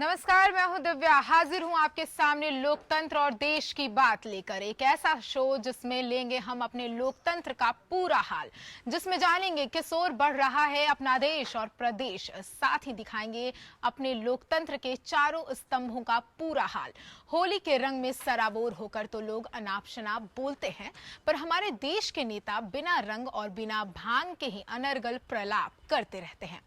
नमस्कार, मैं हूं दिव्या। हाजिर हूं आपके सामने लोकतंत्र और देश की बात लेकर। एक ऐसा शो जिसमें लेंगे हम अपने लोकतंत्र का पूरा हाल, जिसमें जानेंगे किस ओर बढ़ रहा है अपना देश और प्रदेश। साथ ही दिखाएंगे अपने लोकतंत्र के चारों स्तंभों का पूरा हाल। होली के रंग में सराबोर होकर तो लोग अनाप शनाप बोलते हैं, पर हमारे देश के नेता बिना रंग और बिना भांग के ही अनर्गल प्रलाप करते रहते हैं।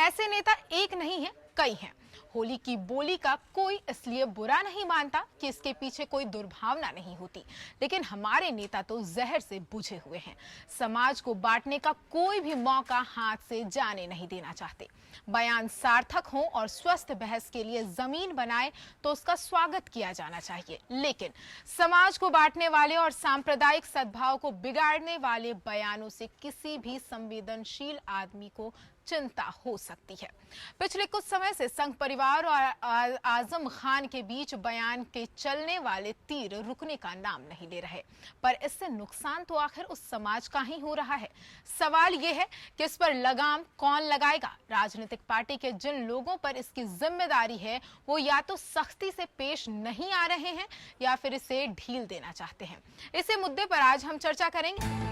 ऐसे नेता एक नहीं है, कई हैं। होली की बोली का कोई इसलिए बुरा नहीं मानता कि इसके पीछे कोई दुर्भावना नहीं होती, लेकिन हमारे नेता तो जहर से बुझे हुए हैं। समाज को बांटने का कोई भी मौका हाथ से जाने नहीं देना चाहते। बयान सार्थक हो और स्वस्थ बहस के लिए जमीन बनाए तो उसका स्वागत किया जाना चाहिए, लेकिन समाज को बांटने वाले और सांप्रदायिक सद्भाव को बिगाड़ने वाले बयानों से किसी भी संवेदनशील आदमी को चिंता हो सकती है। पिछले कुछ समय से संघ परिवार और आजम खान के बीच बयान के चलने वाले तीर रुकने का नाम नहीं ले रहे, पर इससे नुकसान तो आखिर उस समाज का ही हो रहा है। सवाल यह है कि इस पर लगाम कौन लगाएगा। राजनीतिक पार्टी के जिन लोगों पर इसकी जिम्मेदारी है, वो या तो सख्ती से पेश नहीं आ रहे हैं या फिर इसे ढील देना चाहते हैं। इसी मुद्दे पर आज हम चर्चा करेंगे।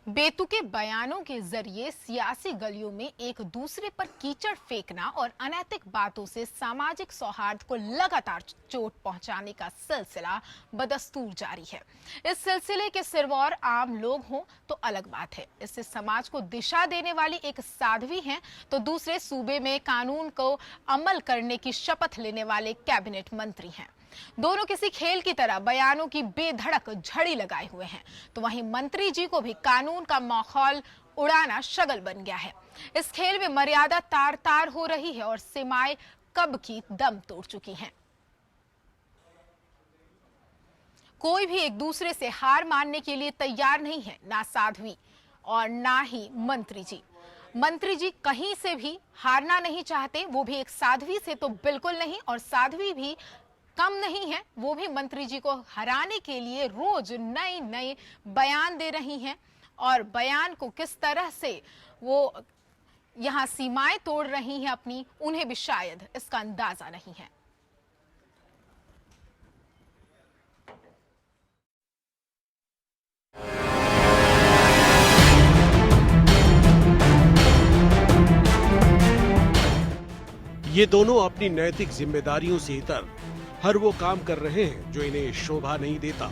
बेतुके बयानों के जरिए सियासी गलियों में एक दूसरे पर कीचड़ फेंकना और अनैतिक बातों से सामाजिक सौहार्द को लगातार चोट पहुंचाने का सिलसिला बदस्तूर जारी है। इस सिलसिले के सिरमौर आम लोग हों तो अलग बात है। इससे समाज को दिशा देने वाली एक साध्वी हैं तो दूसरे सूबे में कानून को अमल करने की शपथ लेने वाले कैबिनेट मंत्री हैं। दोनों किसी खेल की तरह बयानों की बेधड़क झड़ी लगाए हुए हैं, तो वहीं मंत्री जी को भी कानून का माहौल उड़ाना शगल बन गया है। इस खेल में मर्यादा तार तार हो रही है और सीमाएं कब की दम तोड़ चुकी हैं। कोई भी एक दूसरे से हार मानने के लिए तैयार नहीं है, ना साध्वी और ना ही मंत्री जी। मंत्री जी कहीं से भी हारना नहीं चाहते, वो भी एक साध्वी से तो बिल्कुल नहीं, और साध्वी भी कम नहीं है, वो भी मंत्री जी को हराने के लिए रोज नए नए बयान दे रही हैं। और बयान को किस तरह से वो यहां सीमाएं तोड़ रही हैं अपनी, उन्हें भी शायद इसका अंदाजा नहीं है। ये दोनों अपनी नैतिक जिम्मेदारियों से इतर हर वो काम कर रहे हैं जो इन्हें शोभा नहीं देता,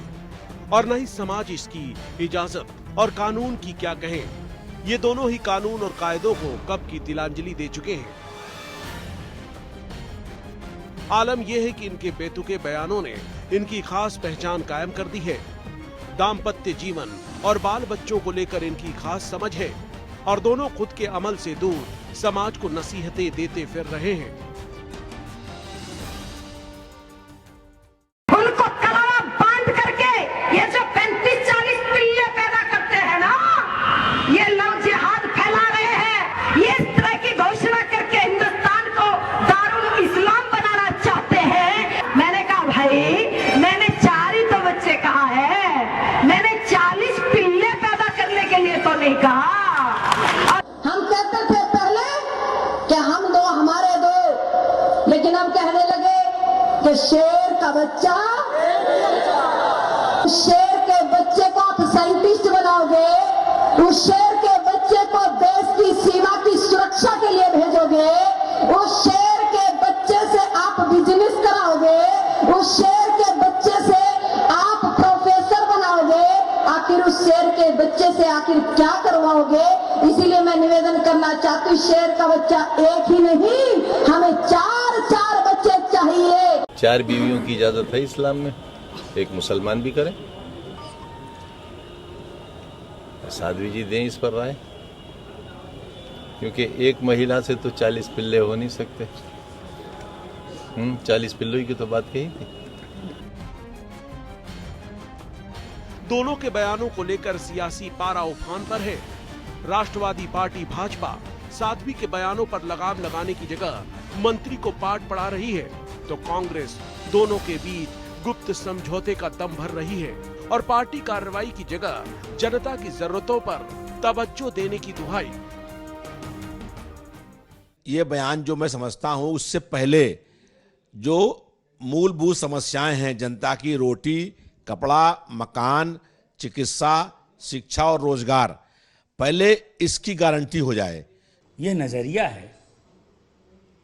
और न ही समाज इसकी इजाजत और कानून की क्या कहें। ये दोनों ही कानून और कायदों को कब की तिलांजलि दे चुके हैं। आलम यह है कि इनके बेतुके बयानों ने इनकी खास पहचान कायम कर दी है। दाम्पत्य जीवन और बाल बच्चों को लेकर इनकी खास समझ है, और दोनों खुद के अमल से दूर समाज को नसीहतें देते फिर रहे हैं। हम कहते थे पहले कि हम दो हमारे दो, लेकिन अब कहने लगे कि शेर का बच्चा, शेर के बच्चे को आप साइंटिस्ट बनाओगे, उस शेर के बच्चे को देश की सीमा की सुरक्षा के लिए भेजोगे, उस शेर के बच्चे से आप बिजनेस कराओगे, उस शेर के बच्चे से आप प्रोफेसर बनाओगे, आखिर उस शेर के बच्चे से आखिर क्या करवाओगे। इसीलिए मैं निवेदन करना चाहती हूँ, शेर का बच्चा एक ही नहीं, हमें चार चार बच्चे चाहिए। 4 बीवियों की इजाजत है इस्लाम में, एक मुसलमान भी करें। साध्वी जी दें इस पर राय, क्योंकि एक महिला से तो 40 पिल्ले हो नहीं सकते। 40 पिल्लों की तो बात कही थी। दोनों के बयानों को लेकर सियासी पारा उफान पर है। राष्ट्रवादी पार्टी भाजपा साध्वी के बयानों पर लगाम लगाने की जगह मंत्री को पाठ पढ़ा रही है, तो कांग्रेस दोनों के बीच गुप्त समझौते का दम भर रही है और पार्टी कार्रवाई की जगह जनता की जरूरतों पर तवज्जो देने की दुहाई। ये बयान जो मैं समझता हूं, उससे पहले जो मूलभूत समस्याएं हैं जनता की, रोटी, कपड़ा, मकान, चिकित्सा, शिक्षा और रोजगार, पहले इसकी गारंटी हो जाए। ये नज़रिया है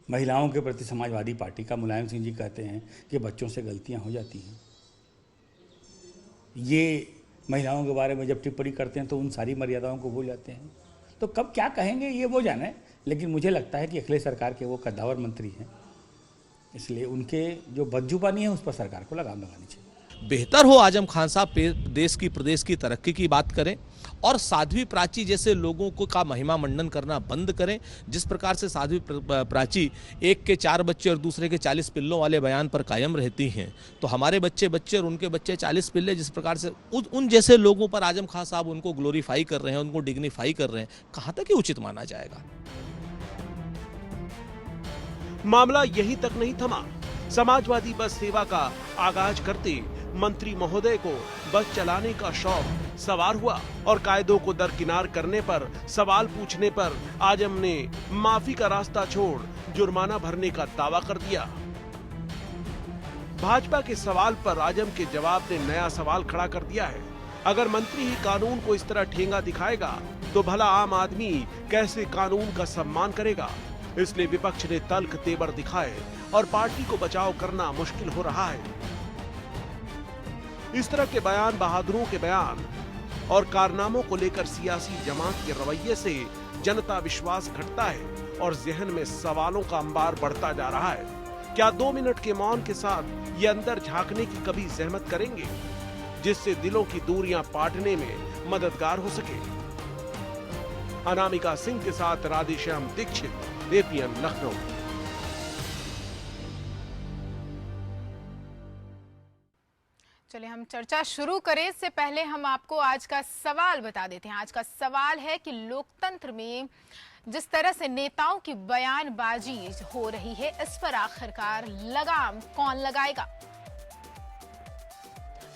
महिलाओं के प्रति समाजवादी पार्टी का। मुलायम सिंह जी कहते हैं कि बच्चों से गलतियां हो जाती हैं। ये महिलाओं के बारे में जब टिप्पणी करते हैं तो उन सारी मर्यादाओं को भूल जाते हैं। तो कब क्या कहेंगे ये वो जाने, लेकिन मुझे लगता है कि अखिलेश सरकार के वो कद्दावर मंत्री हैं, इसलिए उनके जो बदजुबानी है उस पर सरकार को लगाम लगानी चाहिए। बेहतर हो आजम खान साहब देश की प्रदेश की तरक्की की बात करें और साध्वी प्राची जैसे लोगों को का महिमा मंडन करना बंद करें। जिस प्रकार से साध्वी प्राची एक के 4 बच्चे और दूसरे के 40 पिल्लों वाले बयान पर कायम रहती हैं, तो हमारे बच्चे और उनके बच्चे 40 पिल्ले, जिस प्रकार से उन जैसे लोगों पर आजम खान साहब उनको ग्लोरीफाई कर रहे हैं, उनको डिग्निफाई कर रहे हैं, कहाँ तक ये उचित माना जाएगा। मामला यहीं तक नहीं थमा। समाजवादी बस सेवा का आगाज करते मंत्री महोदय को बस चलाने का शौक सवार हुआ और कायदों को दरकिनार करने पर, सवाल पूछने पर आजम ने माफी का रास्ता छोड़ जुर्माना भरने का दावा कर दिया। भाजपा के सवाल पर आजम के जवाब ने नया सवाल खड़ा कर दिया है। अगर मंत्री ही कानून को इस तरह ठेंगा दिखाएगा तो भला आम आदमी कैसे कानून का सम्मान करेगा। इसलिए विपक्ष ने तल्ख तेवर दिखाए और पार्टी को बचाव करना मुश्किल हो रहा है। इस तरह के बयान, बहादुरों के बयान और कारनामों को लेकर सियासी जमात के रवैये से जनता विश्वास घटता है और जहन में सवालों का अंबार बढ़ता जा रहा है। क्या 2 मिनट के मौन के साथ ये अंदर झांकने की कभी जहमत करेंगे, जिससे दिलों की दूरियां पाटने में मददगार हो सके। अनामिका सिंह के साथ राधेश्याम दीक्षित, एपीएन लखनऊ। चलिए हम चर्चा शुरू करें, इससे पहले हम आपको आज का सवाल बता देते हैं। आज का सवाल है कि लोकतंत्र में जिस तरह से नेताओं की बयानबाजी हो रही है, इस पर आखिरकार लगाम कौन लगाएगा।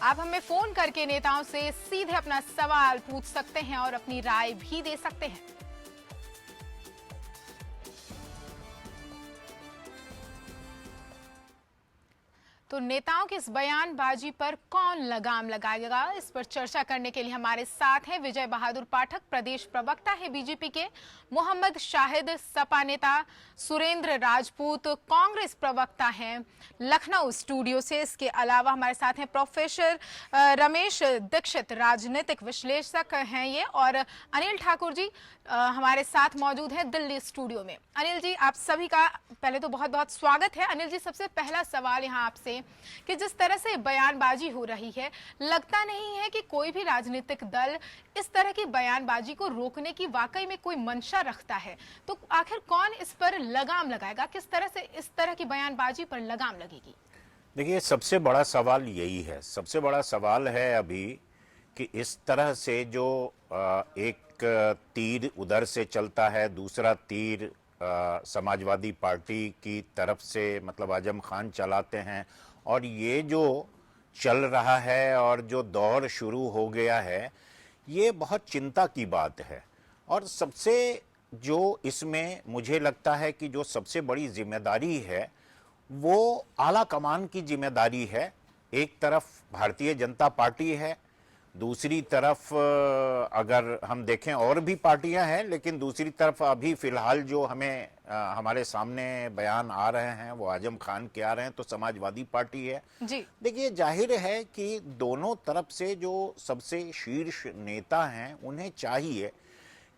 आप हमें फोन करके नेताओं से सीधे अपना सवाल पूछ सकते हैं और अपनी राय भी दे सकते हैं। तो नेताओं की इस बयानबाजी पर कौन लगाम लगाएगा, इस पर चर्चा करने के लिए हमारे साथ हैं विजय बहादुर पाठक, प्रदेश प्रवक्ता है बीजेपी के, मोहम्मद शाहिद, सपा नेता, सुरेंद्र राजपूत, कांग्रेस प्रवक्ता हैं लखनऊ स्टूडियो से। इसके अलावा हमारे साथ हैं प्रोफेसर रमेश दीक्षित, राजनीतिक विश्लेषक हैं ये, और अनिल ठाकुर जी हमारे साथ मौजूद हैं दिल्ली स्टूडियो में। अनिल जी, आप सभी का पहले तो बहुत बहुत स्वागत है। अनिल जी, सबसे पहला सवाल यहाँ आपसे कि जिस तरह से बयानबाजी हो रही है, लगता नहीं है कि कोई भी राजनीतिक दल इस तरह की बयानबाजी को रोकने की वाकई में कोई मंशा रखता है, तो आखिर कौन इस पर लगाम लगाएगा, किस तरह से इस तरह की बयानबाजी पर लगाम लगेगी। देखिए, सबसे बड़ा सवाल यही है, सबसे बड़ा सवाल है अभी कि इस तरह से जो एक तीर उधर से चलता है, दूसरा तीर समाजवादी पार्टी की तरफ से मतलब आजम खान चलाते हैं, और ये जो चल रहा है और जो दौर शुरू हो गया है, ये बहुत चिंता की बात है। और सबसे जो इसमें मुझे लगता है कि जो सबसे बड़ी जिम्मेदारी है वो आला कमान की जिम्मेदारी है। एक तरफ भारतीय जनता पार्टी है, दूसरी तरफ अगर हम देखें और भी पार्टियां हैं, लेकिन दूसरी तरफ अभी फिलहाल जो हमें हमारे सामने बयान आ रहे हैं वो आजम खान के आ रहे हैं, तो समाजवादी पार्टी है जी। देखिए, जाहिर है कि दोनों तरफ से जो सबसे शीर्ष नेता हैं उन्हें चाहिए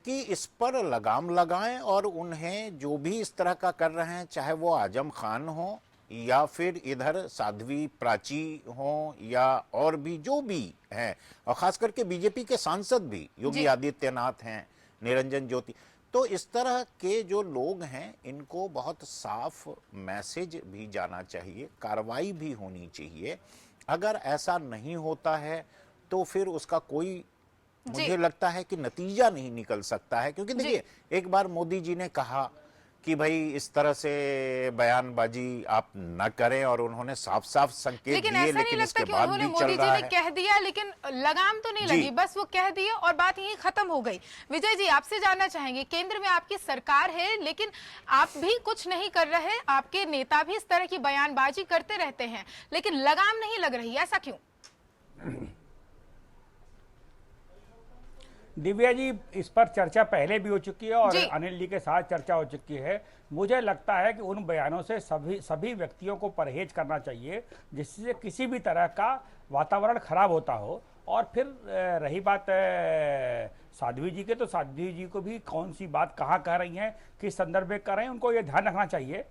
कि इस पर लगाम लगाएं और उन्हें जो भी इस तरह का कर रहे हैं, चाहे वो आजम खान हो या फिर इधर साध्वी प्राची हो या और भी जो भी हैं, और खास करके बीजेपी के सांसद भी योगी आदित्यनाथ हैं, निरंजन ज्योति, तो इस तरह के जो लोग हैं इनको बहुत साफ मैसेज भी जाना चाहिए, कार्रवाई भी होनी चाहिए। अगर ऐसा नहीं होता है तो फिर उसका कोई मुझे लगता है कि नतीजा नहीं निकल सकता है, क्योंकि देखिए, एक बार मोदी जी ने कहा कि भाई इस तरह से बयानबाजी आप न करें, और उन्होंने साफ साफ संकेत लेकिन दिए, ऐसा नहीं लेकिन लगता इसके कि बाद उन्होंने भी चल मोदी जी रहा ने है। कह दिया लेकिन लगाम तो नहीं जी। लगी, बस वो कह दिए और बात यहीं खत्म हो गई। विजय जी, आपसे जानना चाहेंगे, केंद्र में आपकी सरकार है लेकिन आप भी कुछ नहीं कर रहे, आपके नेता भी इस तरह की बयानबाजी करते रहते हैं लेकिन लगाम नहीं लग रही, ऐसा क्यों? दिव्या जी, इस पर चर्चा पहले भी हो चुकी है और जी। अनिल जी के साथ चर्चा हो चुकी है। मुझे लगता है कि उन बयानों से सभी व्यक्तियों को परहेज करना चाहिए जिससे किसी भी तरह का वातावरण खराब होता हो। और फिर रही बात साध्वी जी के, तो साध्वी जी को भी कौन सी बात कहाँ कह रही हैं, किस संदर्भ में कर रहे हैं, उनको ये ध्यान रखना चाहिए।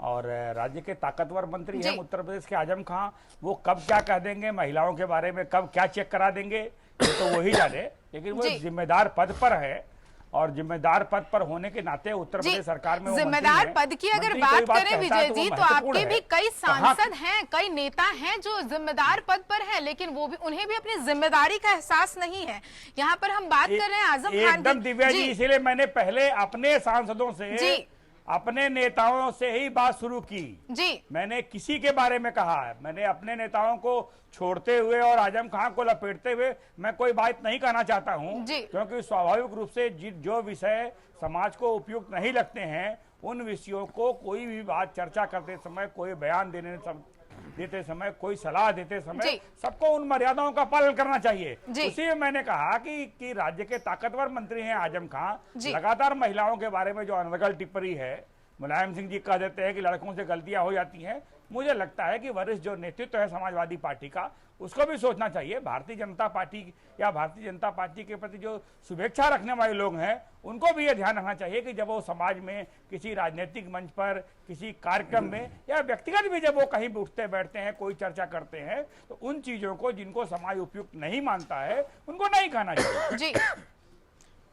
और राज्य के ताकतवर मंत्री हैं उत्तर प्रदेश के आजम खां, वो कब क्या कह देंगे महिलाओं के बारे में, कब क्या चेक करा देंगे, ये तो वही जाने। लेकिन वो जिम्मेदार पद पर है और जिम्मेदार पद पर होने के नाते उत्तर प्रदेश सरकार में जिम्मेदार पद की अगर बात करें विजय जी, तो आपके भी कई सांसद हैं, कई नेता हैं जो जिम्मेदार पद पर हैं, लेकिन वो भी, उन्हें भी अपनी जिम्मेदारी का एहसास नहीं है। यहाँ पर हम बात कर रहे हैं आजम खान एकदम दिव्या जी, इसीलिए मैंने पहले अपने सांसदों से, अपने नेताओं से ही बात शुरू की जी। मैंने किसी के बारे में कहा है, मैंने अपने नेताओं को छोड़ते हुए और आजम खां को लपेटते हुए मैं कोई बात नहीं कहना चाहता हूं, क्योंकि स्वाभाविक रूप से जो विषय समाज को उपयुक्त नहीं लगते हैं उन विषयों को कोई भी बात चर्चा करते समय, कोई बयान देते समय, कोई सलाह देते समय सबको उन मर्यादाओं का पालन करना चाहिए। उसी में मैंने कहा कि राज्य के ताकतवर मंत्री हैं आजम खां, लगातार महिलाओं के बारे में जो अनर्गल टिप्पणी है, मुलायम सिंह जी कह देते हैं कि लड़कों से गलतियां हो जाती हैं। मुझे लगता है कि वरिष्ठ जो नेतृत्व है समाजवादी पार्टी का, उसको भी सोचना चाहिए। भारतीय जनता पार्टी या भारतीय जनता पार्टी के प्रति जो शुभेच्छा रखने वाले लोग हैं, उनको भी ये ध्यान रखना चाहिए कि जब वो समाज में किसी राजनीतिक मंच पर, किसी कार्यक्रम में या व्यक्तिगत भी जब वो कहीं भी उठते बैठते हैं, कोई चर्चा करते हैं, तो उन चीजों को जिनको समाज उपयुक्त नहीं मानता है उनको नहीं कहना चाहिए। जी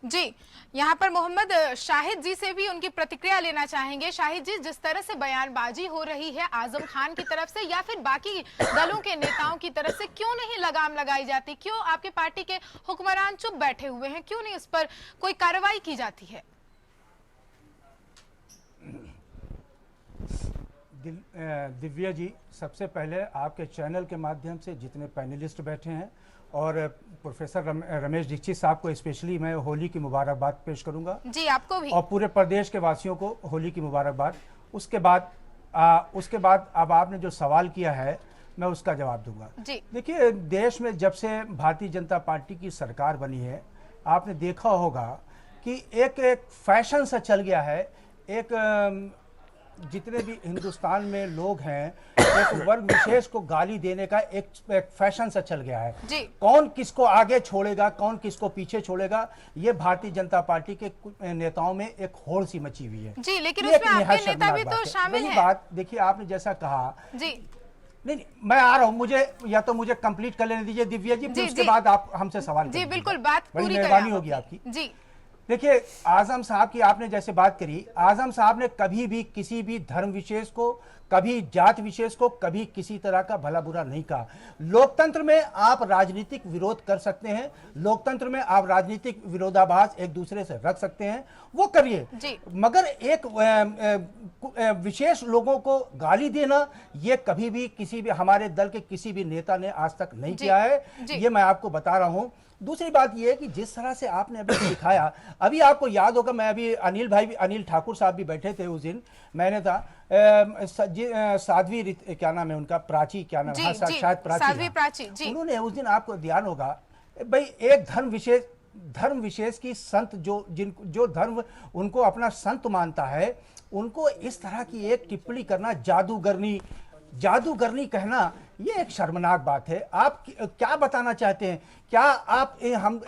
जी, यहाँ पर मोहम्मद शाहिद जी से भी उनकी प्रतिक्रिया लेना चाहेंगे। शाहिद जी, जिस तरह से बयानबाजी हो रही है आजम खान की तरफ से या फिर बाकी दलों के नेताओं की तरफ से, क्यों नहीं लगाम लगाई जाती? क्यों आपके पार्टी के हुक्मरान चुप बैठे हुए हैं? क्यों नहीं उस पर कोई कार्रवाई की जाती है? दिव्या जी, सबसे पहले आपके चैनल के माध्यम से जितने पैनलिस्ट बैठे हैं और प्रोफेसर रमेश दीक्षित साहब को स्पेशली मैं होली की मुबारकबाद पेश करूंगा जी, आपको भी, और पूरे प्रदेश के वासियों को होली की मुबारकबाद। उसके बाद अब आपने जो सवाल किया है मैं उसका जवाब दूंगा। देखिए, देश में जब से भारतीय जनता पार्टी की सरकार बनी है, आपने देखा होगा कि एक फैशन सा चल गया है, एक जितने भी हिंदुस्तान में लोग हैं, एक वर्ग विशेष को गाली देने का एक फैशन सा चल गया है। कौन किसको आगे छोड़ेगा, कौन किसको पीछे छोड़ेगा, ये भारतीय जनता पार्टी के नेताओं में एक होड़ सी मची हुई है जी। लेकिन उसमें आपके नेता भी तो शामिल हैं। बात देखिए, आपने जैसा कहा जी, नहीं मैं आ रहा हूँ, मुझे कंप्लीट कर लेने दीजिए दिव्या जी, फिर उसके बाद आप हमसे सवाल जी। बिल्कुल, बात पूरी मेहरबानी होगी आपकी जी। देखिए, आजम साहब की आपने जैसे बात करी, आजम साहब ने कभी भी किसी भी धर्म विशेष को, कभी जात विशेष को, कभी किसी तरह का भला बुरा नहीं कहा। लोकतंत्र में आप राजनीतिक विरोध कर सकते हैं, लोकतंत्र में आप राजनीतिक विरोधाभास एक दूसरे से रख सकते हैं, वो करिए, मगर एक विशेष लोगों को गाली देना, ये कभी भी किसी भी हमारे दल के किसी भी नेता ने आज तक नहीं किया है, ये मैं आपको बता रहा हूं। दूसरी बात यह है कि जिस तरह से आपने अभी दिखाया, अभी आपको याद होगा, मैं अभी अनिल ठाकुर साहब भी बैठे थे उस दिन, मैंने था साध्वी, क्या नाम है उनका, प्राची, क्या नाम है, शायद प्राची, उन्होंने उस दिन, आपको ध्यान होगा भाई, एक धर्म विशेष की संत जो धर्म उनको अपना संत मानता है, उनको इस तरह की एक टिप्पणी करना, जादूगरनी कहना, ये एक शर्मनाक बात है। आप क्या बताना चाहते हैं? क्या आप हम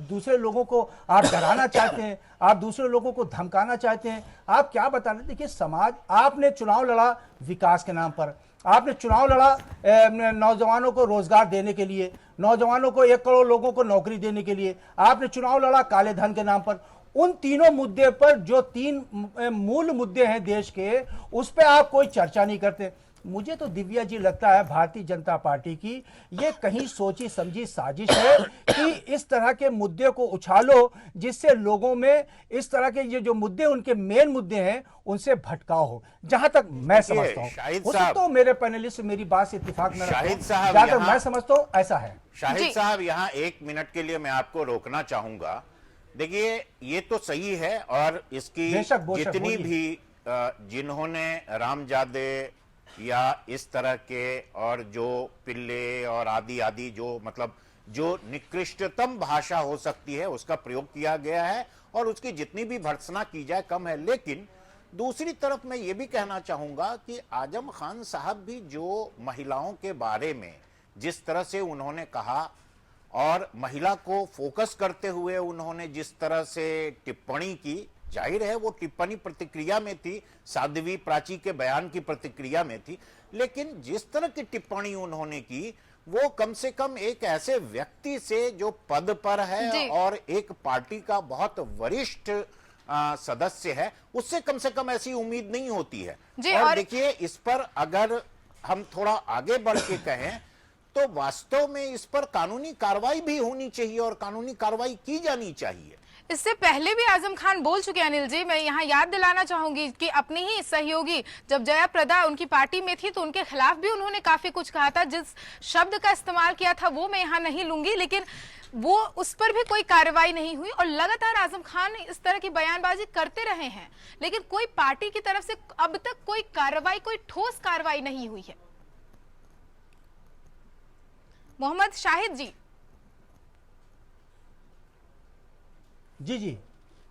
दूसरे लोगों को आप डराना चाहते हैं? आप दूसरे लोगों को धमकाना चाहते हैं? आप क्या बताना? देखिए, समाज, आपने चुनाव लड़ा विकास के नाम पर, आपने चुनाव लड़ा नौजवानों को रोजगार देने के लिए, नौजवानों को 1 करोड़ लोगों को नौकरी देने के लिए, आपने चुनाव लड़ा काले धन के नाम पर। उन तीनों मुद्दे पर, जो 3 मूल मुद्दे हैं देश के, उस पर आप कोई चर्चा नहीं करते। मुझे तो दिव्या जी लगता है भारतीय जनता पार्टी की ये कहीं सोची समझी साजिश है कि इस तरह के मुद्दे को उछालो जिससे लोगों में इस तरह के ये जो मुद्दे उनके मेन मुद्दे हैं उनसे भटकाव हो। जहां तक मैं समझता हूं, शाहिद हो साहब, सकता हो मेरे पैनलिस्ट मेरी बात से इत्तेफाक न शाहिद रखें, साहब, जहां तक यहाँ- मैं समझता हूं ऐसा है। शाहिद साहब, यहाँ 1 मिनट के लिए मैं आपको रोकना चाहूंगा। देखिए, ये तो सही है और इसकी बेशक, बेशक, जितनी बोलिए। भी जिन्होंने रामजादे या इस तरह के और जो पिल्ले और आदि आदि जो मतलब जो निकृष्टतम भाषा हो सकती है उसका प्रयोग किया गया है और उसकी जितनी भी भर्त्सना की जाए कम है। लेकिन दूसरी तरफ मैं ये भी कहना चाहूंगा कि आजम खान साहब भी जो महिलाओं के बारे में जिस तरह से उन्होंने कहा और महिला को फोकस करते हुए उन्होंने जिस तरह से टिप्पणी की, जाहिर है वो टिप्पणी प्रतिक्रिया में थी, साध्वी प्राची के बयान की प्रतिक्रिया में थी, लेकिन जिस तरह की टिप्पणी उन्होंने की वो कम से कम एक ऐसे व्यक्ति से जो पद पर है और एक पार्टी का बहुत वरिष्ठ सदस्य है, उससे कम से कम ऐसी उम्मीद नहीं होती है। और देखिए, इस पर अगर हम थोड़ा आगे बढ़ के कहें तो वास्तव में इस पर कानूनी कार्रवाई भी होनी चाहिए और कानूनी कार्रवाई की जानी चाहिए। इससे पहले भी आजम खान बोल चुके हैं अनिल जी। मैं यहाँ याद दिलाना चाहूंगी कि अपनी ही सहयोगी जब जया प्रदा उनकी पार्टी में थी तो उनके खिलाफ भी उन्होंने काफी कुछ कहा था। जिस शब्द का इस्तेमाल किया था वो मैं यहाँ नहीं लूंगी, लेकिन वो उस पर भी कोई कार्रवाई नहीं हुई और लगातार आजम खान इस तरह की बयानबाजी करते रहे हैं, लेकिन कोई पार्टी की तरफ से अब तक कोई कार्रवाई, कोई ठोस कार्रवाई नहीं हुई है। मोहम्मद शाहिद जी। जी जी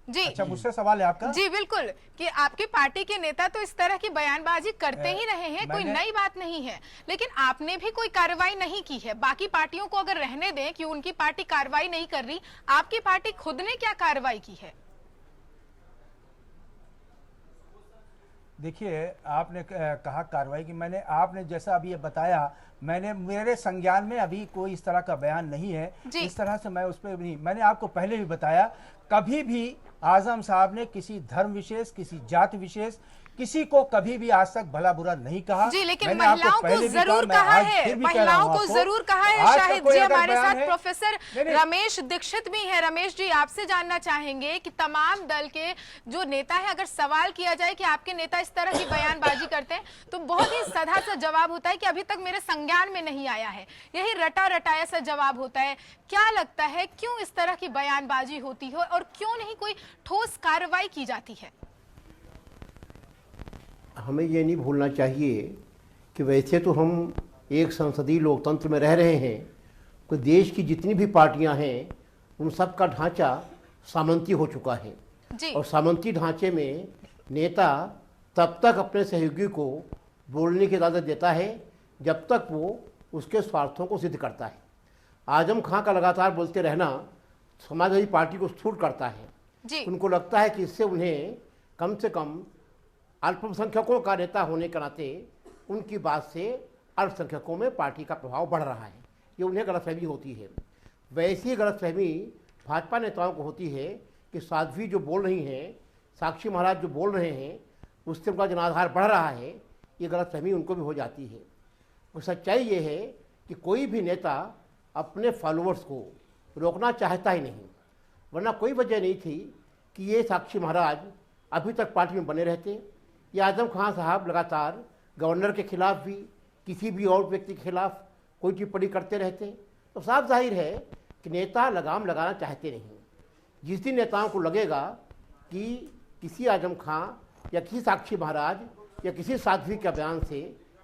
जी, अच्छा, मुझसे सवाल है आपका? जी बिल्कुल, कि आपकी पार्टी के नेता तो इस तरह की बयानबाजी करते ही रहे हैं, कोई नई बात नहीं है, लेकिन आपने भी कोई कार्रवाई नहीं की है। बाकी पार्टियों को अगर रहने दें कि उनकी पार्टी कार्रवाई नहीं कर रही, आपकी पार्टी खुद ने क्या कार्रवाई की है? देखिए, आपने कहा कार्रवाई की, मैंने आपने जैसा अभी ये बताया, मैंने मेरे संज्ञान में अभी कोई इस तरह का बयान नहीं है, इस तरह से मैं उस पर नहीं, मैंने आपको पहले भी बताया, कभी भी आजम साहब ने किसी धर्म विशेष, किसी जाति विशेष, किसी को कभी भी आज तक भला बुरा नहीं कहा। जी, लेकिन महिलाओं को जरूर कहा है, महिलाओं को जरूर कहा है। शाहिद जी, हमारे साथ प्रोफेसर रमेश दीक्षित भी हैं। रमेश जी, आपसे जानना चाहेंगे कि तमाम दल के जो नेता है, अगर सवाल किया जाए कि आपके नेता इस तरह की बयानबाजी करते हैं तो बहुत ही साधा सा जवाब होता है कि अभी तक मेरे संज्ञान में नहीं आया है। यही रटा रटाया सा जवाब होता है। क्या लगता है क्यों इस तरह की बयानबाजी होती है और क्यों नहीं कोई ठोस कार्रवाई की जाती है? हमें ये नहीं भूलना चाहिए कि वैसे तो हम एक संसदीय लोकतंत्र में रह रहे हैं, कि देश की जितनी भी पार्टियां हैं उन सब का ढांचा सामंती हो चुका है जी। और सामंती ढांचे में नेता तब तक अपने सहयोगी को बोलने की इजाज़त देता है जब तक वो उसके स्वार्थों को सिद्ध करता है। आजम खां का लगातार बोलते रहना समाजवादी पार्टी को सूट करता है जी। उनको लगता है कि इससे उन्हें कम से कम अल्पसंख्यकों का नेता होने के नाते उनकी बात से अल्पसंख्यकों में पार्टी का प्रभाव बढ़ रहा है, ये उन्हें गलतफहमी होती है। वैसी गलतफहमी भाजपा नेताओं को होती है कि साध्वी जो बोल रही हैं, साक्षी महाराज जो बोल रहे हैं, उससे उनका जनाधार बढ़ रहा है, ये गलतफहमी उनको भी हो जाती है। और सच्चाई ये है कि कोई भी नेता अपने फॉलोअर्स को रोकना चाहता ही नहीं, वरना कोई वजह नहीं थी कि ये साक्षी महाराज अभी तक पार्टी में बने रहते। ये आजम खान साहब लगातार गवर्नर के खिलाफ भी, किसी भी और व्यक्ति के खिलाफ कोई टिप्पणी करते रहते हैं। तो साफ जाहिर है कि नेता लगाम लगाना चाहते नहीं। जिस दिन नेताओं को लगेगा कि किसी आजम खां या किसी साक्षी महाराज या किसी साध्वी के बयान से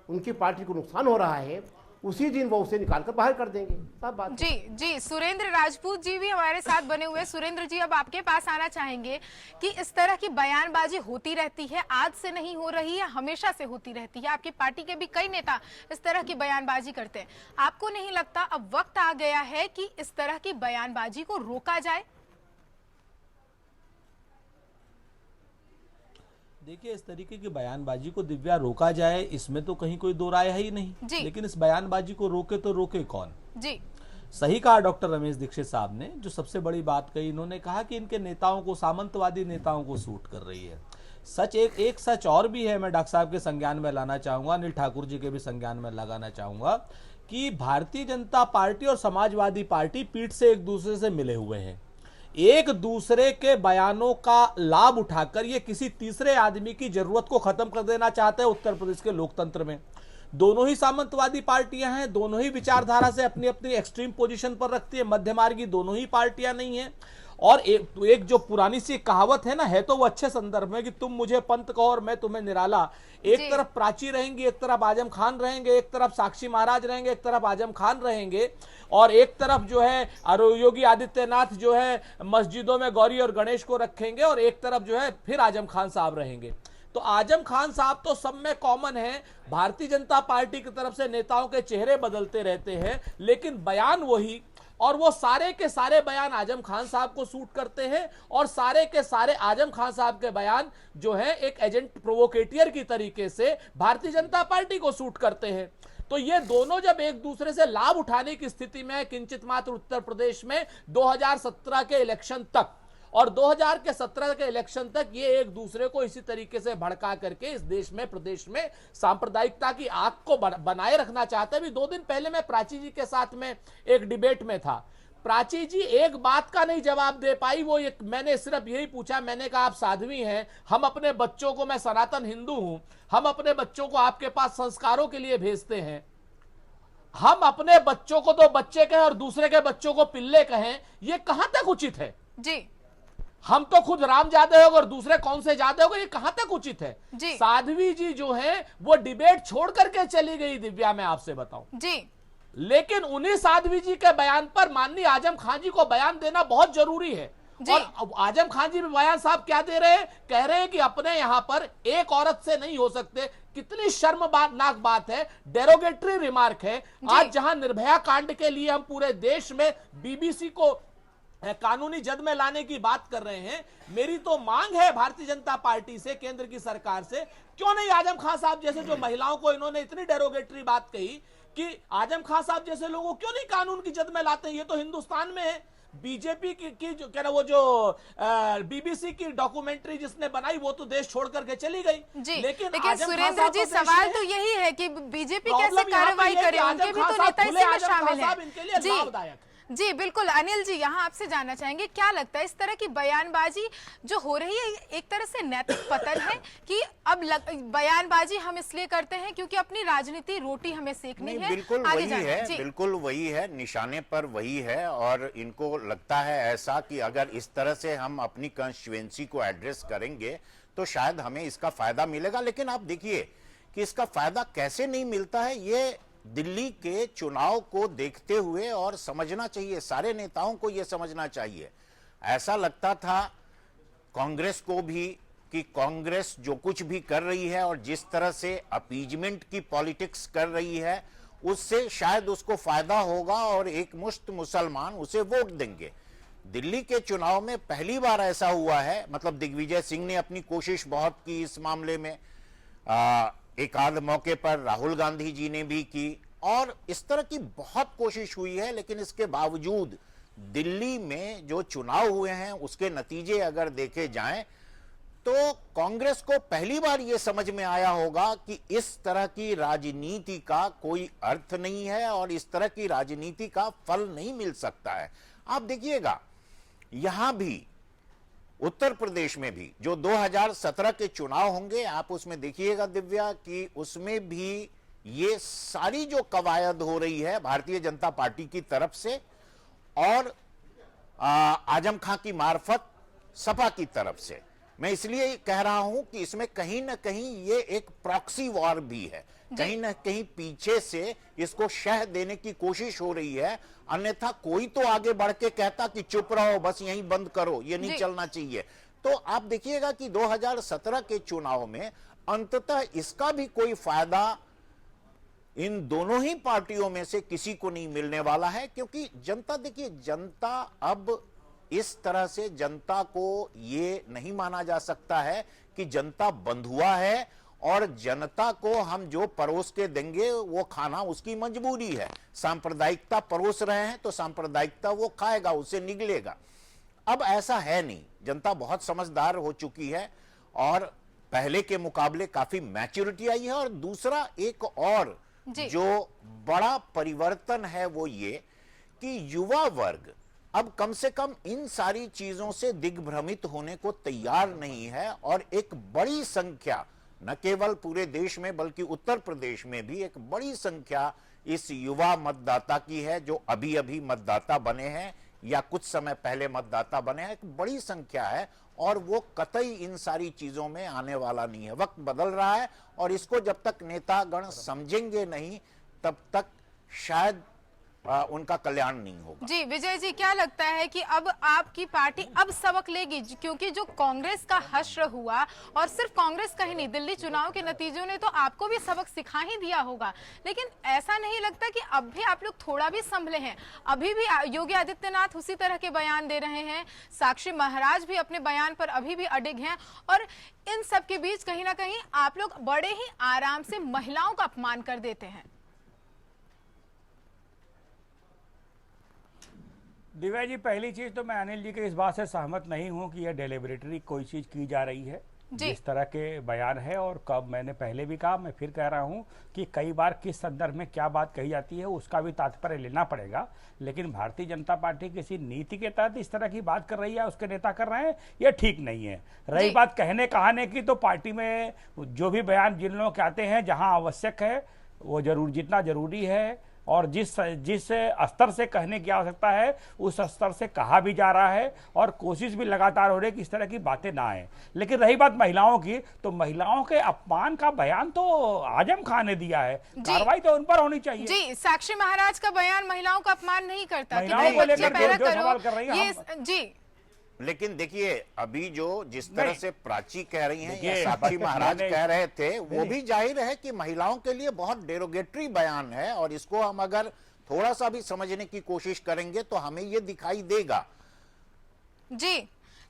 उनकी पार्टी को नुकसान हो रहा है, उसी दिन वो उसे निकाल कर बाहर कर देंगे। सब बात जी जी। सुरेंद्र राजपूत जी भी हमारे साथ बने हुए। सुरेंद्र जी, अब आपके पास आना चाहेंगे कि इस तरह की बयानबाजी होती रहती है, आज से नहीं हो रही है, हमेशा से होती रहती है। आपकी पार्टी के भी कई नेता इस तरह की बयानबाजी करते हैं। आपको नहीं लगता अब वक्त आ गया है कि इस तरह की बयानबाजी को रोका जाए? देखिए, इस तरीके की बयानबाजी को दिव्या रोका जाए, इसमें तो कहीं कोई दो राय है ही नहीं। लेकिन इस बयानबाजी को रोके तो रोके कौन? जी, सही कहा डॉक्टर रमेश दीक्षित साहब ने। जो सबसे बड़ी बात कही, इन्होंने कहा कि इनके नेताओं को, सामंतवादी नेताओं को सूट कर रही है। सच एक सच और भी है, मैं डॉक्टर साहब के संज्ञान में लाना चाहूंगा, अनिल ठाकुर जी के भी संज्ञान में लगाना चाहूंगा कि भारतीय जनता पार्टी और समाजवादी पार्टी पीठ से एक दूसरे से मिले हुए हैं। एक दूसरे के बयानों का लाभ उठाकर ये किसी तीसरे आदमी की जरूरत को खत्म कर देना चाहते हैं उत्तर प्रदेश के लोकतंत्र में। दोनों ही सामंतवादी पार्टियां हैं, दोनों ही विचारधारा से अपनी अपनी एक्सट्रीम पोजीशन पर रखती है, मध्यमार्गी दोनों ही पार्टियां नहीं है। और एक जो पुरानी सी कहावत है ना, है तो वो अच्छे संदर्भ में कि तुम मुझे पंत कहो और मैं तुम्हें निराला। एक तरफ प्राची रहेंगी, एक तरफ आजम खान रहेंगे, एक तरफ साक्षी महाराज रहेंगे, एक तरफ आजम खान रहेंगे, और एक तरफ जो है योगी आदित्यनाथ जो है मस्जिदों में गौरी और गणेश को रखेंगे, और एक तरफ जो है फिर आजम खान साहब रहेंगे। तो आजम खान साहब तो सब में कॉमन है, भारतीय जनता पार्टी की तरफ से नेताओं के चेहरे बदलते रहते हैं लेकिन बयान वही, और वो सारे के सारे बयान आजम खान साहब को सूट करते हैं, और सारे के सारे आजम खान साहब के बयान जो है एक एजेंट प्रोवोकेटियर की तरीके से भारतीय जनता पार्टी को सूट करते हैं। तो ये दोनों जब एक दूसरे से लाभ उठाने की स्थिति में किंचित मात्र उत्तर प्रदेश में 2017 के इलेक्शन तक और 2017 के इलेक्शन तक ये एक दूसरे को इसी तरीके से भड़का करके इस देश में प्रदेश में सांप्रदायिकता की आग को बनाए रखना चाहते हैं। अभी 2 दिन पहले मैं प्राची जी के साथ में एक डिबेट में था, प्राची जी एक बात का नहीं जवाब दे पाई। वो मैंने सिर्फ यही पूछा, मैंने कहा आप साध्वी हैं, हम अपने बच्चों को, मैं सनातन हिंदू हूं, हम अपने बच्चों को आपके पास संस्कारों के लिए भेजते हैं, हम अपने बच्चों को तो बच्चे कहें और दूसरे के बच्चों को पिल्ले कहें, ये कहां तक उचित है जी? हम तो खुद राम जादे होगा और दूसरे कौन से जादे होगा, ये कहां तक उचित है जी? साध्वी जी जो है वो डिबेट छोड़ करके चली गई दिव्या, मैं आपसे बताऊं जी। लेकिन उन्हीं साध्वी जी के बयान पर माननीय आजम खान जी को बयान देना बहुत जरूरी है। और आजम खान जी बयान साहब क्या दे रहे हैं, कह रहे हैं कि अपने यहां पर एक औरत से नहीं हो सकते। कितनी शर्मनाक बात है, डेरोगेटरी रिमार्क है। आज जहां निर्भया कांड के लिए हम पूरे देश में बीबीसी को कानूनी जद में लाने की बात कर रहे हैं, मेरी तो मांग है भारतीय जनता पार्टी से, केंद्र की सरकार से, क्यों नहीं आजम खान साहब जैसे जो महिलाओं को इन्होंने इतनी डेरोगेटरी बात कही कि आजम खान साहब जैसे लोगों क्यों नहीं कानून की जद में लाते हैं? ये तो हिंदुस्तान में है। बीजेपी की जो क्या ना, वो जो बीबीसी की डॉक्यूमेंट्री जिसने बनाई वो तो देश छोड़ करके चली गई जी। लेकिन सुरेंद्र जी सवाल तो यही है कि बीजेपी कैसे कार्रवाई करे, उनके भी तो नेता इसमें शामिल हैं। इनके लिए लाभदायक जी बिल्कुल। अनिल जी यहाँ आपसे जानना चाहेंगे, क्या लगता है इस तरह की बयानबाजी जो हो रही है एक तरह से नैतिक पतन है कि अब बयानबाजी हम इसलिए करते हैं क्योंकि अपनी राजनीति रोटी हमें सेकनी है? बिल्कुल वही है, बिल्कुल वही है, निशाने पर वही है। और इनको लगता है ऐसा कि अगर इस तरह से हम अपनी कंस्टिट्यूएंसी को एड्रेस करेंगे तो शायद हमें इसका फायदा मिलेगा। लेकिन आप देखिए कि इसका फायदा कैसे नहीं मिलता है, ये दिल्ली के चुनाव को देखते हुए और समझना चाहिए, सारे नेताओं को यह समझना चाहिए। ऐसा लगता था कांग्रेस को भी कि कांग्रेस जो कुछ भी कर रही है और जिस तरह से अपीजमेंट की पॉलिटिक्स कर रही है उससे शायद उसको फायदा होगा और एक मुश्त मुसलमान उसे वोट देंगे। दिल्ली के चुनाव में पहली बार ऐसा हुआ है, मतलब दिग्विजय सिंह ने अपनी कोशिश बहुत की इस मामले में, एक आध मौके पर राहुल गांधी जी ने भी की और इस तरह की बहुत कोशिश हुई है। लेकिन इसके बावजूद दिल्ली में जो चुनाव हुए हैं उसके नतीजे अगर देखे जाएं तो कांग्रेस को पहली बार यह समझ में आया होगा कि इस तरह की राजनीति का कोई अर्थ नहीं है और इस तरह की राजनीति का फल नहीं मिल सकता है। आप देखिएगा यहां भी उत्तर प्रदेश में भी जो 2017 के चुनाव होंगे, आप उसमें देखिएगा दिव्या कि उसमें भी ये सारी जो कवायद हो रही है भारतीय जनता पार्टी की तरफ से और आजम खां की मार्फत सपा की तरफ से। मैं इसलिए कह रहा हूं कि इसमें कहीं ना कहीं ये एक प्रॉक्सी वॉर भी है, कहीं ना कहीं पीछे से इसको शह देने की कोशिश हो रही है। अन्यथा कोई तो आगे बढ़ के कहता कि चुप रहो, बस यहीं बंद करो, ये नहीं चलना चाहिए। तो आप देखिएगा कि 2017 के चुनाव में अंततः इसका भी कोई फायदा इन दोनों ही पार्टियों में से किसी को नहीं मिलने वाला है, क्योंकि जनता, देखिए जनता अब इस तरह से, जनता को ये नहीं माना जा सकता है कि जनता बंधुआ है और जनता को हम जो परोस के देंगे वो खाना उसकी मजबूरी है। सांप्रदायिकता परोस रहे हैं तो सांप्रदायिकता वो खाएगा, उससे निगलेगा। अब ऐसा है नहीं, जनता बहुत समझदार हो चुकी है और पहले के मुकाबले काफी मैच्योरिटी आई है। और दूसरा एक और जो बड़ा परिवर्तन है वो ये कि युवा वर्ग अब कम से कम इन सारी चीजों से दिग्भ्रमित होने को तैयार नहीं है। और एक बड़ी संख्या, न केवल पूरे देश में बल्कि उत्तर प्रदेश में भी एक बड़ी संख्या इस युवा मतदाता की है जो अभी अभी मतदाता बने हैं या कुछ समय पहले मतदाता बने हैं। एक बड़ी संख्या है और वो कतई इन सारी चीजों में आने वाला नहीं है। वक्त बदल रहा है और इसको जब तक नेतागण समझेंगे नहीं तब तक शायद उनका कल्याण नहीं होगा। जी विजय जी, क्या लगता है कि अब आपकी पार्टी अब सबक लेगी, क्योंकि जो कांग्रेस का हश्र हुआ, और सिर्फ कांग्रेस का ही नहीं, दिल्ली चुनाव के नतीजों ने तो आपको भी सबक सिखा ही दिया होगा, लेकिन ऐसा नहीं लगता कि अब भी आप लोग थोड़ा भी संभले हैं? अभी भी योगी आदित्यनाथ उसी तरह के बयान दे रहे हैं, साक्षी महाराज भी अपने बयान पर अभी भी अडिग हैं, और इन सब के बीच कहीं ना कहीं आप लोग बड़े ही आराम से महिलाओं का अपमान कर देते हैं। दिव्या जी, पहली चीज तो मैं अनिल जी के इस बात से सहमत नहीं हूं कि यह डेलिबरेटरी कोई चीज की जा रही है। जिस तरह के बयान है, और कब मैंने पहले भी कहा, मैं फिर कह रहा हूं कि कई बार किस संदर्भ में क्या बात कही जाती है उसका भी तात्पर्य लेना पड़ेगा। लेकिन भारतीय जनता पार्टी किसी नीति के तहत इस तरह की बात कर रही है, उसके नेता कर रहे हैं, यह ठीक नहीं है। रही बात कहने कहाने की, तो पार्टी में जो भी बयान जिन लोगों के आते हैं, जहाँ आवश्यक है वो जरूर, जितना जरूरी है और जिस स्तर से कहने की आवश्यकता है उस स्तर से कहा भी जा रहा है, और कोशिश भी लगातार हो रही है कि इस तरह की बातें ना आए। लेकिन रही बात महिलाओं की, तो महिलाओं के अपमान का बयान तो आजम खान ने दिया है, कार्रवाई तो उन पर होनी चाहिए। जी, साक्षी महाराज का बयान महिलाओं का अपमान नहीं करता। महिलाओं को लेकर जो सवाल कर रही है जी, लेकिन देखिए अभी जो जिस तरह से प्राची कह रही हैं या साक्षी महाराज कह रहे थे, वो भी जाहिर है कि महिलाओं के लिए बहुत डेरोगेटरी बयान है, और इसको हम अगर थोड़ा सा भी समझने की कोशिश करेंगे तो हमें ये दिखाई देगा। जी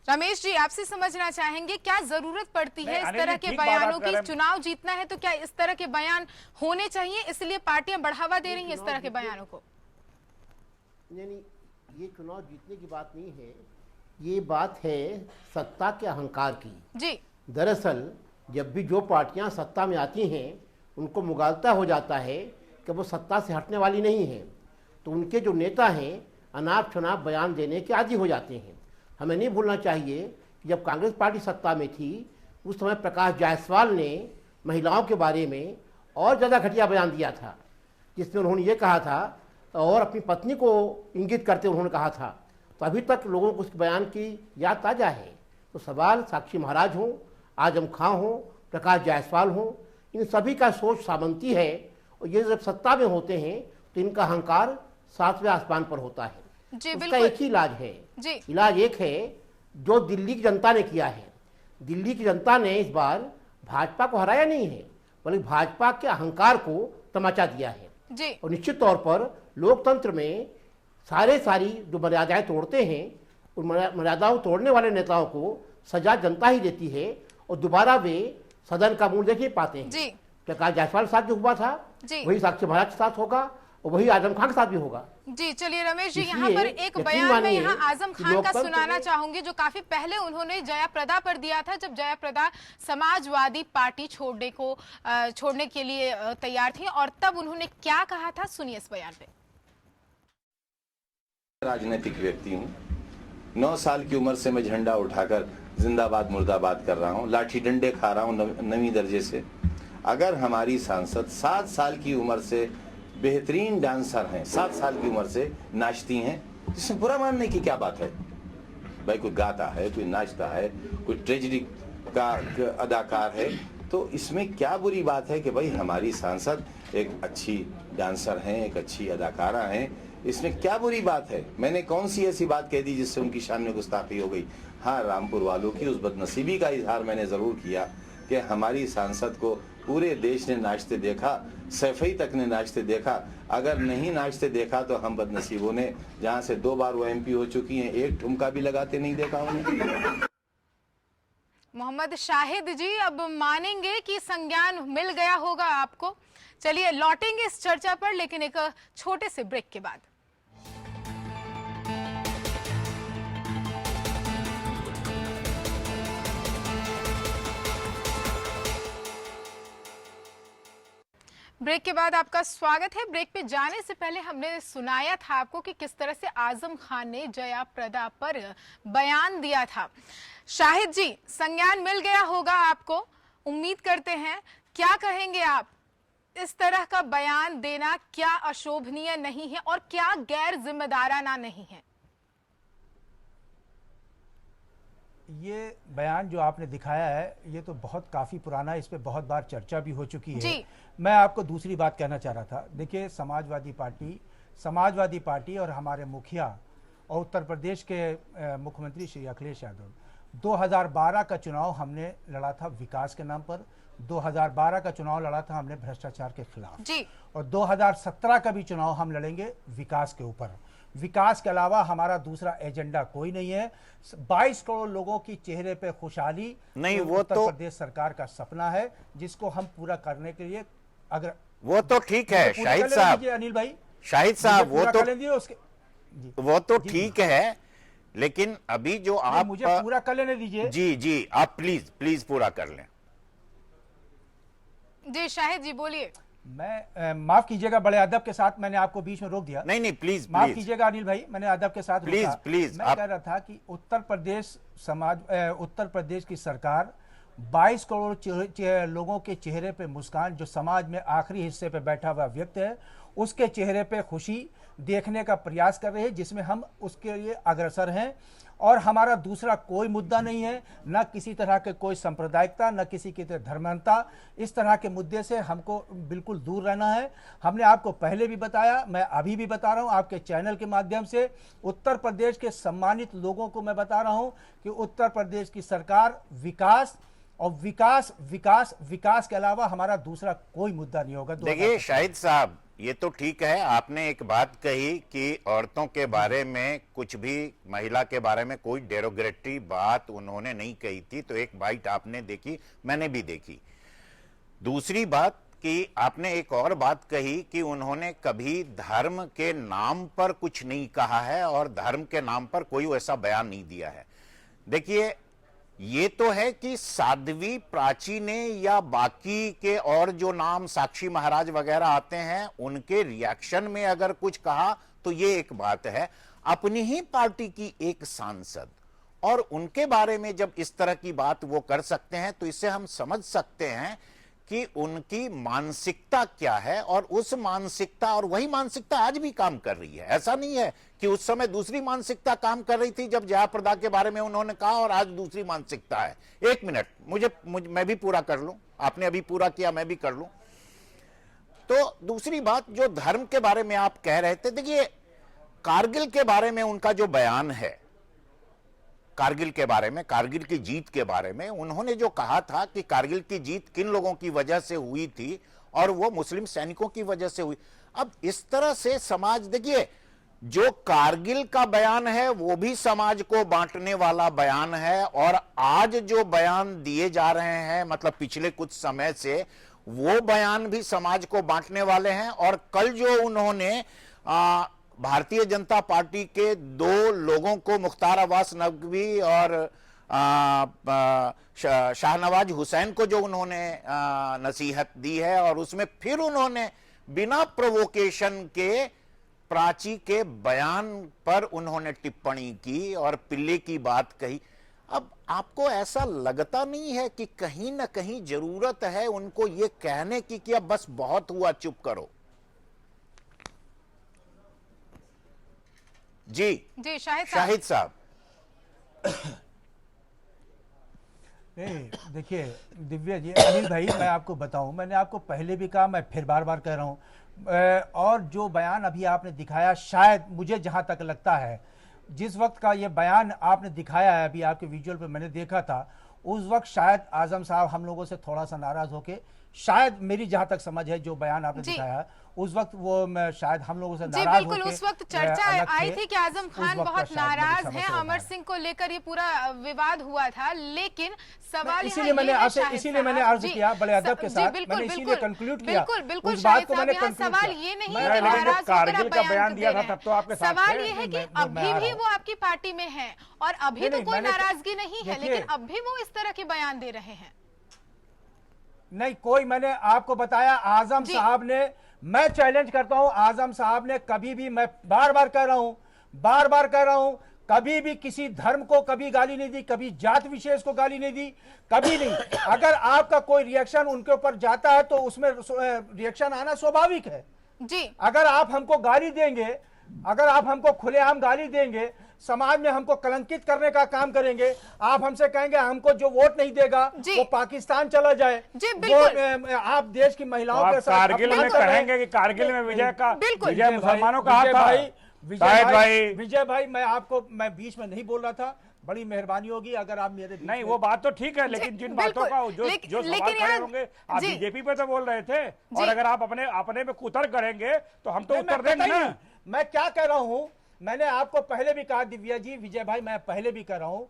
रमेश जी, आपसे समझना चाहेंगे क्या जरूरत पड़ती है इस तरह के बयानों की? चुनाव जीतना है तो क्या इस तरह के बयान होने चाहिए, इसलिए पार्टियां बढ़ावा दे रही हैं इस तरह के बयानों को? नहीं, ये चुनाव जीतने की बात नहीं है, ये बात है सत्ता के अहंकार की। जी दरअसल जब भी जो पार्टियां सत्ता में आती हैं उनको मुगालता हो जाता है कि वो सत्ता से हटने वाली नहीं है, तो उनके जो नेता हैं अनाप शनाप बयान देने के आदी हो जाते हैं। हमें नहीं भूलना चाहिए कि जब कांग्रेस पार्टी सत्ता में थी उस समय प्रकाश जायसवाल ने महिलाओं के बारे में और ज़्यादा घटिया बयान दिया था, जिसमें उन्होंने ये कहा था और अपनी पत्नी को इंगित करते उन्होंने कहा था। तो अभी तक लोगों को उस बयान की याद ताज़ा है। तो सवाल साक्षी महाराज हों, आजम खां हों, प्रकाश जायसवाल हों, इन सभी का सोच सामंती है, और ये जब सत्ता में होते हैं तो इनका अहंकार 7वें आसमान पर होता है। उसका एक ही इलाज है। इलाज एक है जो दिल्ली की जनता ने किया है। दिल्ली की जनता ने इस बार भाजपा को हराया नहीं है, बल्कि भाजपा के अहंकार को तमाचा दिया है। और निश्चित तौर पर लोकतंत्र में सारी जो मर्यादाएं तोड़ते हैं, उन मर्यादाओं तोड़ने वाले नेताओं को सजा जनता ही देती है, और दोबारा वे सदन का मूल देख नहीं पाते हैं। प्रकाश जायसवाल के साथ जो हुआ था वही साक्षी महाराज के साथ होगा, और वही आजम खान के साथ भी होगा। जी चलिए रमेश जी, यहाँ पर एक बयान मैं यहाँ आजम खान का सुनाना चाहूंगी, जो काफी पहले उन्होंने जयाप्रदा पर दिया था, जब जयाप्रदा समाजवादी पार्टी छोड़ने के लिए तैयार थी, और तब उन्होंने क्या कहा था, सुनिए इस बयान पे। राजनीतिक व्यक्ति हूँ, 9 साल की उम्र से मैं झंडा उठाकर जिंदाबाद मुर्दाबाद कर रहा हूँ, लाठी डंडे खा रहा हूँ 9वीं दर्जे से। अगर हमारी सांसद 7 साल की उम्र से बेहतरीन डांसर हैं, 7 साल की उम्र से नाचती हैं, इसमें बुरा मानने की क्या बात है? भाई कोई गाता है, कोई नाचता है, कोई ट्रेजेडी का अदाकार है, तो इसमें क्या बुरी बात है कि भाई हमारी सांसद एक अच्छी डांसर हैं, एक अच्छी अदाकारा हैं, इसमें क्या बुरी बात है? मैंने कौन सी ऐसी बात कह दी जिससे उनकी शान में गुस्ताखी हो गई? हाँ, रामपुर वालों की उस बदनसीबी का इजहार मैंने जरूर किया कि हमारी सांसद को पूरे देश ने नाचते देखा, सैफई तक ने नाचते देखा। अगर नहीं नाचते देखा तो हम बदनसीबों ने, जहां से 2 बार वो MP हो चुकी हैं, एक ठुमका भी लगाते नहीं देखा उन्हें। मोहम्मद शाहिद जी, अब मानेंगे कि संज्ञान मिल गया होगा आपको? चलिए लौटेंगे इस चर्चा पर, लेकिन एक छोटे से ब्रेक के बाद। ब्रेक के बाद आपका स्वागत है। ब्रेक पे जाने से पहले हमने सुनाया था आपको कि किस तरह से आजम खान ने जया प्रदा पर बयान दिया था। शाहिद जी, संज्ञान मिल गया होगा आपको, उम्मीद करते हैं। क्या कहेंगे आप, इस तरह का बयान देना क्या अशोभनीय नहीं है और क्या गैर जिम्मेदाराना नहीं है? ये बयान जो आपने दिखाया है ये तो बहुत काफ़ी पुराना है, इस पे बहुत बार चर्चा भी हो चुकी है। मैं आपको दूसरी बात कहना चाह रहा था। देखिए, समाजवादी पार्टी और हमारे मुखिया और उत्तर प्रदेश के मुख्यमंत्री श्री अखिलेश यादव, 2012 का चुनाव हमने लड़ा था विकास के नाम पर, 2012 का चुनाव लड़ा था हमने भ्रष्टाचार के खिलाफ जी। और 2017 का भी चुनाव हम लड़ेंगे विकास के ऊपर। विकास के अलावा हमारा दूसरा एजेंडा कोई नहीं है। 22 करोड़ लोगों की चेहरे पे खुशहाली नहीं, वो उत्तर प्रदेश सरकार का सपना है जिसको हम पूरा करने के लिए, अगर वो तो ठीक है शाहिद साहब, अनिल भाई, शाहिद साहब, वो तो ठीक है, लेकिन अभी जो आप मुझे पूरा कर लेने दीजिए। जी आप प्लीज पूरा कर लें। जी शाहिद जी बोलिए। मैं माफ कीजिएगा, बड़े अदब के साथ मैंने आपको बीच में रोक दिया। नहीं प्लीज माफ कीजिएगा अनिल भाई, मैंने अदब के साथ प्लीज मैं कह रहा था कि उत्तर प्रदेश की सरकार 22 करोड़ लोगों के चेहरे पे मुस्कान, जो समाज में आखिरी हिस्से पे बैठा हुआ व्यक्ति है, उसके चेहरे पे खुशी देखने का प्रयास कर रही है, जिसमें हम उसके लिए अग्रसर हैं। और हमारा दूसरा कोई मुद्दा नहीं है, न किसी तरह के कोई सांप्रदायिकता, न किसी की धर्मांधता। इस तरह के मुद्दे से हमको बिल्कुल दूर रहना है। हमने आपको पहले भी बताया, मैं अभी भी बता रहा हूं आपके चैनल के माध्यम से, उत्तर प्रदेश के सम्मानित लोगों को मैं बता रहा हूं कि उत्तर प्रदेश की सरकार विकास और विकास के अलावा हमारा दूसरा कोई मुद्दा नहीं होगा। देखिए शाहिद साहब, ये तो ठीक है, आपने एक बात कही कि औरतों के बारे में कुछ भी, महिला के बारे में कोई डेरोगेटरी बात उन्होंने नहीं कही थी, तो एक बाइट आपने देखी, मैंने भी देखी। दूसरी बात कि आपने एक और बात कही कि उन्होंने कभी धर्म के नाम पर कुछ नहीं कहा है और धर्म के नाम पर कोई वैसा बयान नहीं दिया है। देखिए, ये तो है कि साध्वी प्राची ने या बाकी के और जो नाम साक्षी महाराज वगैरह आते हैं, उनके रिएक्शन में अगर कुछ कहा तो ये एक बात है। अपनी ही पार्टी की एक सांसद और उनके बारे में जब इस तरह की बात वो कर सकते हैं, तो इससे हम समझ सकते हैं कि उनकी मानसिकता क्या है, और उस मानसिकता, और वही मानसिकता आज भी काम कर रही है। ऐसा नहीं है कि उस समय दूसरी मानसिकता काम कर रही थी जब जया प्रदा के बारे में उन्होंने कहा, और आज दूसरी मानसिकता है। एक मिनट, मैं भी पूरा कर लूं, आपने अभी पूरा किया, मैं भी कर लूं। तो दूसरी बात, जो धर्म के बारे में आप कह रहे थे, देखिए कारगिल के बारे में उनका जो बयान है, कारगिल के बारे में, कारगिल की जीत के बारे में उन्होंने जो कहा था कि कारगिल की जीत किन लोगों की वजह से हुई थी, और वो मुस्लिम सैनिकों की वजह से हुई। अब इस तरह से समाज, देखिए जो कारगिल का बयान है वो भी समाज को बांटने वाला बयान है, और आज जो बयान दिए जा रहे हैं, मतलब पिछले कुछ समय से, वो बयान भी समाज को बांटने वाले हैं। और कल जो उन्होंने भारतीय जनता पार्टी के 2 लोगों को, मुख्तार अब्बास नकवी और शाहनवाज हुसैन को जो उन्होंने नसीहत दी है, और उसमें फिर उन्होंने बिना प्रोवोकेशन के प्राची के बयान पर उन्होंने टिप्पणी की और पिल्ले की बात कही। अब आपको ऐसा लगता नहीं है कि कहीं ना कहीं जरूरत है उनको ये कहने की कि अब बस बहुत हुआ, चुप करो? जी शाहिद साहब। नहीं, देखिए दिव्या जी, अनिल भाई, मैं आपको बताऊं, मैंने आपको पहले भी कहा, मैं फिर बार बार कह रहा हूं, और जो बयान अभी आपने दिखाया, शायद मुझे जहां तक लगता है, जिस वक्त का ये बयान आपने दिखाया है, अभी आपके विजुअल पे मैंने देखा था, उस वक्त शायद आजम साहब हम लोगों से थोड़ा सा नाराज होके, शायद मेरी जहां तक समझ है, जो बयान आपने दिखाया उस वक्त वो शायद हम लोगों से नाराज बिल्कुल उस वक्त चर्चा आई थी कि आजम खान बहुत नाराज हैं, अमर सिंह को लेकर ये पूरा विवाद हुआ था। लेकिन सवाल इसीलिए मैंने अर्ज किया बड़े अदब के साथ, मैंने इसीलिए कंक्लूड किया उस बात को, मैंने सवाल ये नहीं है कि नाराज होकर आप बयान दे रहे हैं। सवाल ये है कि अभी भी वो आपकी पार्टी में है और अभी तो कोई नाराजगी नहीं है, लेकिन अब भी वो इस तरह के बयान दे रहे हैं। नहीं, कोई, मैंने आपको बताया आजम साहब ने, मैं चैलेंज करता हूं, आजम साहब ने कभी भी, मैं बार बार कह रहा हूं, कभी भी किसी धर्म को कभी गाली नहीं दी, कभी जात विशेष को गाली नहीं दी, कभी नहीं। अगर आपका कोई रिएक्शन उनके ऊपर जाता है तो उसमें रिएक्शन आना स्वाभाविक है जी। अगर आप हमको गाली देंगे, अगर आप हमको खुलेआम गाली देंगे, समाज में हमको कलंकित करने का काम करेंगे, आप हमसे कहेंगे हमको जो वोट नहीं देगा वो पाकिस्तान चला जाए, वो आप देश की महिलाओं के साथ कारगिल में कहेंगे कि कारगिल में विजय मुसलमानों का हाथ था। विजय भाई, मैं बीच में नहीं बोल रहा था, बड़ी मेहरबानी होगी अगर आप मेरे नहीं, वो बात तो ठीक है, लेकिन जिन बातों का जो सवाल खड़े होंगे, आप बीजेपी पे तो बोल रहे थे, और अगर आप अपने पे कुतर्क करेंगे तो हम तो उत्तर देंगे ना। मैं क्या कह रहा हूं, मैंने आपको पहले भी कहा, दिव्या जी, विजय भाई, मैं पहले भी कह रहा हूं,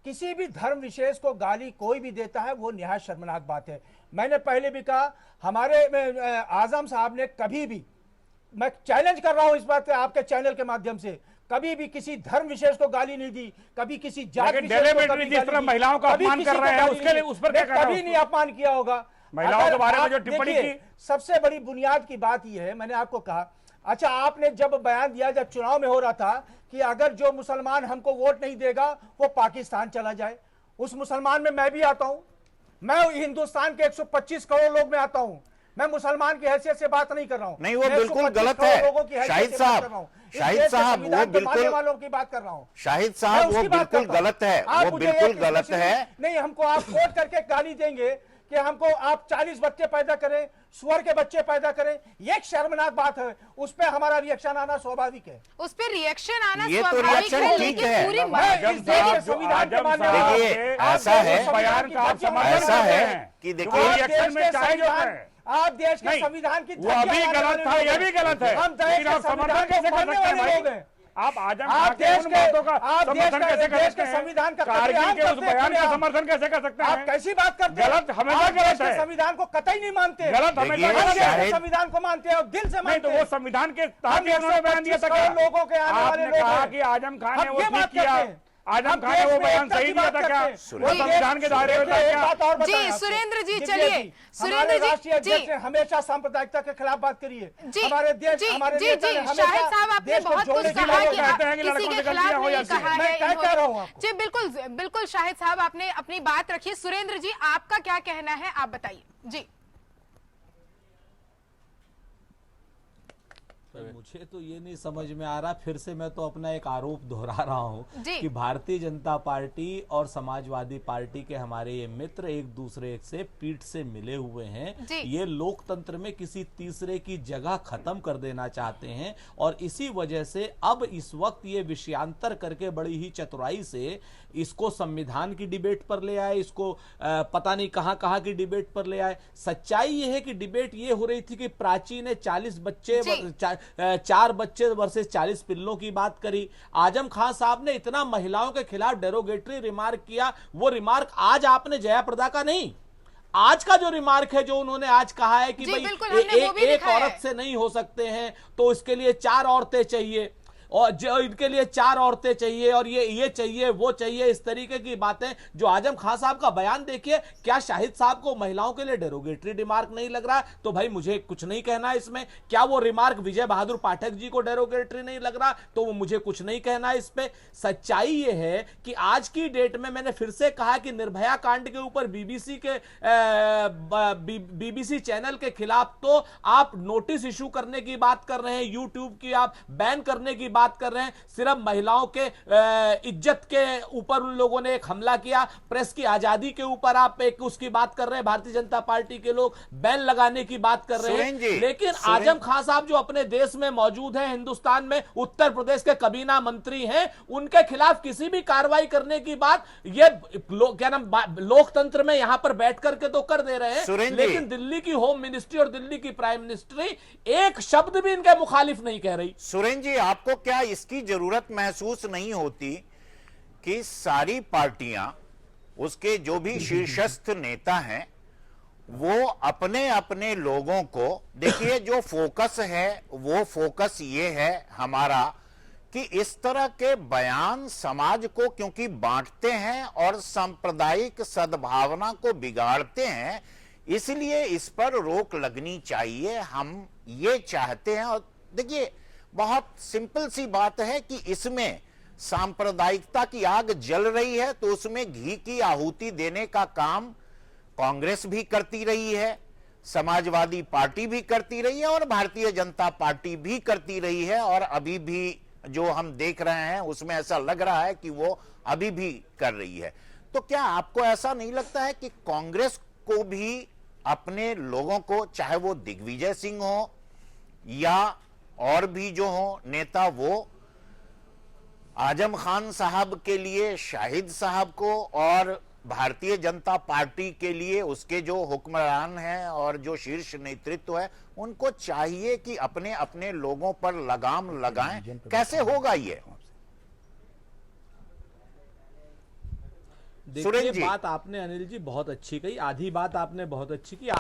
किसी भी धर्म विशेष को गाली कोई भी देता है वो निहायत शर्मनाक बात है। मैंने पहले भी कहा, हमारे आजम साहब ने कभी भी, मैं चैलेंज कर रहा हूं इस बात पे आपके चैनल के माध्यम से, कभी भी किसी धर्म विशेष को गाली नहीं दी, कभी किसी जात विशेष को कभी जिस तरह महिलाओं का अपमान कर रहे हैं उसके लिए, उस पर क्या कभी नहीं अपमान किया होगा महिलाओं के बारे में जो टिप्पणी की। सबसे बड़ी बुनियाद की बात यह है, मैंने आपको कहा, अच्छा आपने जब बयान दिया, जब चुनाव में हो रहा था कि अगर जो मुसलमान हमको वोट नहीं देगा वो पाकिस्तान चला जाए, उस मुसलमान में मैं भी आता हूं, मैं हिंदुस्तान के 125 करोड़ लोग में आता हूं, मैं मुसलमान की हैसियत से बात नहीं कर रहा हूं। नहीं, वो बिल्कुल गलत है शाहिद साहब, वो बिल्कुल वालों की बात कर रहा हूं। शाहिद साहब, वो बिल्कुल गलत है, वो बिल्कुल गलत है। नहीं, हमको आप वोट करके गाली देंगे कि हमको आप 40 बच्चे पैदा करें, सुअर के बच्चे पैदा करें, ये एक शर्मनाक बात है, उस पे हमारा रिएक्शन आना स्वाभाविक है। उस पे रिएक्शन आना ये तो स्वाभाविक रिएक्शन है, ठीक लेकिन है। पूरी संविधान के मानने वाले, देखिए, ऐसा है कि देखिए, आप देश के संविधान की, वो अभी गलत था, ये भी गलत है, लेकिन आप समर्थन कैसे कर सकते हैं भाई? आप आजम खान के उन बातों का समर्थन कैसे कर सकते हैं? संविधान का कारगिल के उस बयान का समर्थन कैसे कर सकते हैं? आप कैसी बात करते हैं? गलत, हमेशा गलत है। संविधान को कतई नहीं मानते, गलत हमेशा संविधान को मानते हैं और दिल से मानते हैं। तो वो संविधान के तहत उन्होंने बयान दिया था, लोगों के आने वाले आपने कहा कि आजम खान ने वो ठीक किया, आजम खान ने वो बयान सही दिया था क्या? वो संविधान के दायरे में था क्या? जी सुरेंद्र जी, चलिए सुरेंद्र जी, हमेशा सांप्रदायिकता के खिलाफ बात करिए। हमारे देश, हमारे जी शाहिद साहब, आपने बहुत कुछ कहा कि किसी के खिलाफ नहीं कहा है। जी बिल्कुल बिल्कुल शाहिद साहब, आपने अपनी बात रखी। सुरेंद्र जी, आपका क्या कहना है, आप बताइए। जी मुझे तो ये नहीं समझ में आ रहा, फिर से मैं तो अपना एक आरोप दोहरा रहा हूं कि भारतीय जनता पार्टी और समाजवादी पार्टी के हमारे ये मित्र एक दूसरे से पीठ से मिले हुए हैं। ये लोकतंत्र में किसी तीसरे की जगह खत्म कर देना चाहते हैं, और इसी वजह से अब इस वक्त ये विषयांतर करके बड़ी ही चतुराई से इसको संविधान की डिबेट पर ले आए, इसको पता नहीं कहां की डिबेट पर ले आए। सच्चाई ये है कि डिबेट ये हो रही थी कि प्राची ने 40 बच्चे 4 बच्चे वर्सेस 40 पिल्लों की बात करी। आजम खान साहब ने इतना महिलाओं के खिलाफ डेरोगेटरी रिमार्क किया, वो रिमार्क आज आपने जयाप्रदा का नहीं, आज का जो रिमार्क है, जो उन्होंने आज कहा है कि भाई एक औरत से नहीं हो सकते हैं तो इसके लिए 4 औरतें चाहिए, और जो इनके लिए 4 औरतें चाहिए, और ये चाहिए वो चाहिए, इस तरीके की बातें। जो आजम खान साहब का बयान देखिए, क्या शाहिद साहब को महिलाओं के लिए डेरोगेटरी रिमार्क नहीं लग रहा? तो भाई मुझे कुछ नहीं कहना इसमें। क्या वो रिमार्क विजय बहादुर पाठक जी को डेरोगेटरी नहीं लग रहा? तो वो मुझे कुछ नहीं कहना इस पे। सच्चाई ये है कि आज की डेट में, मैंने फिर से कहा कि निर्भया कांड के ऊपर बीबीसी चैनल के खिलाफ तो आप नोटिस इशू करने की बात कर रहे हैं, यूट्यूब की आप बैन करने की बात कर रहे हैं। सिर्फ महिलाओं के इज्जत के ऊपर उन लोगों ने एक हमला किया, प्रेस की आजादी के ऊपर आप एक उसकी बात कर रहे हैं। भारतीय जनता पार्टी के लोग बैन लगाने की बात कर रहे हैं, लेकिन आजम खान साहब जो अपने देश में मौजूद हैं, हिंदुस्तान में उत्तर प्रदेश के कबीना मंत्री हैं, उनके खिलाफ किसी भी कार्रवाई करने की बात ये क्या नाम लोकतंत्र में यहां पर बैठ करके तो कर दे रहे हैं, लेकिन दिल्ली की होम मिनिस्ट्री और दिल्ली की प्राइम मिनिस्ट्री एक शब्द भी इनके मुखालिफ नहीं कह रही। सुरेंद्र जी, आपको क्या इसकी जरूरत महसूस नहीं होती कि सारी पार्टियां, उसके जो भी शीर्षस्थ नेता हैं, वो अपने अपने लोगों को, देखिए जो फोकस है वो फोकस ये है हमारा कि इस तरह के बयान समाज को क्योंकि बांटते हैं और सांप्रदायिक सद्भावना को बिगाड़ते हैं, इसलिए इस पर रोक लगनी चाहिए, हम ये चाहते हैं। और देखिए बहुत सिंपल सी बात है कि इसमें सांप्रदायिकता की आग जल रही है, तो उसमें घी की आहुति देने का काम कांग्रेस भी करती रही है, समाजवादी पार्टी भी करती रही है और भारतीय जनता पार्टी भी करती रही है, और अभी भी जो हम देख रहे हैं उसमें ऐसा लग रहा है कि वो अभी भी कर रही है। तो क्या आपको ऐसा नहीं लगता है कि कांग्रेस को भी अपने लोगों को, चाहे वो दिग्विजय सिंह हो या और भी जो हो नेता, वो आजम खान साहब के लिए शाहिद साहब को और भारतीय जनता पार्टी के लिए उसके जो हुक्मरान हैं और जो शीर्ष नेतृत्व है, उनको चाहिए कि अपने अपने लोगों पर लगाम लगाएं। कैसे होगा ये? देखिए, बात आपने अनिल जी बहुत अच्छी कही, आधी बात आपने बहुत अच्छी की।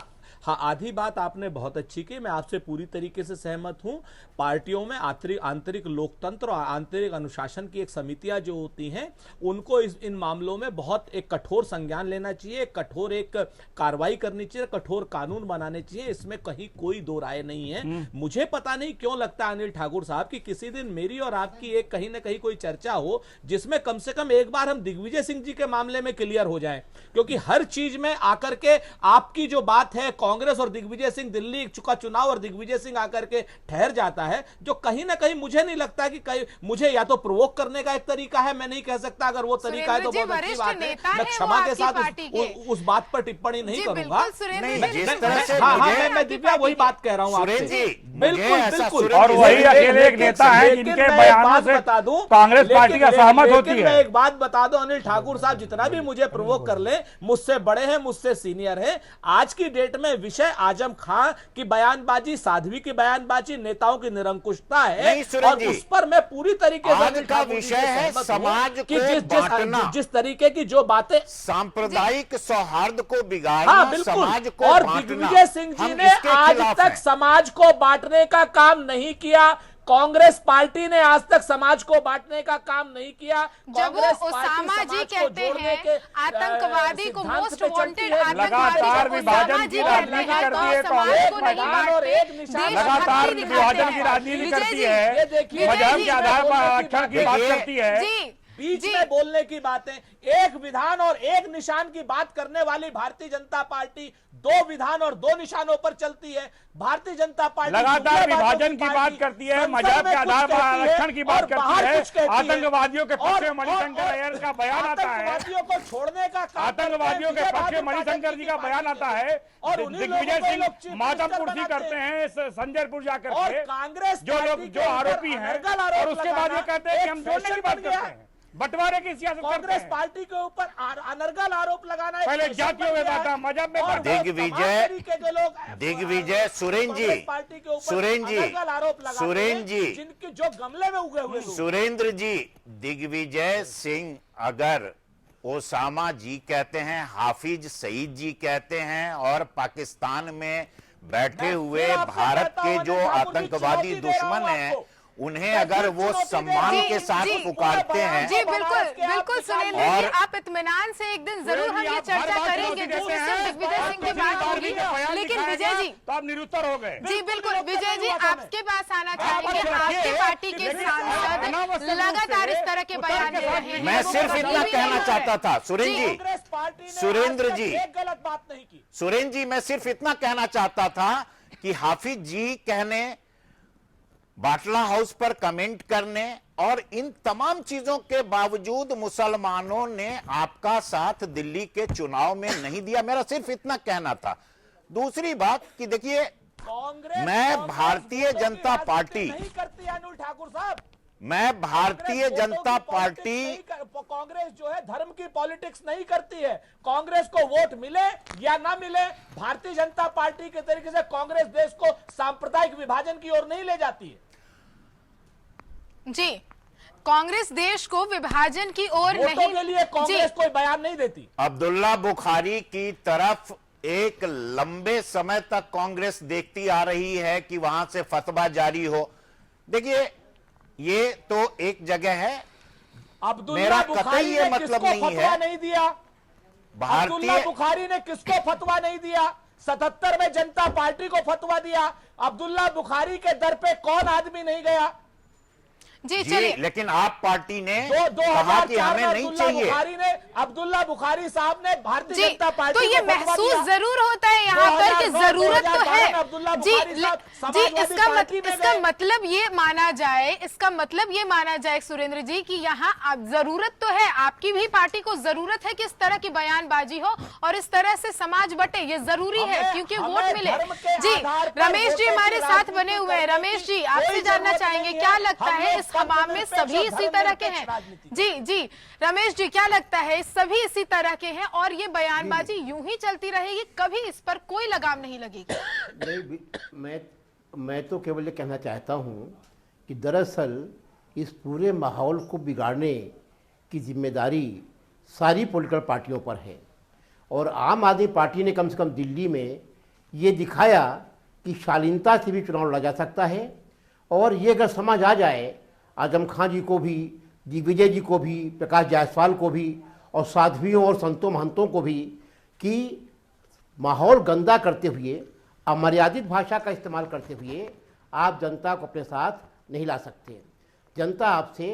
हाँ, आधी बात आपने बहुत अच्छी की, मैं आपसे पूरी तरीके से सहमत हूं। पार्टियों में आंतरिक लोकतंत्र और आंतरिक अनुशासन की एक समितियां जो होती हैं, उनको इन मामलों में बहुत एक कठोर संज्ञान लेना चाहिए, कठोर एक कार्रवाई करनी चाहिए, कठोर कानून बनाने चाहिए, इसमें कहीं कोई दो राय नहीं है। मुझे पता नहीं क्यों लगता है अनिल ठाकुर साहब कि किसी दिन मेरी और आपकी एक कहीं ना कहीं कोई चर्चा हो जिसमें कम से कम एक बार हम दिग्विजय सिंह जी के मामले में क्लियर हो जाए, क्योंकि हर चीज में आकर के आपकी जो बात है कांग्रेस और दिग्विजय सिंह, दिल्ली का चुनाव और दिग्विजय सिंह आकर के ठहर जाता है, जो कहीं ना कहीं मुझे नहीं लगता कि कहीं मुझे या तो प्रोवोक करने का एक तरीका है, मैं नहीं कह सकता, अगर वो तरीका है तो बहुत अच्छी बात है, मैं क्षमा के साथ उस बात पर टिप्पणी नहीं करूंगा। मैं दिव्या वही बात कह रहा हूं आपसे, बिल्कुल बिल्कुल, और वही अकेले एक नेता है जिनके बयानों से बता दूं कांग्रेस पार्टी का सहमत होती है। मैं एक बात बता दूं अनिल ठाकुर साहब, जितना भी मुझे प्रोवोक कर ले, मुझसे बड़े हैं, मुझसे सीनियर हैं, आज की डेट में विषय आजम खान की बयानबाजी, साध्वी की बयानबाजी, नेताओं की निरंकुशता है, और उस पर मैं पूरी तरीके से आज का विषय है समाज को बांटना, जिस तरीके की जो बातें सांप्रदायिक सौहार्द को बिगाड़ना, हाँ, समाज को और बांटना। दिग्विजय सिंह जी ने आज तक समाज को बांटने का काम नहीं किया, कांग्रेस पार्टी ने आज तक समाज को बांटने का काम नहीं किया। जब वो ओसामा जी कहते हैं आतंकवादी को मोस्ट वांटेड लगातार विभाजन की राजनीति करती है कांग्रेस, लगातार विभाजन की राजनीति करती है, मजहब के आधार पर आरक्षण की बात करती है, बीच में बोलने की बातें, एक विधान और एक निशान की बात करने वाली भारतीय जनता पार्टी दो विधान और दो निशानों पर चलती है। भारतीय जनता पार्टी लगातार विभाजन की बात करती है, मजहब के आधार पर आरक्षण की बात करती है, आतंकवादियों के पक्ष में मणिशंकर अय्यर का बयान आता है, आतंकवादियों को छोड़ने का, आतंकवादियों के पक्ष में मणिशंकर जी का बयान आता है, और दिग्विजय सिंह मातम कुर्सी करते हैं संजयपुर जाकर के, कांग्रेस जो लोग जो आरोपी हैं, और उसके बाद ये कहते हैं कि हम जोड़ने की बात करते हैं, बंटवारे की सियासत करते हैं। कांग्रेस पार्टी के ऊपर अनर्गल आरोप लगाना है, पहले जातियों में बांटा, मजहब में दिग्विजय सुरेंद्र जी जिनके जो गमले में उगे हुए सुरेंद्र जी, दिग्विजय सिंह अगर ओसामा जी कहते हैं, हाफिज सईद जी कहते हैं, और पाकिस्तान में बैठे हुए भारत के जो आतंकवादी दुश्मन हैं, उन्हें अगर वो सम्मान के साथ पुकारते हैं। जी बिल्कुल बिल्कुल सुरेंद्र जी, आप इत्मीनान से एक दिन जरूर हम ये चर्चा करेंगे जिसमें सिर्फ दिग्विजय सिंह की बात होगी, लेकिन विजय जी तो आप निरुत्तर हो गए। जी बिल्कुल विजय जी, आपके पास आना चाहेंगे, आपके पार्टी के सांसद लगातार इस तरह के बयान दे रहे हैं। मैं सिर्फ इतना कहना चाहता था सुरेंद्र जी, गलत बात नहीं की सुरेंद्र जी, मैं सिर्फ इतना कहना चाहता था कि हाफिज जी कहने, बाटला हाउस पर कमेंट करने और इन तमाम चीजों के बावजूद मुसलमानों ने आपका साथ दिल्ली के चुनाव में नहीं दिया। मेरा सिर्फ इतना कहना था। दूसरी बात कि देखिए, मैं भारतीय जनता पार्टी नहीं करती अनुल ठाकुर साहब, मैं भारतीय जनता पार्टी, कांग्रेस जो है धर्म की पॉलिटिक्स नहीं करती है। कांग्रेस को वोट मिले या ना मिले, भारतीय जनता पार्टी के तरीके से कांग्रेस देश को सांप्रदायिक विभाजन की ओर नहीं ले जाती है। जी, कांग्रेस देश को विभाजन की ओर नहीं, के लिए कांग्रेस कोई बयान नहीं देती। अब्दुल्ला बुखारी की तरफ एक लंबे समय तक कांग्रेस देखती आ रही है कि वहां से फतवा जारी हो। देखिए, ये तो एक जगह है, मेरा कतई ये मतलब नहीं है। नहीं दिया, अब्दुल्ला बुखारी ने किसको फतवा नहीं दिया? 77 में जनता पार्टी को फतवा दिया, अब्दुल्ला बुखारी के दर पे कौन आदमी नहीं गया? जी चलिए, लेकिन आप पार्टी ने कहा कि 2004 हमें में नहीं चाहिए। अब्दुल्ला बुखारी साहब ने भारतीय जी जनता पार्टी तो ये को फतवा महसूस दिया। जरूर होता है यहाँ पर कि 2009, जरूरत तो 2012 है। में अब्दुल्ला जी बुखारी साहब समाजवादी इसका पार्टी में इसका गए। मतलब ये माना जाए, इसका मतलब ये माना जाए सुरेंद्र जी कि यहाँ अब जरूरत तो है, आपकी भी पार्टी को जरूरत है कि इस तरह की बयानबाजी हो और इस तरह से समाज बटे, ये जरूरी है क्योंकि वोट मिले। जी रमेश जी हमारे साथ बने हुए हैं। रमेश जी आपसे जानना चाहेंगे, क्या लगता है इस हमाम में सभी इसी तरह के हैं? जी रमेश जी क्या लगता है सभी इसी तरह के हैं और ये बयानबाजी यूं ही चलती रहेगी, कभी इस पर कोई लगाम नहीं लगेगी? नहीं, मैं तो केवल ये कहना चाहता हूँ कि दरअसल इस पूरे माहौल को बिगाड़ने की जिम्मेदारी सारी पॉलिटिकल पार्टियों पर है और आम आदमी पार्टी ने कम से कम दिल्ली में ये दिखाया कि शालीनता से भी चुनाव लड़ा जा सकता है और ये अगर समझ आ जाए आजम खान जी को भी, दिग्विजय जी को भी, प्रकाश जायसवाल को भी और साध्वियों और संतों महंतों को भी कि माहौल गंदा करते हुए, अमर्यादित भाषा का इस्तेमाल करते हुए आप जनता को अपने साथ नहीं ला सकते। जनता आपसे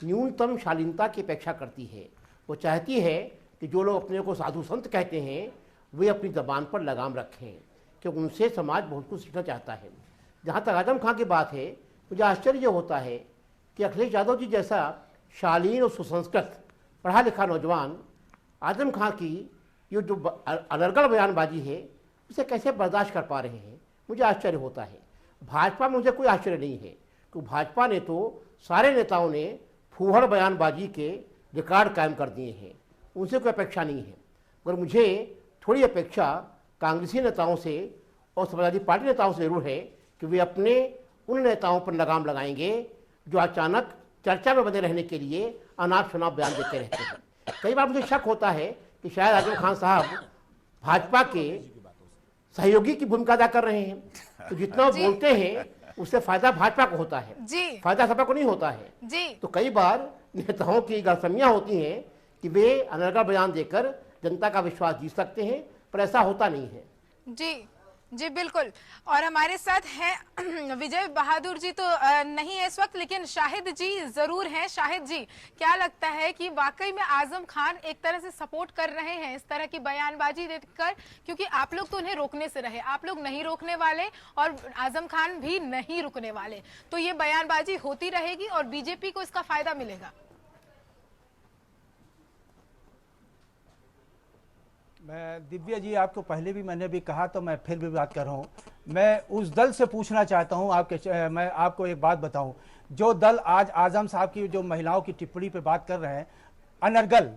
न्यूनतम शालीनता की अपेक्षा करती है। वो चाहती है कि जो लोग अपने को साधु संत कहते हैं वे अपनी ज़बान पर लगाम रखें क्योंकि उनसे समाज बहुत कुछ सीखना चाहता है। जहाँ तक आजम खान की बात है, मुझे आश्चर्य होता है कि अखिलेश यादव जी जैसा शालीन और सुसंस्कृत पढ़ा लिखा नौजवान आजम खान की ये जो अनर्गल बयानबाजी है उसे कैसे बर्दाश्त कर पा रहे हैं, मुझे आश्चर्य होता है। भाजपा में मुझे कोई आश्चर्य नहीं है क्योंकि भाजपा ने तो सारे नेताओं ने फूहड़ बयानबाजी के रिकॉर्ड कायम कर दिए हैं, उनसे कोई अपेक्षा नहीं है। मगर मुझे थोड़ी अपेक्षा कांग्रेसी नेताओं से और समाजवादी पार्टी नेताओं से जरूर है कि वे अपने उन नेताओं पर लगाम लगाएंगे जो अचानक चर्चा में बने रहने के लिए अनाप शनाप बयान देते रहते हैं। कई बार मुझे शक होता है कि शायद आजम खान साहब भाजपा के सहयोगी की भूमिका अदा कर रहे हैं, तो जितना वो बोलते हैं उससे फायदा भाजपा को होता है, फायदा सपा को नहीं होता है। तो कई बार नेताओं की गलतफहमियां होती हैं कि वे अनर्गल बयान देकर जनता का विश्वास जीत सकते हैं, पर ऐसा होता नहीं है। जी बिल्कुल। और हमारे साथ हैं विजय बहादुर जी तो नहीं है इस वक्त, लेकिन शाहिद जी जरूर हैं। शाहिद जी क्या लगता है कि वाकई में आजम खान एक तरह से सपोर्ट कर रहे हैं इस तरह की बयानबाजी देकर, क्योंकि आप लोग तो उन्हें रोकने से रहे, आप लोग नहीं रोकने वाले और आजम खान भी नहीं रुकने वाले, तो ये बयानबाजी होती रहेगी और बीजेपी को इसका फायदा मिलेगा? मैं दिव्या जी आपको पहले भी मैंने भी कहा तो मैं फिर भी बात कर रहा हूँ। मैं उस दल से पूछना चाहता हूँ मैं आपको एक बात बताऊँ, जो दल आज आजम साहब की जो महिलाओं की टिप्पणी पे बात कर रहे हैं अनर्गल,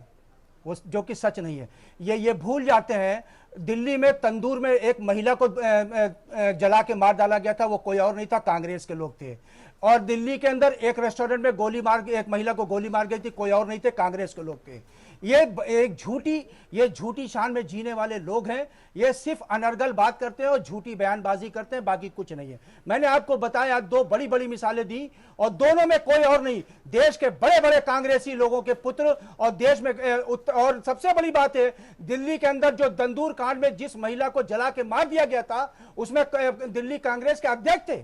वो जो कि सच नहीं है, ये भूल जाते हैं दिल्ली में तंदूर में एक महिला को जला के मार डाला गया था, वो कोई और नहीं था, कांग्रेस के लोग थे। और दिल्ली के अंदर एक रेस्टोरेंट में गोली मार एक महिला को गोली मार गई थी, कोई और नहीं थे, कांग्रेस के लोग थे। ये झूठी शान में जीने वाले लोग हैं, ये सिर्फ अनर्गल बात करते हैं और झूठी बयानबाजी करते हैं, बाकी कुछ नहीं है। मैंने आपको बताया, दो बड़ी बड़ी मिसालें दी और दोनों में कोई और नहीं, देश के बड़े बड़े कांग्रेसी लोगों के पुत्र और देश में और सबसे बड़ी बात है दिल्ली के अंदर जो तंदूर कांड में जिस महिला को जला के मार दिया गया था उसमें दिल्ली कांग्रेस के अध्यक्ष थे,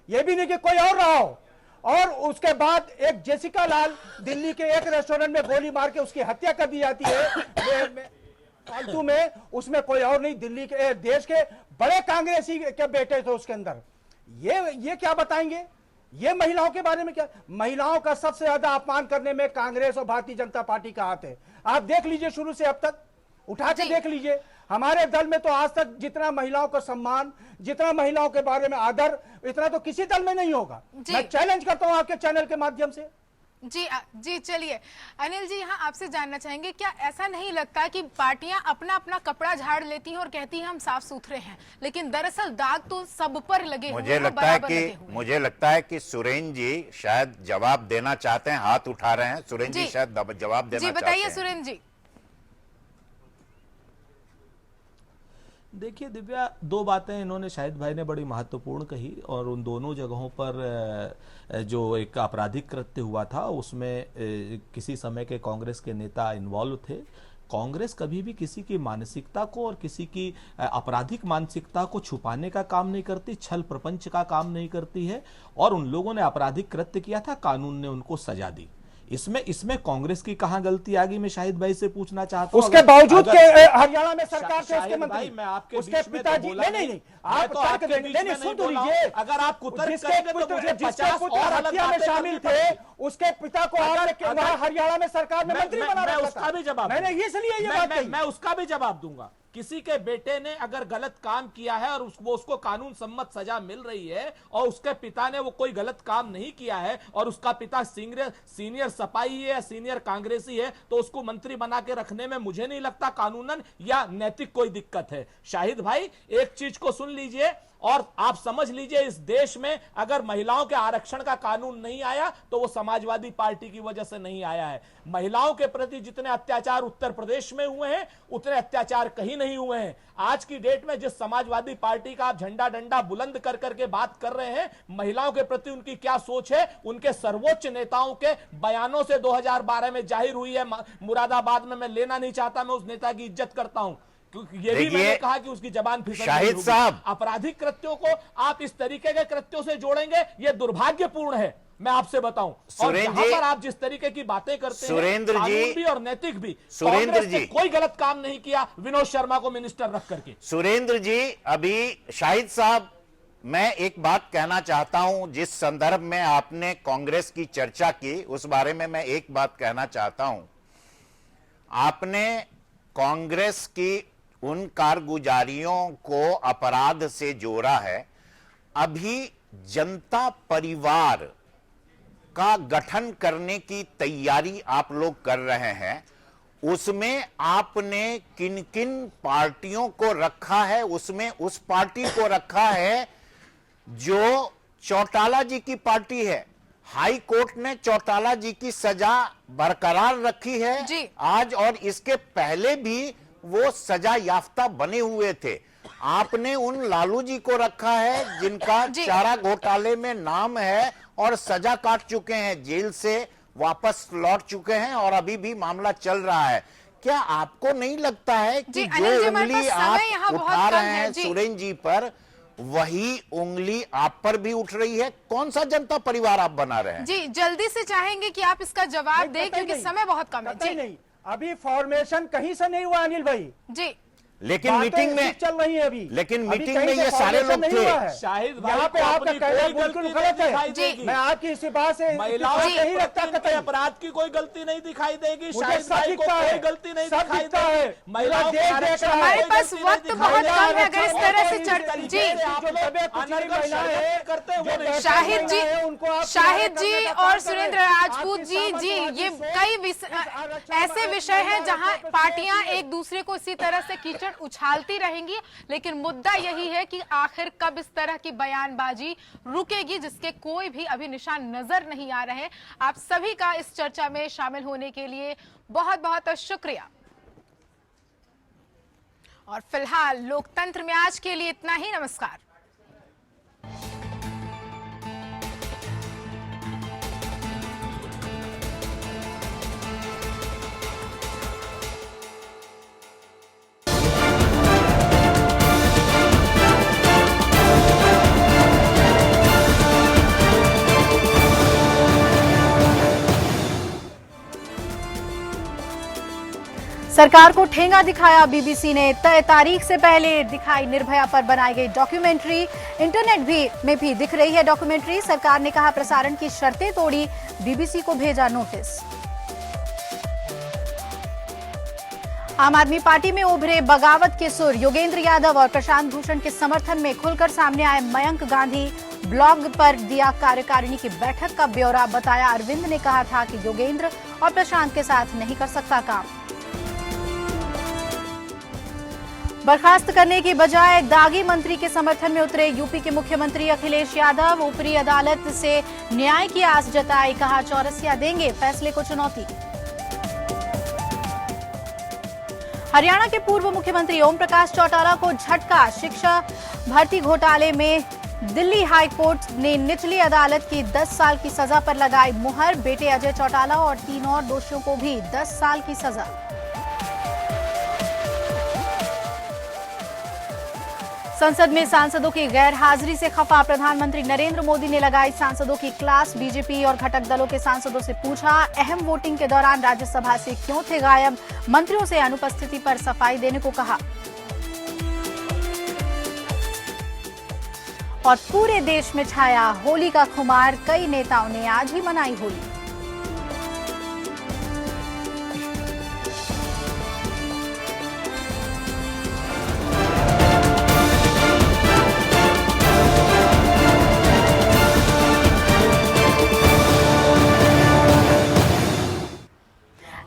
ये भी नहीं कि कोई और रहा हो। और उसके बाद एक जेसिका लाल दिल्ली के एक रेस्टोरेंट में गोली मार के उसकी हत्या कर दी जाती है फालतू में, उसमें कोई और नहीं, दिल्ली के देश के बड़े कांग्रेसी के बेटे थे उसके अंदर। ये क्या बताएंगे? ये महिलाओं के बारे में क्या? महिलाओं का सबसे ज्यादा अपमान करने में कांग्रेस और भारतीय जनता पार्टी का हाथ है। आप देख लीजिए, शुरू से अब तक उठा के देख लीजिए, हमारे दल में तो आज तक जितना महिलाओं का सम्मान, जितना महिलाओं के बारे में आदर, इतना तो किसी दल में नहीं होगा। मैं चैलेंज करता हूं आपके चैनल के माध्यम से। जी चलिए अनिल जी, यहाँ आपसे जानना चाहेंगे, क्या ऐसा नहीं लगता कि पार्टियां अपना अपना कपड़ा झाड़ लेती हैं और कहती हैं हम साफ सुथरे हैं, लेकिन दरअसल दाग तो सब पर लगे हुए हैं? मुझे लगता है कि सुरेंद्र जी शायद जवाब देना चाहते हैं, हाथ उठा रहे हैं। सुरेंद्र जी शायद जवाब देना चाहते हैं। बताइए सुरेंद्र जी। देखिए दिव्या, दो बातें इन्होंने शाहिद भाई ने बड़ी महत्वपूर्ण कही और उन दोनों जगहों पर जो एक आपराधिक कृत्य हुआ था उसमें किसी समय के कांग्रेस के नेता इन्वॉल्व थे, कांग्रेस कभी भी किसी की मानसिकता को और किसी की आपराधिक मानसिकता को छुपाने का काम नहीं करती, छल प्रपंच का काम नहीं करती है। और उन लोगों ने आपराधिक कृत्य किया था, कानून ने उनको सजा दी। इसमें कांग्रेस की कहां गलती आ गई, मैं शाहिद भाई से पूछना चाहता हूं। उसके बावजूद के हरियाणा में सरकार से उसके मंत्री, मैं आपके उसके पिताजी, नहीं आप तर्क नहीं सुन तो लीजिए। अगर आप कुतर्क करेंगे तो मुझे 50 पुत्र और अलग हत्या में बातें शामिल करनी थे, पड़ेगी। उसके पिता को वहां हरियाणा में सरकार में मंत्री बना मैं रखा था। उसका भी जवाब मैंने इसलिए ये बात कही। मैं उसका भी जवाब दूंगा। किसी के बेटे ने अगर गलत काम किया है और उसको कानून सम्मत सजा मिल रही है और उसके पिता ने वो कोई गलत काम नहीं किया है और उसका पिता सीनियर सपाई है या सीनियर कांग्रेसी है, तो उसको मंत्री बना के रखने में मुझे नहीं लगता कानूनन या नैतिक कोई दिक्कत है। शाहिद भाई, एक चीज को सुन लीजिए और आप समझ लीजिए, इस देश में अगर महिलाओं के आरक्षण का कानून नहीं आया तो वो समाजवादी पार्टी की वजह से नहीं आया है। महिलाओं के प्रति जितने अत्याचार उत्तर प्रदेश में हुए हैं उतने अत्याचार कहीं नहीं हुए हैं। आज की डेट में जिस समाजवादी पार्टी का आप झंडा डंडा बुलंद कर करके बात कर रहे हैं, महिलाओं के प्रति उनकी क्या सोच है, उनके सर्वोच्च नेताओं के बयानों से 2012 में जाहिर हुई है। मुरादाबाद में मैं लेना नहीं चाहता, मैं उस नेता की इज्जत करता हूं, ये भी मैंने कहा कि उसकी जबान फिसल शाहिद साहब, आपराधिक कृत्यों को आप इस तरीके के कृत्यों से जोड़ेंगे, ये दुर्भाग्यपूर्ण है। मैं आपसे बताऊं, और जहां पर आप जिस तरीके की बातें करते हैं, सुरेंद्र जी भी और नैतिक भी, सुरेंद्र जी कोई गलत काम नहीं किया विनोद शर्मा को मिनिस्टर रख करके। सुरेंद्र जी, अभी शाहिद साहब, मैं एक बात कहना चाहता हूं। जिस संदर्भ में आपने कांग्रेस की चर्चा की उस बारे में मैं एक बात कहना चाहता हूं। आपने कांग्रेस की उन कारगुजारियों को अपराध से जोड़ा है। अभी जनता परिवार का गठन करने की तैयारी आप लोग कर रहे हैं, उसमें आपने किन किन पार्टियों को रखा है? उसमें उस पार्टी को रखा है जो चौटाला जी की पार्टी है। हाई कोर्ट ने चौटाला जी की सजा बरकरार रखी है जी। आज, और इसके पहले भी वो सजा याफ्ता बने हुए थे। आपने उन लालू जी को रखा है जिनका चारा घोटाले में नाम है और सजा काट चुके हैं, जेल से वापस लौट चुके हैं और अभी भी मामला चल रहा है। क्या आपको नहीं लगता है कि जो उंगली आप उठा रहे हैं सुरेंद्र जी पर, वही उंगली आप पर भी उठ रही है? कौन सा जनता परिवार आप बना रहे हैं? जी, जल्दी से चाहेंगे कि आप इसका जवाब दें क्योंकि समय बहुत कम है। जी नहीं, अभी फॉर्मेशन कहीं से नहीं हुआ अनिल भाई जी, लेकिन मीटिंग में चल रही है अभी, लेकिन मीटिंग में ये सारे लोग थे। शाहिद भाई, यहाँ पे आपका कहना बिल्कुल गलत है। जी, मैं आपकी इस बात से महिलाओं नहीं रखता के अपराध की कोई गलती नहीं दिखाई देगी। शाहिद सब भाई को दिखता कोई है, गलती नहीं सब दिखाई दिखता है। देगी। महिलाओं के आरक्षण हमारे कोई पास गलती वक्त नहीं बहुत दिखाई कम है, अगर इस तरह से देगी। जी करते हुए शाहिद जी और सुरेंद्र राजपूत जी, ये कई ऐसे विषय हैं जहां पार्टियां एक दूसरे को इसी तरह से कीचड़ उछालती रहेंगी, लेकिन मुद्दा यही है कि आखिर कब इस तरह की बयानबाजी रुकेगी, जिसके कोई भी अभी निशान नजर नहीं आ रहे। आप सभी का इस चर्चा में शामिल होने के लिए बहुत बहुत शुक्रिया। और फिलहाल लोकतंत्र में आज के लिए इतना ही। नमस्कार। सरकार को ठेंगा दिखाया बीबीसी ने, तय तारीख से पहले दिखाई निर्भया पर बनाई गई डॉक्यूमेंट्री। इंटरनेट में भी दिख रही है डॉक्यूमेंट्री। सरकार ने कहा प्रसारण की शर्तें तोड़ी, बीबीसी को भेजा नोटिस। आम आदमी पार्टी में उभरे बगावत के सुर। योगेंद्र यादव और प्रशांत भूषण के समर्थन में खुलकर सामने आए मयंक गांधी। ब्लॉग पर दिया कार्यकारिणी की बैठक का ब्यौरा, बताया अरविंद ने कहा था कि योगेंद्र और प्रशांत के साथ नहीं कर सकता काम। बर्खास्त करने की बजाय दागी मंत्री के समर्थन में उतरे यूपी के मुख्यमंत्री अखिलेश यादव। ऊपरी अदालत से न्याय की आस जताई, कहा चौरसिया देंगे फैसले को चुनौती। हरियाणा के पूर्व मुख्यमंत्री ओम प्रकाश चौटाला को झटका। शिक्षा भर्ती घोटाले में दिल्ली हाई कोर्ट ने निचली अदालत की 10 साल की सजा पर लगाई मुहर। बेटे अजय चौटाला और 3 और दोषियों को भी 10 साल की सजा। संसद में सांसदों की गैर हाजिरी से खफा प्रधानमंत्री नरेंद्र मोदी ने लगाई सांसदों की क्लास। बीजेपी और घटक दलों के सांसदों से पूछा, अहम वोटिंग के दौरान राज्यसभा से क्यों थे गायब। मंत्रियों से अनुपस्थिति पर सफाई देने को कहा। और पूरे देश में छाया होली का खुमार, कई नेताओं ने आज ही मनाई होली।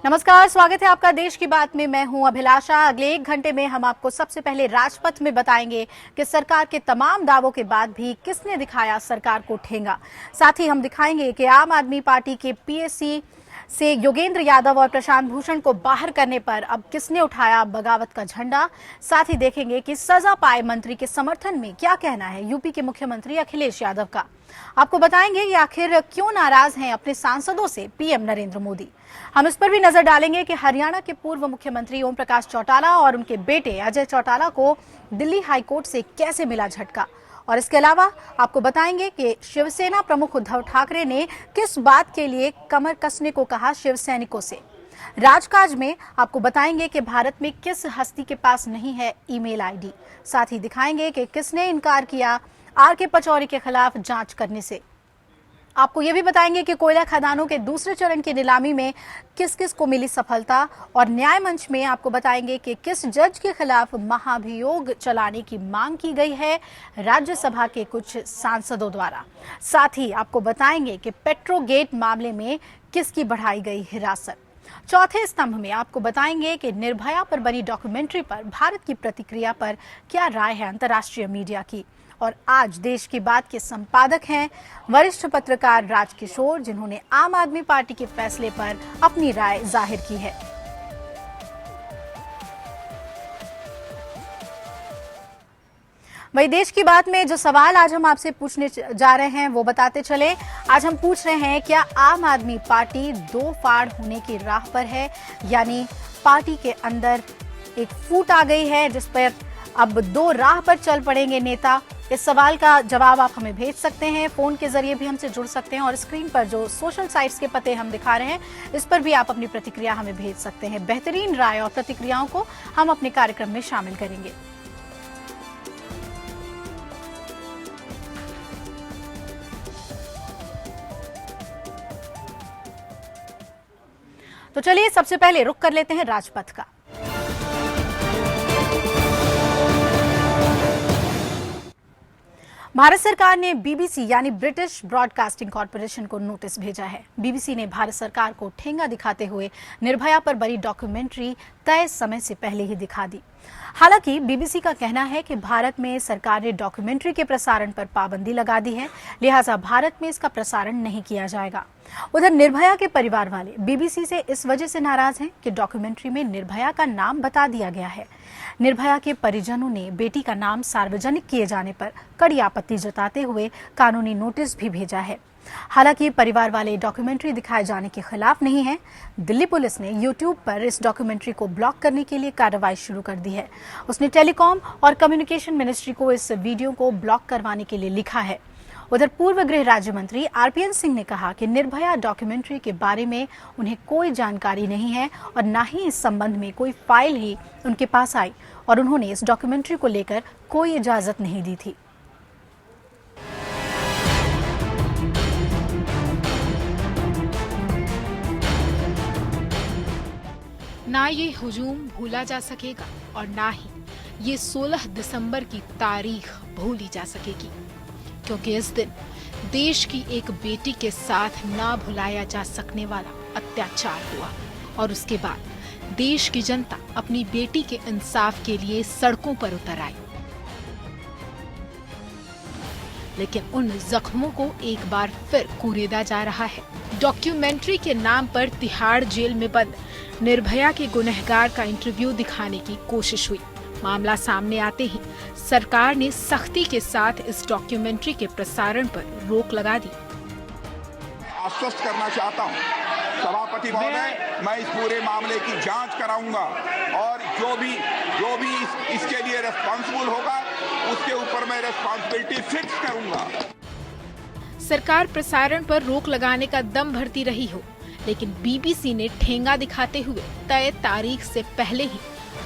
नमस्कार, स्वागत है आपका देश की बात में। मैं हूं अभिलाषा। अगले 1 घंटे में हम आपको सबसे पहले राजपथ में बताएंगे कि सरकार के तमाम दावों के बाद भी किसने दिखाया सरकार को ठेंगा। साथ ही हम दिखाएंगे कि आम आदमी पार्टी के पीएससी से योगेंद्र यादव और प्रशांत भूषण को बाहर करने पर अब किसने उठाया बगावत का झंडा। साथ ही देखेंगे कि सजा पाए मंत्री के समर्थन में क्या कहना है यूपी के मुख्यमंत्री अखिलेश यादव का। आपको बताएंगे कि आखिर क्यों नाराज हैं अपने सांसदों से पीएम नरेंद्र मोदी। हम इस पर भी नजर डालेंगे कि हरियाणा के पूर्व मुख्यमंत्री ओम प्रकाश चौटाला और उनके बेटे अजय चौटाला को दिल्ली हाईकोर्ट से कैसे मिला झटका। और इसके अलावा आपको बताएंगे कि शिवसेना प्रमुख उद्धव ठाकरे ने किस बात के लिए कमर कसने को कहा शिव सैनिकों से। राजकाज में आपको बताएंगे कि भारत में किस हस्ती के पास नहीं है ईमेल आईडी। साथ ही दिखाएंगे कि किसने इनकार किया आर.के. पचौरी के खिलाफ जांच करने से। आपको यह भी बताएंगे कि कोयला खदानों के दूसरे चरण की नीलामी में किस किस को मिली सफलता। और न्याय मंच में आपको बताएंगे कि किस जज के खिलाफ महाभियोग चलाने की मांग की गई है राज्यसभा के कुछ सांसदों द्वारा। साथ ही आपको बताएंगे कि पेट्रोगेट मामले में किसकी बढ़ाई गई हिरासत। चौथे स्तंभ में आपको बताएंगे कि निर्भया पर बनी डॉक्यूमेंट्री पर भारत की प्रतिक्रिया पर क्या राय है अंतर्राष्ट्रीय मीडिया की। और आज देश की बात के संपादक हैं वरिष्ठ पत्रकार राजकिशोर, जिन्होंने आम आदमी पार्टी के फैसले पर अपनी राय जाहिर की है। वही देश की बात में जो सवाल आज हम आपसे पूछने जा रहे हैं वो बताते चले। आज हम पूछ रहे हैं, क्या आम आदमी पार्टी दो फाड़ होने की राह पर है, यानी पार्टी के अंदर एक फूट आ गई है जिस पर अब दो राह पर चल पड़ेंगे नेता। इस सवाल का जवाब आप हमें भेज सकते हैं, फोन के जरिए भी हमसे जुड़ सकते हैं और स्क्रीन पर जो सोशल साइट्स के पते हम दिखा रहे हैं इस पर भी आप अपनी प्रतिक्रिया हमें भेज सकते हैं। बेहतरीन राय और प्रतिक्रियाओं को हम अपने कार्यक्रम में शामिल करेंगे। तो चलिए सबसे पहले रुख कर लेते हैं राजपथ का। भारत सरकार ने बीबीसी यानी ब्रिटिश ब्रॉडकास्टिंग कॉर्पोरेशन को नोटिस भेजा है। बीबीसी ने भारत सरकार को ठेंगा दिखाते हुए निर्भया पर बनी डॉक्यूमेंट्री तय समय से पहले ही दिखा दी। हालांकि बीबीसी का कहना है कि भारत में सरकार ने डॉक्यूमेंट्री के प्रसारण पर पाबंदी लगा दी है, लिहाजा भारत में इसका प्रसारण नहीं किया जाएगा। उधर निर्भया के परिवार वाले बीबीसी से इस वजह से नाराज हैं कि डॉक्यूमेंट्री में निर्भया का नाम बता दिया गया है। निर्भया के परिजनों ने बेटी का नाम सार्वजनिक किए जाने पर कड़ी आपत्ति जताते हुए कानूनी नोटिस भी भेजा है। हालांकि परिवार वाले डॉक्यूमेंट्री दिखाए जाने के खिलाफ नहीं है। दिल्ली पुलिस ने यूट्यूब पर इस डॉक्यूमेंट्री को ब्लॉक करने के लिए कार्रवाई शुरू कर दी है। उसने टेलीकॉम और कम्युनिकेशन मिनिस्ट्री को इस वीडियो को ब्लॉक करवाने के लिए लिखा है। उधर पूर्व गृह राज्य मंत्री आरपीएन सिंह ने कहा कि निर्भया डॉक्यूमेंट्री के बारे में उन्हें कोई जानकारी नहीं है और न ही इस संबंध में कोई फाइल ही उनके पास आई और उन्होंने इस डॉक्यूमेंट्री को लेकर कोई इजाजत नहीं दी थी। ना ये हुजूम भूला जा सकेगा और ना ही ये 16 दिसंबर की तारीख भूली जा सकेगी, क्योंकि इस दिन देश की एक बेटी के साथ ना भुलाया जा सकने वाला अत्याचार हुआ और उसके बाद देश की जनता अपनी बेटी के इंसाफ के लिए सड़कों पर उतर आई। लेकिन उन जख्मों को एक बार फिर कुरेदा जा रहा है। डॉक्यूमेंट्री के नाम पर तिहाड़ जेल में बंद निर्भया के गुनहगार का इंटरव्यू दिखाने की कोशिश हुई। मामला सामने आते ही सरकार ने सख्ती के साथ इस डॉक्यूमेंट्री के प्रसारण पर रोक लगा दी। आश्वस्त करना चाहता हूं सभापति महोदय, मैं इस पूरे मामले की जांच कराऊंगा और जो भी इसके लिए रिस्पॉन्सिबल होगा उसके रिस्पॉन्सिबिलिटी फिक्स करूंगा। सरकार प्रसारण पर रोक लगाने का दम भरती रही हो, लेकिन बीबीसी ने ठेंगा दिखाते हुए तय तारीख से पहले ही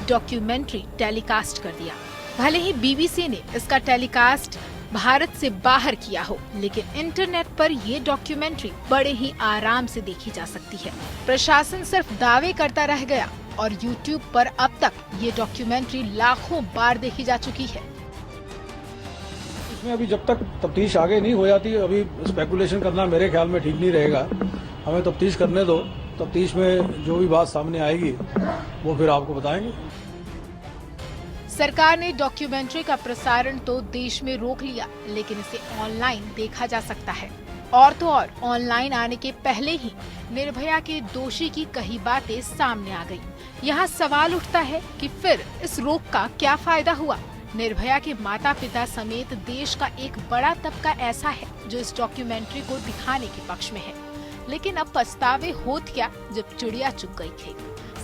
डॉक्यूमेंट्री टेलीकास्ट कर दिया। भले ही बीबीसी ने इसका टेलीकास्ट भारत से बाहर किया हो, लेकिन इंटरनेट पर ये डॉक्यूमेंट्री बड़े ही आराम से देखी जा सकती है। प्रशासन सिर्फ दावे करता रह गया और यूट्यूब पर अब तक ये डॉक्यूमेंट्री लाखों बार देखी जा चुकी है। इसमें अभी जब तक तफ्तीश आगे नहीं हो जाती, अभी स्पेकुलेशन करना मेरे ख्याल में ठीक नहीं रहेगा। हमें तफ्तीश करने दो, तफ्तीश में जो भी बात सामने आएगी वो फिर आपको बताएंगे। सरकार ने डॉक्यूमेंट्री का प्रसारण तो देश में रोक लिया, लेकिन इसे ऑनलाइन देखा जा सकता है। और तो और ऑनलाइन आने के पहले ही निर्भया के दोषी की कई बातें सामने आ गई। यहाँ सवाल उठता है कि फिर इस रोक का क्या फायदा हुआ। निर्भया के माता पिता समेत देश का एक बड़ा तबका ऐसा है जो इस डॉक्यूमेंट्री को दिखाने के पक्ष में है, लेकिन अब पछतावे होत क्या जब चिड़िया चुग गई थी।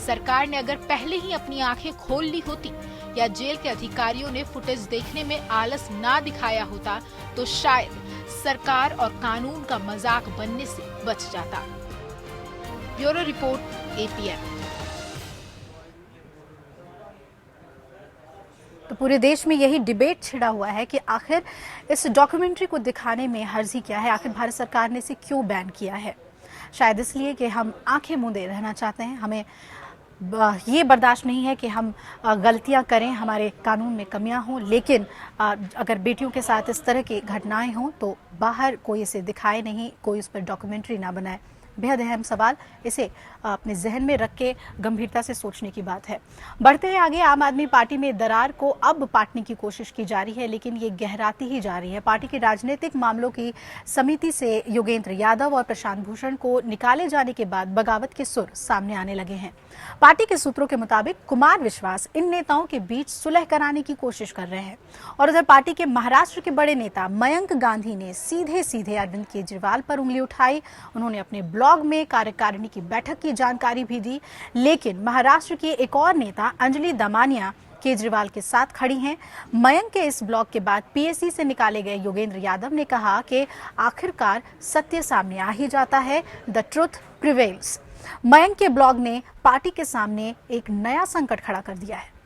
सरकार ने अगर पहले ही अपनी आंखें खोल ली होती या जेल के अधिकारियों ने फुटेज देखने में आलस ना दिखाया होता, तो शायद सरकार और कानून का मजाक बनने से बच जाता। Bureau report, APN। तो पूरे देश में यही डिबेट छिड़ा हुआ है कि आखिर इस डॉक्यूमेंट्री को दिखाने में हर्जी क्या है, आखिर भारत सरकार ने इसे क्यों बैन किया है। शायद इसलिए कि हम आंखें मूंदे रहना चाहते हैं, हमें ये बर्दाश्त नहीं है कि हम गलतियां करें, हमारे कानून में कमियां हों, लेकिन अगर बेटियों के साथ इस तरह की घटनाएं हों तो बाहर कोई इसे दिखाए नहीं, कोई इस पर डॉक्यूमेंट्री ना बनाए। बेहद अहम सवाल, इसे अपने जहन में रख के गंभीरता से सोचने की बात है। बढ़ते हैं आगे। आम आदमी पार्टी में दरार को अब पाटने की कोशिश की जा रही है, लेकिन ये गहराती ही जा रही है। पार्टी के राजनीतिक मामलों की समिति से योगेंद्र यादव और प्रशांत भूषण को निकाले जाने के बाद बगावत के सुर सामने आने लगे हैं। पार्टी के सूत्रों के मुताबिक कुमार विश्वास इन नेताओं के बीच सुलह कराने की कोशिश कर रहे हैं। और उधर पार्टी के महाराष्ट्र के बड़े नेता मयंक गांधी ने सीधे सीधे अरविंद केजरीवाल पर उंगली उठाई। उन्होंने अपने ब्लॉग में कार्यकारिणी की बैठक की जानकारी भी दी, लेकिन महाराष्ट्र की एक और नेता अंजलि दमानिया केजरीवाल के साथ खड़ी हैं। मयंक के इस ब्लॉग के बाद पीएसी से निकाले गए योगेंद्र यादव ने कहा कि आखिरकार सत्य सामने आ ही जाता है, द ट्रुथ प्रिवेल्स। मयंक के ब्लॉग ने पार्टी के सामने एक नया संकट खड़ा कर दिया है।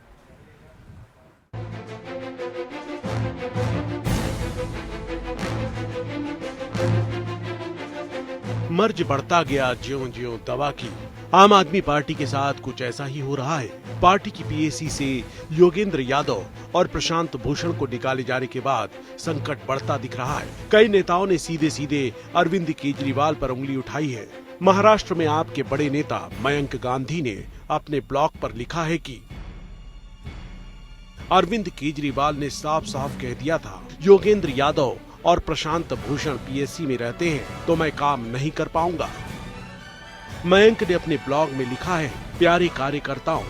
मर्ज बढ़ता गया ज्यों-ज्यों दवा की। आम आदमी पार्टी के साथ कुछ ऐसा ही हो रहा है। पार्टी की पीएसी से योगेंद्र यादव और प्रशांत भूषण को निकाले जाने के बाद संकट बढ़ता दिख रहा है। कई नेताओं ने सीधे सीधे अरविंद केजरीवाल पर उंगली उठाई है। महाराष्ट्र में आपके बड़े नेता मयंक गांधी ने अपने ब्लॉग पर लिखा है कि अरविंद केजरीवाल ने साफ साफ कह दिया था, योगेंद्र यादव और प्रशांत भूषण पीएससी में रहते हैं तो मैं काम नहीं कर पाऊंगा। मयंक ने अपने ब्लॉग में लिखा है, प्यारे कार्यकर्ताओं,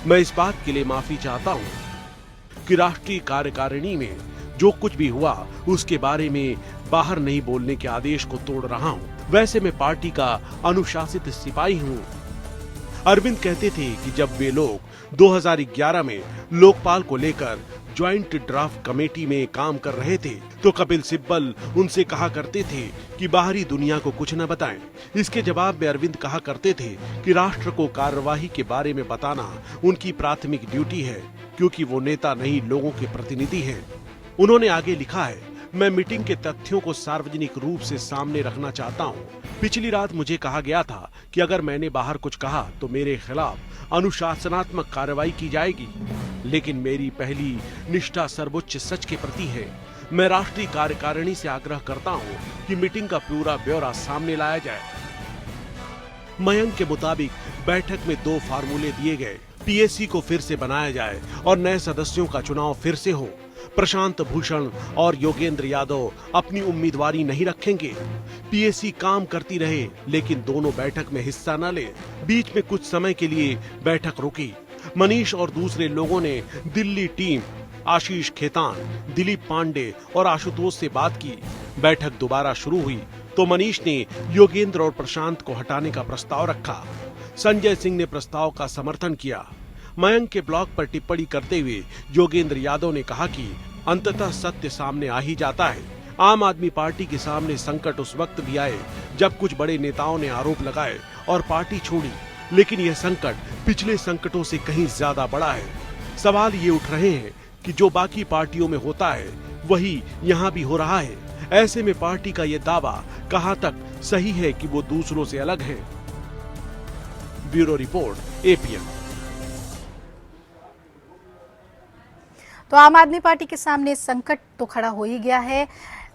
मैं इस बात के लिए माफी चाहता हूं कि राष्ट्रीय कार्यकारिणी में जो कुछ भी हुआ उसके बारे में बाहर नहीं बोलने के आदेश को तोड़ रहा हूं। वैसे मैं पार्टी का अनुशासित सिपाही हूं। अरविंद कहते थे कि जब वे लोग 2011 में लोकपाल को लेकर ज्वाइंट ड्राफ्ट कमेटी में काम कर रहे थे तो कपिल सिब्बल उनसे कहा करते थे कि बाहरी दुनिया को कुछ न बताएं। इसके जवाब में अरविंद कहा करते थे कि राष्ट्र को कार्यवाही के बारे में बताना उनकी प्राथमिक ड्यूटी है, क्योंकि वो नेता नहीं लोगों के प्रतिनिधि हैं। उन्होंने आगे लिखा है, मैं मीटिंग के तथ्यों को सार्वजनिक रूप से सामने रखना चाहता हूं। पिछली रात मुझे कहा गया था कि अगर मैंने बाहर कुछ कहा तो मेरे खिलाफ अनुशासनात्मक कार्रवाई की जाएगी, लेकिन मेरी पहली निष्ठा सर्वोच्च सच के प्रति है। मैं राष्ट्रीय कार्यकारिणी से आग्रह करता हूं कि मीटिंग का पूरा ब्यौरा सामने लाया जाए। मयंक के मुताबिक बैठक में 2 फार्मूले दिए गए, पीएससी को फिर से बनाया जाए और नए सदस्यों का चुनाव फिर से हो। प्रशांत भूषण और योगेंद्र यादव अपनी उम्मीदवारी नहीं रखेंगे। पीएससी काम करती रहे, लेकिन दोनों बैठक में हिस्सा न ले। बीच में कुछ समय के लिए बैठक रुकी। मनीष और दूसरे लोगों ने दिल्ली टीम आशीष खेतान, दिलीप पांडे और आशुतोष से बात की। बैठक दोबारा शुरू हुई तो मनीष ने योगेंद्र और प्रशांत को हटाने का प्रस्ताव रखा। संजय सिंह ने प्रस्ताव का समर्थन किया। मयंक के ब्लॉग पर टिप्पणी करते हुए योगेंद्र यादव ने कहा कि अंततः सत्य सामने आ ही जाता है। आम आदमी पार्टी के सामने संकट उस वक्त भी आए जब कुछ बड़े नेताओं ने आरोप लगाए और पार्टी छोड़ी, लेकिन यह संकट पिछले संकटों से कहीं ज्यादा बड़ा है। सवाल ये उठ रहे हैं कि जो बाकी पार्टियों में होता है वही यहाँ भी हो रहा है। ऐसे में पार्टी का ये दावा कहां तक सही है कि वो दूसरों से अलग है? Bureau report, APN. तो आम आदमी पार्टी के सामने संकट तो खड़ा हो ही गया है।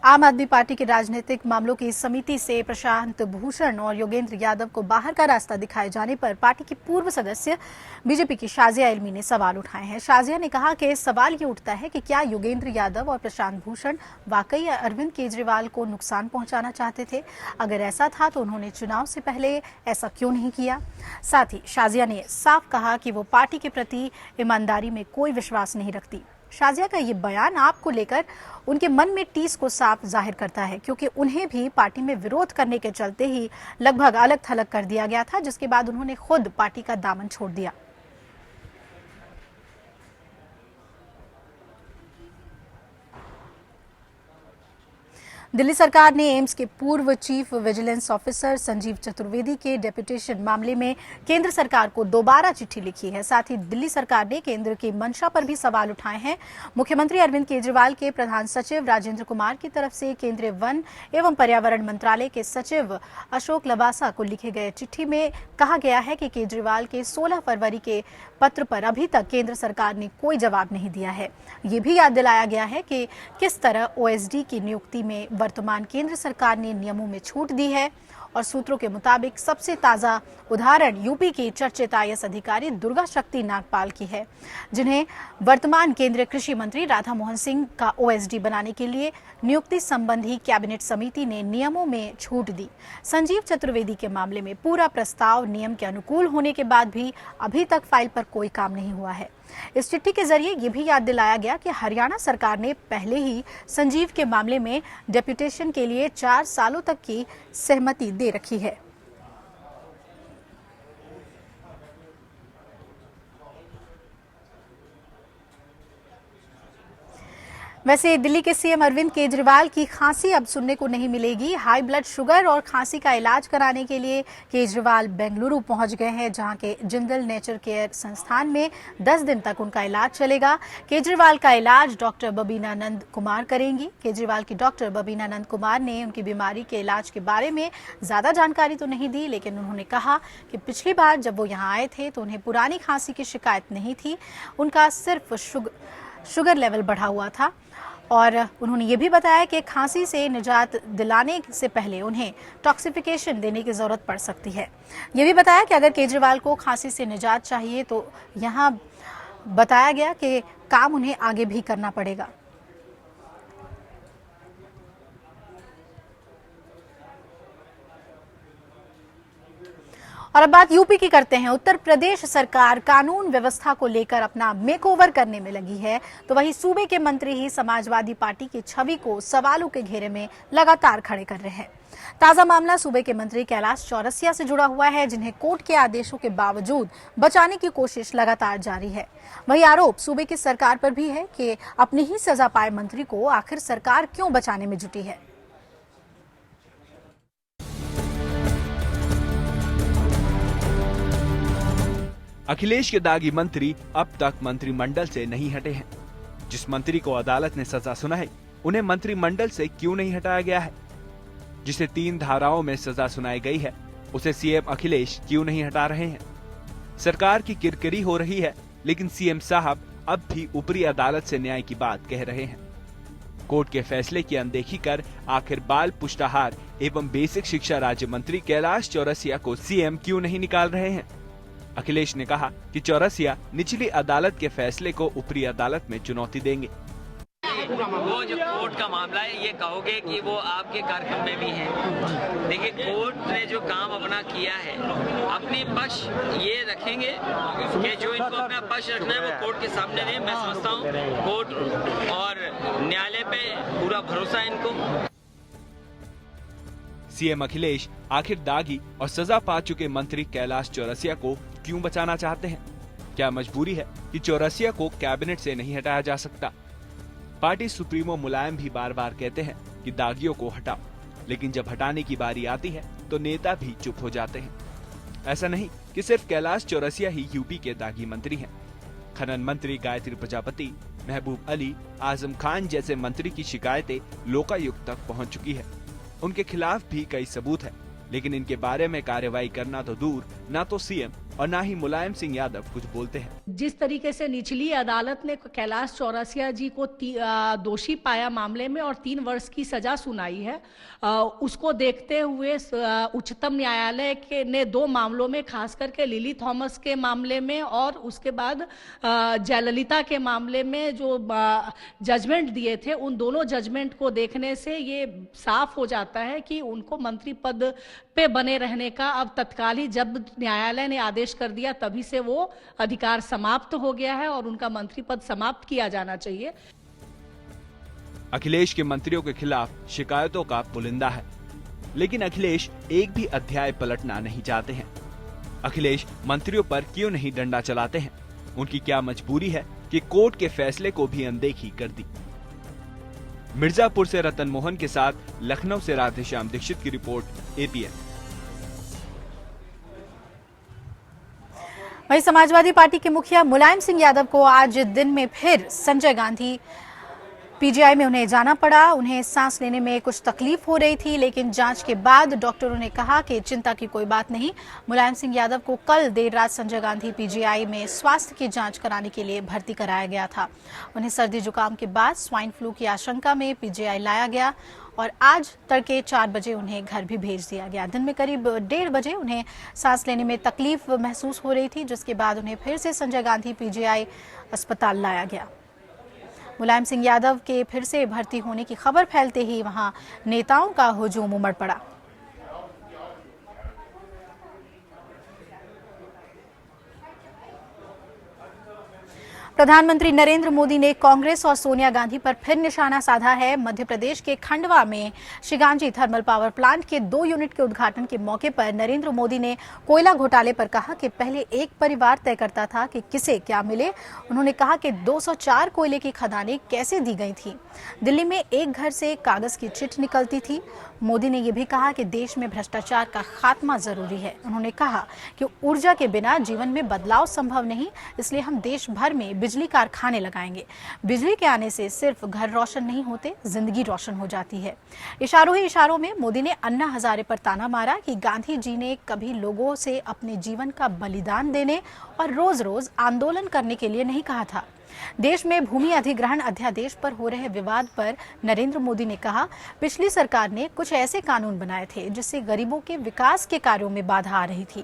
आम आदमी पार्टी के राजनीतिक मामलों की समिति से प्रशांत भूषण और योगेंद्र यादव को बाहर का रास्ता दिखाए जाने पर पार्टी की पूर्व सदस्य बीजेपी की शाजिया इल्मी ने सवाल उठाए हैं। शाजिया ने कहा कि सवाल ये उठता है कि क्या योगेंद्र यादव और प्रशांत भूषण वाकई अरविंद केजरीवाल को नुकसान पहुंचाना चाहते थे? अगर ऐसा था तो उन्होंने चुनाव से पहले ऐसा क्यों नहीं किया? साथ ही शाजिया ने साफ कहा कि वो पार्टी के प्रति ईमानदारी में कोई विश्वास नहीं रखती। शाजिया का ये बयान आपको लेकर उनके मन में टीस को साफ जाहिर करता है, क्योंकि उन्हें भी पार्टी में विरोध करने के चलते ही लगभग अलग थलग कर दिया गया था, जिसके बाद उन्होंने खुद पार्टी का दामन छोड़ दिया। दिल्ली सरकार ने एम्स के पूर्व chief vigilance officer Sanjeev Chaturvedi के डेपुटेशन मामले में केंद्र सरकार को दोबारा चिट्ठी लिखी है। साथ ही दिल्ली सरकार ने केंद्र की मंशा पर भी सवाल उठाए हैं। मुख्यमंत्री अरविंद केजरीवाल के प्रधान सचिव राजेंद्र कुमार की तरफ से केंद्रीय वन एवं पर्यावरण मंत्रालय के सचिव अशोक लवासा को लिखे गए चिट्ठी में कहा गया है कि केजरीवाल के 16 फरवरी के पत्र पर अभी तक केंद्र सरकार ने कोई जवाब नहीं दिया है। ये भी याद दिलाया गया है कि किस तरह ओएसडी की नियुक्ति में वर्तमान केंद्र सरकार ने नियमों में छूट दी है। और सूत्रों के मुताबिक सबसे ताजा उदाहरण यूपी की चर्चित आईएएस अधिकारी दुर्गा शक्ति नागपाल की है, जिन्हें वर्तमान केंद्रीय कृषि मंत्री राधा मोहन सिंह का ओएसडी बनाने के लिए नियुक्ति संबंधी कैबिनेट समिति ने नियमों में छूट दी। संजीव चतुर्वेदी के मामले में पूरा प्रस्ताव नियम के अनुकूल होने के बाद भी अभी तक फाइल पर कोई काम नहीं हुआ है। इस चिट्ठी के जरिए ये भी याद दिलाया गया कि हरियाणा सरकार ने पहले ही संजीव के मामले में डेप्यूटेशन के लिए 4 सालों तक की सहमति दे रखी है। वैसे दिल्ली के सीएम अरविंद केजरीवाल की खांसी अब सुनने को नहीं मिलेगी। हाई ब्लड शुगर और खांसी का इलाज कराने के लिए केजरीवाल बेंगलुरु पहुंच गए हैं, जहां के जिंदल नेचर केयर संस्थान में 10 दिन तक उनका इलाज चलेगा। केजरीवाल का इलाज डॉक्टर बबीना नंद कुमार करेंगी। केजरीवाल की डॉक्टर बबीना नंद कुमार ने उनकी बीमारी के इलाज के बारे में ज्यादा जानकारी तो नहीं दी, लेकिन उन्होंने कहा कि पिछली बार जब वो यहाँ आए थे तो उन्हें पुरानी खांसी की शिकायत नहीं थी, उनका सिर्फ शुगर लेवल बढ़ा हुआ था। और उन्होंने ये भी बताया कि खांसी से निजात दिलाने से पहले उन्हें टॉक्सिफिकेशन देने की ज़रूरत पड़ सकती है। ये भी बताया कि अगर केजरीवाल को खांसी से निजात चाहिए तो यहाँ बताया गया कि काम उन्हें आगे भी करना पड़ेगा। और अब बात यूपी की करते हैं। उत्तर प्रदेश सरकार कानून व्यवस्था को लेकर अपना मेकओवर करने में लगी है, तो वहीं सूबे के मंत्री ही समाजवादी पार्टी की छवि को सवालों के घेरे में लगातार खड़े कर रहे हैं। ताजा मामला सूबे के मंत्री कैलाश चौरसिया से जुड़ा हुआ है, जिन्हें कोर्ट के आदेशों के बावजूद बचाने की कोशिश लगातार जारी है। वही आरोप सूबे की सरकार पर भी है कि अपनी ही सजा पाए मंत्री को आखिर सरकार क्यों बचाने में जुटी है। अखिलेश के दागी मंत्री अब तक मंत्रिमंडल से नहीं हटे हैं। जिस मंत्री को अदालत ने सजा सुनाई, उन्हें मंत्रिमंडल से क्यों नहीं हटाया गया है? जिसे 3 धाराओं में सजा सुनाई गई है, उसे सीएम अखिलेश क्यों नहीं हटा रहे हैं? सरकार की किरकिरी हो रही है, लेकिन सीएम साहब अब भी ऊपरी अदालत से न्याय की बात कह रहे हैं। कोर्ट के फैसले की अनदेखी कर आखिर बाल पुष्टाहार एवं बेसिक शिक्षा राज्य मंत्री कैलाश चौरसिया को सीएम क्यों नहीं निकाल रहे हैं? अखिलेश ने कहा कि चौरसिया निचली अदालत के फैसले को ऊपरी अदालत में चुनौती देंगे। वो जो कोर्ट का मामला है, ये कहोगे कि वो आपके कार्यक्रम में भी है। देखिए, कोर्ट ने जो काम अपना किया है, अपनी पक्ष ये रखेंगे कि जो इनको अपना पक्ष रखना है वो कोर्ट के सामने दें। मैं समझता हूँ कोर्ट और न्यायालय पे पूरा भरोसा है इनको। सीएम अखिलेश आखिर दागी और सजा पा चुके मंत्री कैलाश चौरसिया को क्यों बचाना चाहते हैं? क्या मजबूरी है कि चौरसिया को कैबिनेट से नहीं हटाया जा सकता? पार्टी सुप्रीमो मुलायम भी बार बार कहते हैं कि दागियों को हटाओ, लेकिन जब हटाने की बारी आती है तो नेता भी चुप हो जाते हैं। ऐसा नहीं कि सिर्फ कैलाश चौरसिया ही यूपी के दागी मंत्री हैं। खनन मंत्री गायत्री प्रजापति, महबूब अली, आजम खान जैसे मंत्री की शिकायतें लोकायुक्त तक पहुंच चुकी है। उनके खिलाफ भी कई सबूत है, लेकिन इनके बारे में कार्रवाई करना तो दूर, ना तो सीएम और ना ही मुलायम सिंह यादव कुछ बोलते हैं। जिस तरीके से निचली अदालत ने कैलाश चौरसिया जी को दोषी पाया मामले में और 3 वर्ष की सजा सुनाई है, उसको देखते हुए उच्चतम न्यायालय के ने 2 मामलों में, खास करके लिली थॉमस के मामले में और उसके बाद जयललिता के मामले में जो जजमेंट दिए थे, उन दोनों जजमेंट को देखने से ये साफ हो जाता है कि उनको मंत्री पद पे बने रहने का अब तत्काल ही, जब न्यायालय ने आदेश कर दिया तभी से वो अधिकार समाप्त हो गया है और उनका मंत्री पद समाप्त किया जाना चाहिए। अखिलेश के मंत्रियों के खिलाफ शिकायतों का पुलिंदा है, लेकिन अखिलेश एक भी अध्याय पलटना नहीं चाहते हैं। अखिलेश मंत्रियों पर क्यों नहीं डंडा चलाते हैं? उनकी क्या मजबूरी है कि कोर्ट के फैसले को भी अनदेखी कर दी? मिर्जापुर से रतन मोहन के साथ लखनऊ से राधेश्याम दीक्षित की रिपोर्ट, एपीएन। वहीं समाजवादी पार्टी के मुखिया मुलायम सिंह यादव को आज दिन में फिर संजय गांधी पीजीआई में उन्हें जाना पड़ा। उन्हें सांस लेने में कुछ तकलीफ हो रही थी, लेकिन जांच के बाद डॉक्टरों ने कहा कि चिंता की कोई बात नहीं। मुलायम सिंह यादव को कल देर रात संजय गांधी पीजीआई में स्वास्थ्य की जांच कराने के लिए भर्ती कराया गया था। उन्हें सर्दी जुकाम के बाद स्वाइन फ्लू की आशंका में पीजीआई लाया गया और आज तड़के 4 बजे उन्हें घर भी भेज दिया गया। दिन में करीब 1:30 बजे उन्हें सांस लेने में तकलीफ महसूस हो रही थी, जिसके बाद उन्हें फिर से संजय गांधी पीजीआई अस्पताल लाया गया। मुलायम सिंह यादव के फिर से भर्ती होने की खबर फैलते ही वहां नेताओं का हुजूम उमड़ पड़ा। प्रधानमंत्री नरेंद्र मोदी ने कांग्रेस और सोनिया गांधी पर फिर निशाना साधा है। मध्य प्रदेश के खंडवा में शिगांजी थर्मल पावर प्लांट के 2 यूनिट के उद्घाटन के मौके पर नरेंद्र मोदी ने कोयला घोटाले पर कहा कि पहले एक परिवार तय करता था कि किसे क्या मिले। उन्होंने कहा कि 204 कोयले की खदानें कैसे दी गई थी। दिल्ली में एक घर से कागज की चिट निकलती थी। मोदी ने यह भी कहा कि देश में भ्रष्टाचार का खात्मा जरूरी है। उन्होंने कहा कि ऊर्जा के बिना जीवन में बदलाव संभव नहीं, इसलिए हम देश भर में बिजली कारखाने लगाएंगे। बिजली के आने से सिर्फ घर रोशन नहीं होते, जिंदगी रोशन हो जाती है। इशारों ही इशारों में मोदी ने अन्ना हजारे पर ताना मारा कि गांधी जी ने कभी लोगों से अपने जीवन का बलिदान देने और रोज रोज आंदोलन करने के लिए नहीं कहा था। देश में भूमि अधिग्रहण अध्यादेश पर हो रहे विवाद पर नरेंद्र मोदी ने कहा, पिछली सरकार ने कुछ ऐसे कानून बनाए थे जिससे गरीबों के विकास के कार्यों में बाधा आ रही थी,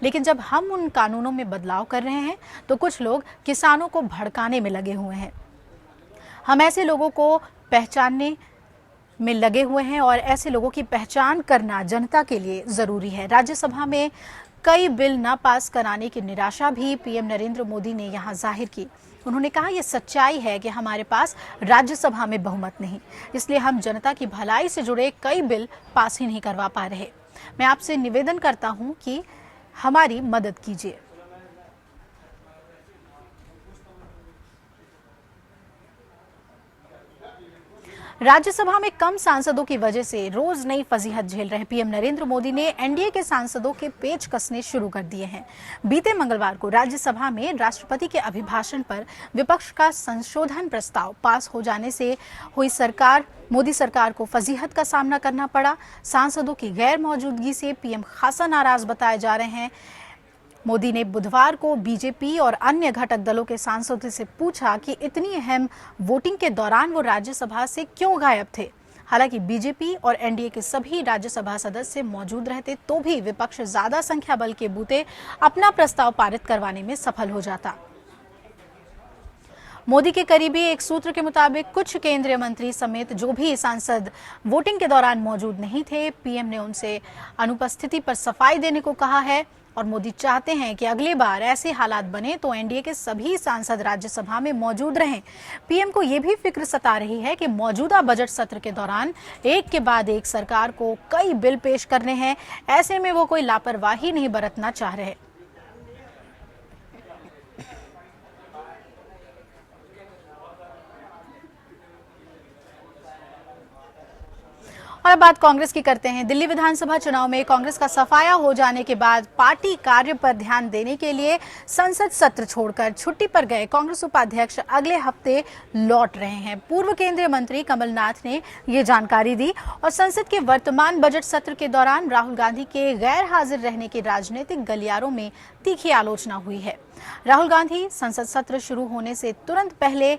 लेकिन जब हम उन कानूनों में बदलाव कर रहे हैं तो कुछ लोग किसानों को भड़काने में लगे हुए हैं। हम ऐसे लोगों को पहचानने में लगे हुए हैं और ऐसे लोगों की पहचान करना जनता के लिए जरूरी है। राज्यसभा में कई बिल न पास कराने की निराशा भी पीएम नरेंद्र मोदी ने यहां जाहिर की। उन्होंने कहा, यह सच्चाई है कि हमारे पास राज्यसभा में बहुमत नहीं, इसलिए हम जनता की भलाई से जुड़े कई बिल पास ही नहीं करवा पा रहे। मैं आपसे निवेदन करता हूं कि हमारी मदद कीजिए। राज्यसभा में कम सांसदों की वजह से रोज नई फजीहत झेल रहे पीएम नरेंद्र मोदी ने एनडीए के सांसदों के पेच कसने शुरू कर दिए हैं। बीते मंगलवार को राज्यसभा में राष्ट्रपति के अभिभाषण पर विपक्ष का संशोधन प्रस्ताव पास हो जाने से हुई मोदी सरकार को फजीहत का सामना करना पड़ा। सांसदों की गैर मौजूदगी से पीएम खासा नाराज बताए जा रहे हैं। मोदी ने बुधवार को बीजेपी और अन्य घटक दलों के सांसदों से पूछा कि इतनी अहम वोटिंग के दौरान वो राज्यसभा से क्यों गायब थे। हालांकि बीजेपी और एनडीए के सभी राज्यसभा सदस्य मौजूद रहते तो भी विपक्ष ज्यादा संख्या बल के बूते अपना प्रस्ताव पारित करवाने में सफल हो जाता। मोदी के करीबी एक सूत्र के मुताबिक कुछ केंद्रीय मंत्री समेत जो भी सांसद वोटिंग के दौरान मौजूद नहीं थे, पीएम ने उनसे अनुपस्थिति पर सफाई देने को कहा है और मोदी चाहते हैं कि अगली बार ऐसे हालात बने तो एनडीए के सभी सांसद राज्यसभा में मौजूद रहें। पीएम को यह भी फिक्र सता रही है कि मौजूदा बजट सत्र के दौरान एक के बाद एक सरकार को कई बिल पेश करने हैं, ऐसे में वो कोई लापरवाही नहीं बरतना चाह रहे। और अब बात कांग्रेस की करते हैं। दिल्ली विधानसभा चुनाव में कांग्रेस का सफाया हो जाने के बाद पार्टी कार्य पर ध्यान देने के लिए संसद सत्र छोड़कर छुट्टी पर गए कांग्रेस उपाध्यक्ष अगले हफ्ते लौट रहे हैं। पूर्व केंद्रीय मंत्री कमलनाथ ने ये जानकारी दी और संसद के वर्तमान बजट सत्र के दौरान राहुल गांधी के गैर हाजिर रहने के राजनीतिक गलियारों में तीखी आलोचना हुई है। राहुल गांधी संसद सत्र शुरू होने से तुरंत पहले,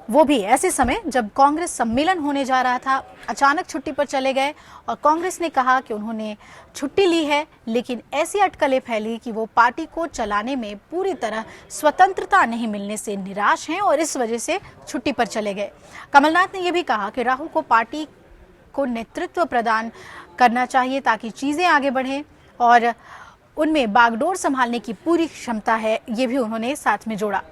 वो भी ऐसे समय जब कांग्रेस सम्मेलन होने जा रहा था, अचानक छुट्टी पर चले गए और कांग्रेस ने कहा कि उन्होंने छुट्टी ली है, लेकिन ऐसी अटकलें फैली कि वो पार्टी को चलाने में पूरी तरह स्वतंत्रता नहीं मिलने से निराश हैं और इस वजह से छुट्टी पर चले गए। कमलनाथ ने यह भी कहा कि राहुल को पार्टी को नेतृत्व प्रदान करना चाहिए ताकि चीजें आगे बढ़ें और उनमें बागडोर संभालने की पूरी क्षमता है, ये भी उन्होंने साथ में जोड़ा।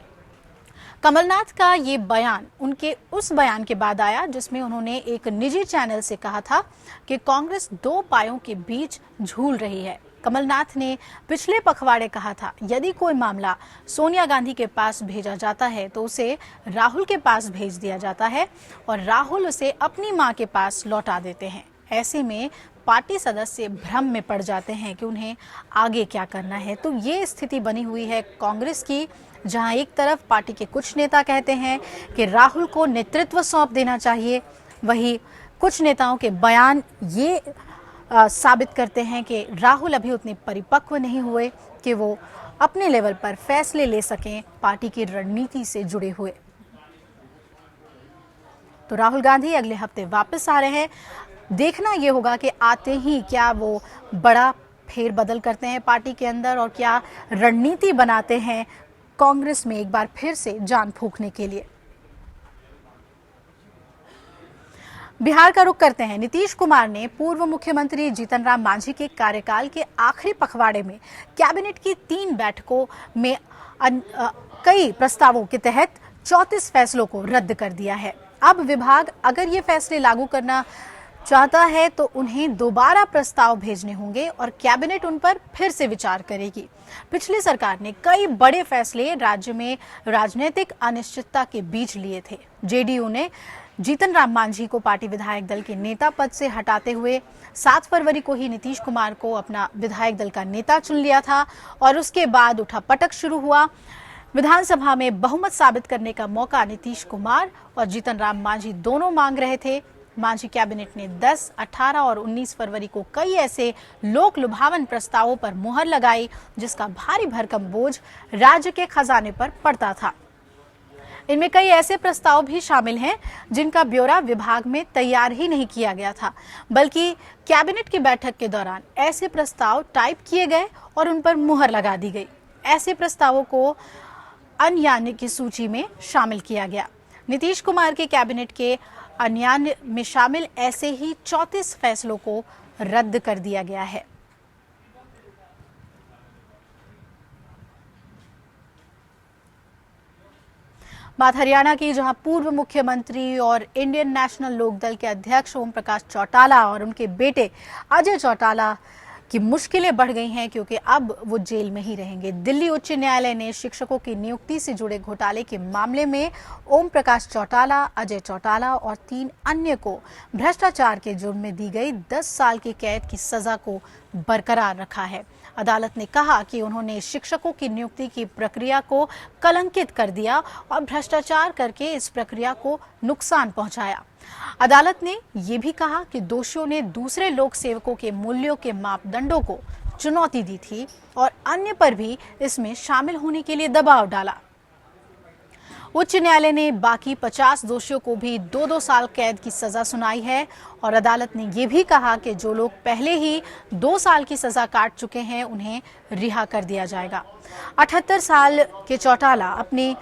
कमलनाथ का ये बयान उनके उस बयान के बाद आया जिसमें उन्होंने एक निजी चैनल से कहा था कि कांग्रेस दो पायों के बीच झूल रही है। कमलनाथ ने पिछले पखवाड़े कहा था, यदि कोई मामला सोनिया गांधी के पास भेजा जाता है तो उसे राहुल के पास भेज दिया जाता है और राहुल उसे अपनी मां के पास लौटा देते हैं। ऐसे में पार्टी सदस्य भ्रम में पड़ जाते हैं कि उन्हें आगे क्या करना है। तो ये स्थिति बनी हुई है कांग्रेस की, जहां एक तरफ पार्टी के कुछ नेता कहते हैं कि राहुल को नेतृत्व सौंप देना चाहिए, वहीं कुछ नेताओं के बयान ये साबित करते हैं कि राहुल अभी उतने परिपक्व नहीं हुए कि वो अपने लेवल पर फैसले ले सकें पार्टी की रणनीति से जुड़े हुए। तो राहुल गांधी अगले हफ्ते वापस आ रहे हैं। देखना ये होगा कि आते ही क्या वो बड़ा फेरबदल करते हैं पार्टी के अंदर और क्या रणनीति बनाते हैं कांग्रेस में एक बार फिर से जान फूंकने के लिए। बिहार का रुख करते हैं। नीतीश कुमार ने पूर्व मुख्यमंत्री जीतन राम मांझी के कार्यकाल के आखिरी पखवाड़े में कैबिनेट की 3 बैठकों में कई प्रस्तावों के तहत 34 फैसलों को रद्द कर दिया है। अब विभाग अगर ये फैसले लागू करना चाहता है तो उन्हें दोबारा प्रस्ताव भेजने होंगे और कैबिनेट उन पर फिर से विचार करेगी। पिछली सरकार ने कई बड़े फैसले राज्य में राजनीतिक अनिश्चितता के बीच लिए थे। जेडीयू ने जीतन राम मांझी को पार्टी विधायक दल के नेता पद से हटाते हुए 7 फरवरी को ही नीतीश कुमार को अपना विधायक दल का नेता चुन लिया था और उसके बाद उठापटक शुरू हुआ। विधानसभा में बहुमत साबित करने का मौका नीतीश कुमार और जीतन राम मांझी दोनों मांग रहे थे। मांझी कैबिनेट ने 10, 18 और 19 फरवरी को कई ऐसे लोक लुभावन प्रस्तावों पर मुहर लगाई जिसका भारी भरकम बोझ राज्य के खजाने पर पड़ता था। इनमें कई ऐसे प्रस्ताव भी शामिल हैं जिनका ब्यौरा विभाग में तैयार ही नहीं किया गया था, बल्कि कैबिनेट की बैठक के दौरान ऐसे प्रस्ताव टाइप किए गए और उन पर मुहर लगा दी गई। ऐसे प्रस्तावों को अन्यान्य की सूची में शामिल किया गया। नीतीश कुमार के कैबिनेट के अन्यान्य में शामिल ऐसे ही 34 फैसलों को रद्द कर दिया गया है। बात हरियाणा की, जहां पूर्व मुख्यमंत्री और इंडियन नेशनल लोकदल के अध्यक्ष ओम प्रकाश चौटाला और उनके बेटे अजय चौटाला की मुश्किलें बढ़ गई हैं क्योंकि अब वो जेल में ही रहेंगे। दिल्ली उच्च न्यायालय ने शिक्षकों की नियुक्ति से जुड़े घोटाले के मामले में ओम प्रकाश चौटाला, अजय चौटाला और 3 अन्य को भ्रष्टाचार के जुर्म में दी गई 10 साल की कैद की सजा को बरकरार रखा है। अदालत ने कहा कि उन्होंने शिक्षकों की नियुक्ति की प्रक्रिया को कलंकित कर दिया और भ्रष्टाचार करके इस प्रक्रिया को नुकसान पहुंचाया। अदालत ने यह भी कहा कि दोषियों ने दूसरे लोक सेवकों के मूल्यों के मापदंडों को चुनौती दी थी और अन्य पर भी इसमें शामिल होने के लिए दबाव डाला। उच्च न्यायालय ने बाकी 50 दोषियों को भी 2-2 साल कैद की सजा सुनाई है और अदालत ने यह भी कहा कि जो लोग पहले ही 2 साल की सजा काट चुके हैं उन्हें रिहा कर दिया जाएगा। 78 साल के चौटाला अपने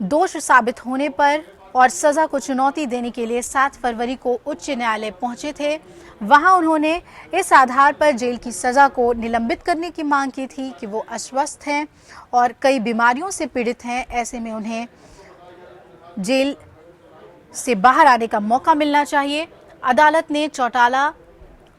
दोष साबित होने पर और सजा को चुनौती देने के लिए 7 फरवरी को उच्च न्यायालय पहुंचे थे। वहां उन्होंने इस आधार पर जेल की सजा को निलंबित करने की मांग की थी कि वो अस्वस्थ हैं और कई बीमारियों से पीड़ित हैं। ऐसे में उन्हें जेल से बाहर आने का मौका मिलना चाहिए। अदालत ने चौटाला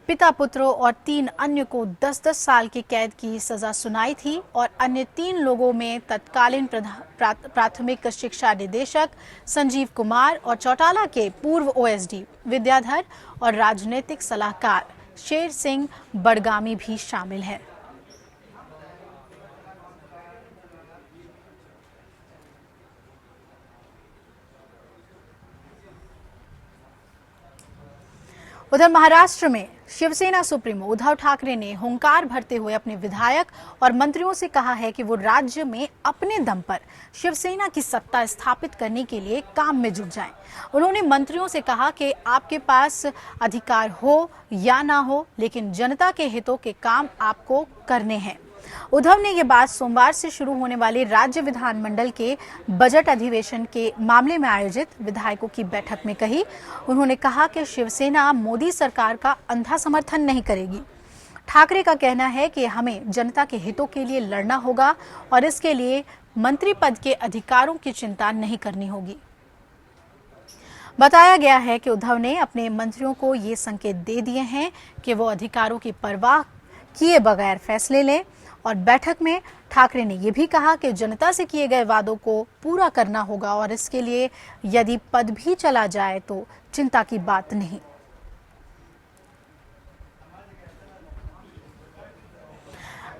पिता पुत्रों और 3 अन्य को 10-10 साल की कैद की सजा सुनाई थी और अन्य 3 लोगों में तत्कालीन प्राथमिक शिक्षा निदेशक संजीव कुमार और चौटाला के पूर्व ओएसडी विद्याधर और राजनीतिक सलाहकार शेर सिंह बड़गामी भी शामिल है। उधर महाराष्ट्र में शिवसेना सुप्रीमो उद्धव ठाकरे ने हुंकार भरते हुए अपने विधायक और मंत्रियों से कहा है कि वो राज्य में अपने दम पर शिवसेना की सत्ता स्थापित करने के लिए काम में जुट जाएं। उन्होंने मंत्रियों से कहा कि आपके पास अधिकार हो या ना हो, लेकिन जनता के हितों के काम आपको करने हैं। उद्धव ने ये बात सोमवार से शुरू होने वाले राज्य विधानमंडल के बजट अधिवेशन के मामले में आयोजित विधायकों की बैठक में कही। उन्होंने कहा कि शिवसेना मोदी सरकार का अंधा समर्थन नहीं करेगी। ठाकरे का कहना है कि हमें जनता के हितों के लिए लड़ना होगा और इसके लिए मंत्री पद के अधिकारों की चिंता नहीं करनी होगी। बताया गया है कि उद्धव ने अपने मंत्रियों को ये संकेत दे दिए हैं कि वो अधिकारों की परवाह किए बगैर फैसले लें और बैठक में ठाकरे ने यह भी कहा कि जनता से किए गए वादों को पूरा करना होगा और इसके लिए यदि पद भी चला जाए तो चिंता की बात नहीं।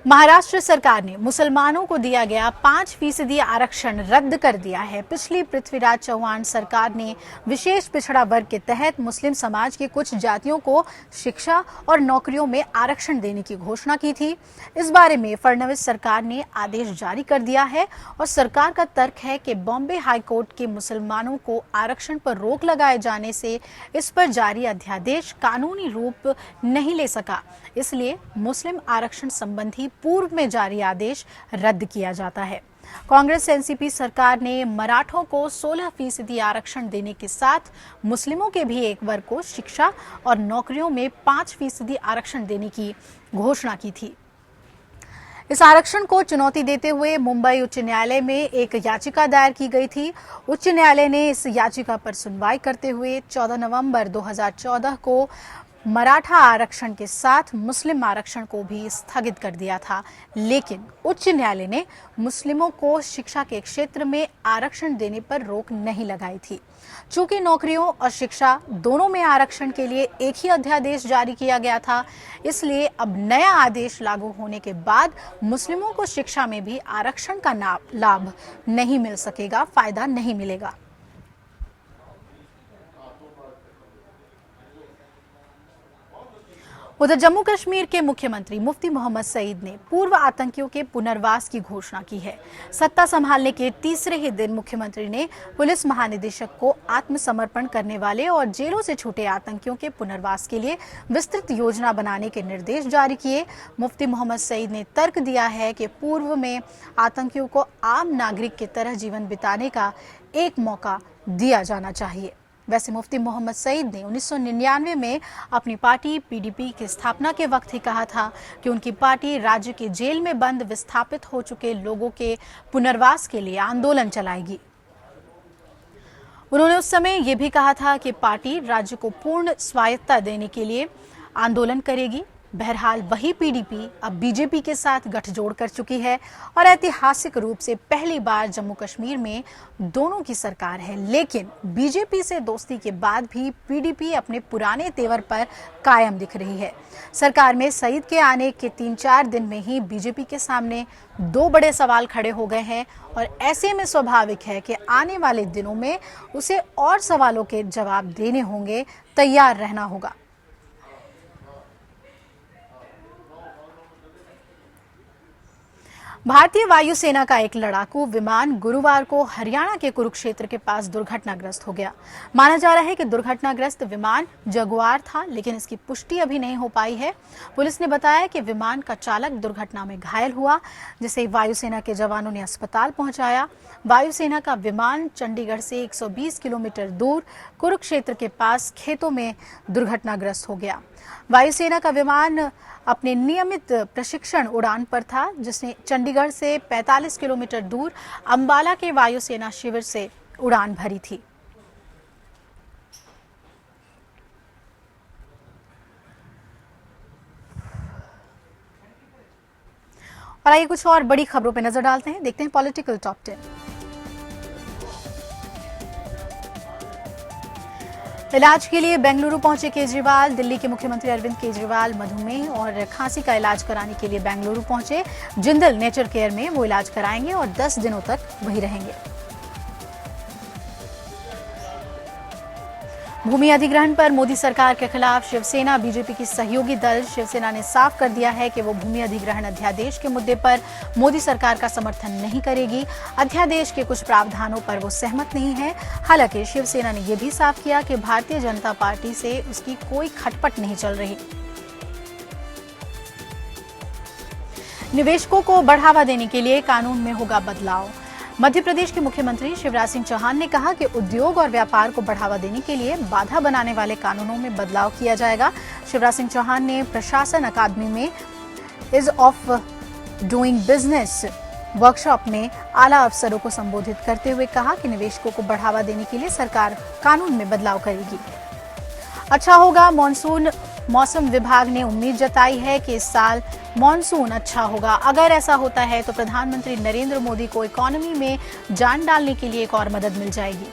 महाराष्ट्र सरकार ने मुसलमानों को दिया गया 5% आरक्षण रद्द कर दिया है। पिछली पृथ्वीराज चौहान सरकार ने विशेष पिछड़ा वर्ग के तहत मुस्लिम समाज की कुछ जातियों को शिक्षा और नौकरियों में आरक्षण देने की घोषणा की थी। इस बारे में फडणवीस सरकार ने आदेश जारी कर दिया है और सरकार का तर्क है कि बॉम्बे हाईकोर्ट के मुसलमानों को आरक्षण पर रोक लगाए जाने से इस पर जारी अध्यादेश कानूनी रूप नहीं ले सका, इसलिए मुस्लिम आरक्षण संबंधी पूर्व में जारी आदेश रद्द किया जाता है। कांग्रेस एनसीपी सरकार ने मराठों को 16% आरक्षण देने के साथ मुस्लिमों के भी एक वर्ग को शिक्षा और नौकरियों में 5% आरक्षण देने की घोषणा की थी। इस आरक्षण को चुनौती देते हुए मुंबई उच्च न्यायालय में एक याचिका दायर की गई थी। उच्च न्यायालय ने इस याचिका पर सुनवाई करते हुए 14 नवंबर 2014 को मराठा आरक्षण के साथ मुस्लिम आरक्षण को भी स्थगित कर दिया था, लेकिन उच्च न्यायालय ने मुस्लिमों को शिक्षा के क्षेत्र में आरक्षण देने पर रोक नहीं लगाई थी। चूंकि नौकरियों और शिक्षा दोनों में आरक्षण के लिए एक ही अध्यादेश जारी किया गया था, इसलिए अब नया आदेश लागू होने के बाद मुस्लिमों को शिक्षा में भी आरक्षण का लाभ नहीं मिल सकेगा, फायदा नहीं मिलेगा। उधर जम्मू कश्मीर के मुख्यमंत्री मुफ्ती मोहम्मद सईद ने पूर्व आतंकियों के पुनर्वास की घोषणा की है। सत्ता संभालने के तीसरे ही दिन मुख्यमंत्री ने पुलिस महानिदेशक को आत्मसमर्पण करने वाले और जेलों से छूटे आतंकियों के पुनर्वास के लिए विस्तृत योजना बनाने के निर्देश जारी किए। मुफ्ती मोहम्मद सईद ने तर्क दिया है कि पूर्व में आतंकियों को आम नागरिक की तरह जीवन बिताने का एक मौका दिया जाना चाहिए। वैसे मुफ्ती मोहम्मद सईद ने 1999 में अपनी पार्टी पीडीपी की स्थापना के वक्त ही कहा था कि उनकी पार्टी राज्य के जेल में बंद विस्थापित हो चुके लोगों के पुनर्वास के लिए आंदोलन चलाएगी। उन्होंने उस समय ये भी कहा था कि पार्टी राज्य को पूर्ण स्वायत्तता देने के लिए आंदोलन करेगी। बहरहाल वही पीडीपी अब बीजेपी के साथ गठजोड़ कर चुकी है और ऐतिहासिक रूप से पहली बार जम्मू कश्मीर में दोनों की सरकार है, लेकिन बीजेपी से दोस्ती के बाद भी पीडीपी अपने पुराने तेवर पर कायम दिख रही है। सरकार में सईद के आने के 3-4 दिन में ही बीजेपी के सामने 2 बड़े सवाल खड़े हो गए हैं और ऐसे में स्वाभाविक है कि आने वाले दिनों में उसे और सवालों के जवाब देने होंगे, तैयार रहना होगा। भारतीय वायुसेना का एक लड़ाकू विमान गुरुवार को हरियाणा के कुरुक्षेत्र के पास दुर्घटनाग्रस्त हो गया। माना जा रहा है कि दुर्घटनाग्रस्त विमान जगुआर था, लेकिन इसकी पुष्टि अभी नहीं हो पाई है। पुलिस ने बताया कि विमान का चालक दुर्घटना में घायल हुआ, जिसे वायुसेना के जवानों ने अस्पताल पहुंचाया। वायुसेना का विमान चंडीगढ़ से 120 किलोमीटर दूर कुरुक्षेत्र के पास खेतों में दुर्घटनाग्रस्त हो गया। वायुसेना का विमान अपने नियमित प्रशिक्षण उड़ान पर था, जिसने चंडीगढ़ से 45 किलोमीटर दूर अंबाला के वायुसेना शिविर से उड़ान भरी थी। और आइए कुछ और बड़ी खबरों पर नजर डालते हैं, देखते हैं पॉलिटिकल टॉप 10। इलाज के लिए बेंगलुरु पहुंचे केजरीवाल। दिल्ली के मुख्यमंत्री अरविंद केजरीवाल मधुमेह और खांसी का इलाज कराने के लिए बेंगलुरु पहुंचे। जिंदल नेचर केयर में वो इलाज कराएंगे और 10 दिनों तक वहीं रहेंगे। भूमि अधिग्रहण पर मोदी सरकार के खिलाफ शिवसेना बीजेपी की सहयोगी दल शिवसेना ने साफ कर दिया है कि वो भूमि अधिग्रहण अध्यादेश के मुद्दे पर मोदी सरकार का समर्थन नहीं करेगी। अध्यादेश के कुछ प्रावधानों पर वो सहमत नहीं है। हालांकि शिवसेना ने यह भी साफ किया कि भारतीय जनता पार्टी से उसकी कोई खटपट नहीं चल रही। निवेशकों को बढ़ावा देने के लिए कानून में होगा बदलाव। मध्य प्रदेश के मुख्यमंत्री शिवराज सिंह चौहान ने कहा कि उद्योग और व्यापार को बढ़ावा देने के लिए बाधा बनाने वाले कानूनों में बदलाव किया जाएगा। शिवराज सिंह चौहान ने प्रशासन अकादमी में is of doing business workshop में आला अफसरों को संबोधित करते हुए कहा कि निवेशकों को बढ़ावा देने के लिए सरकार कानून में बदलाव करेगी। अच्छा होगा मॉनसून। मौसम विभाग ने उम्मीद जताई है कि इस साल मॉनसून अच्छा होगा। अगर ऐसा होता है तो प्रधानमंत्री नरेंद्र मोदी को इकोनॉमी में जान डालने के लिए एक और मदद मिल जाएगी।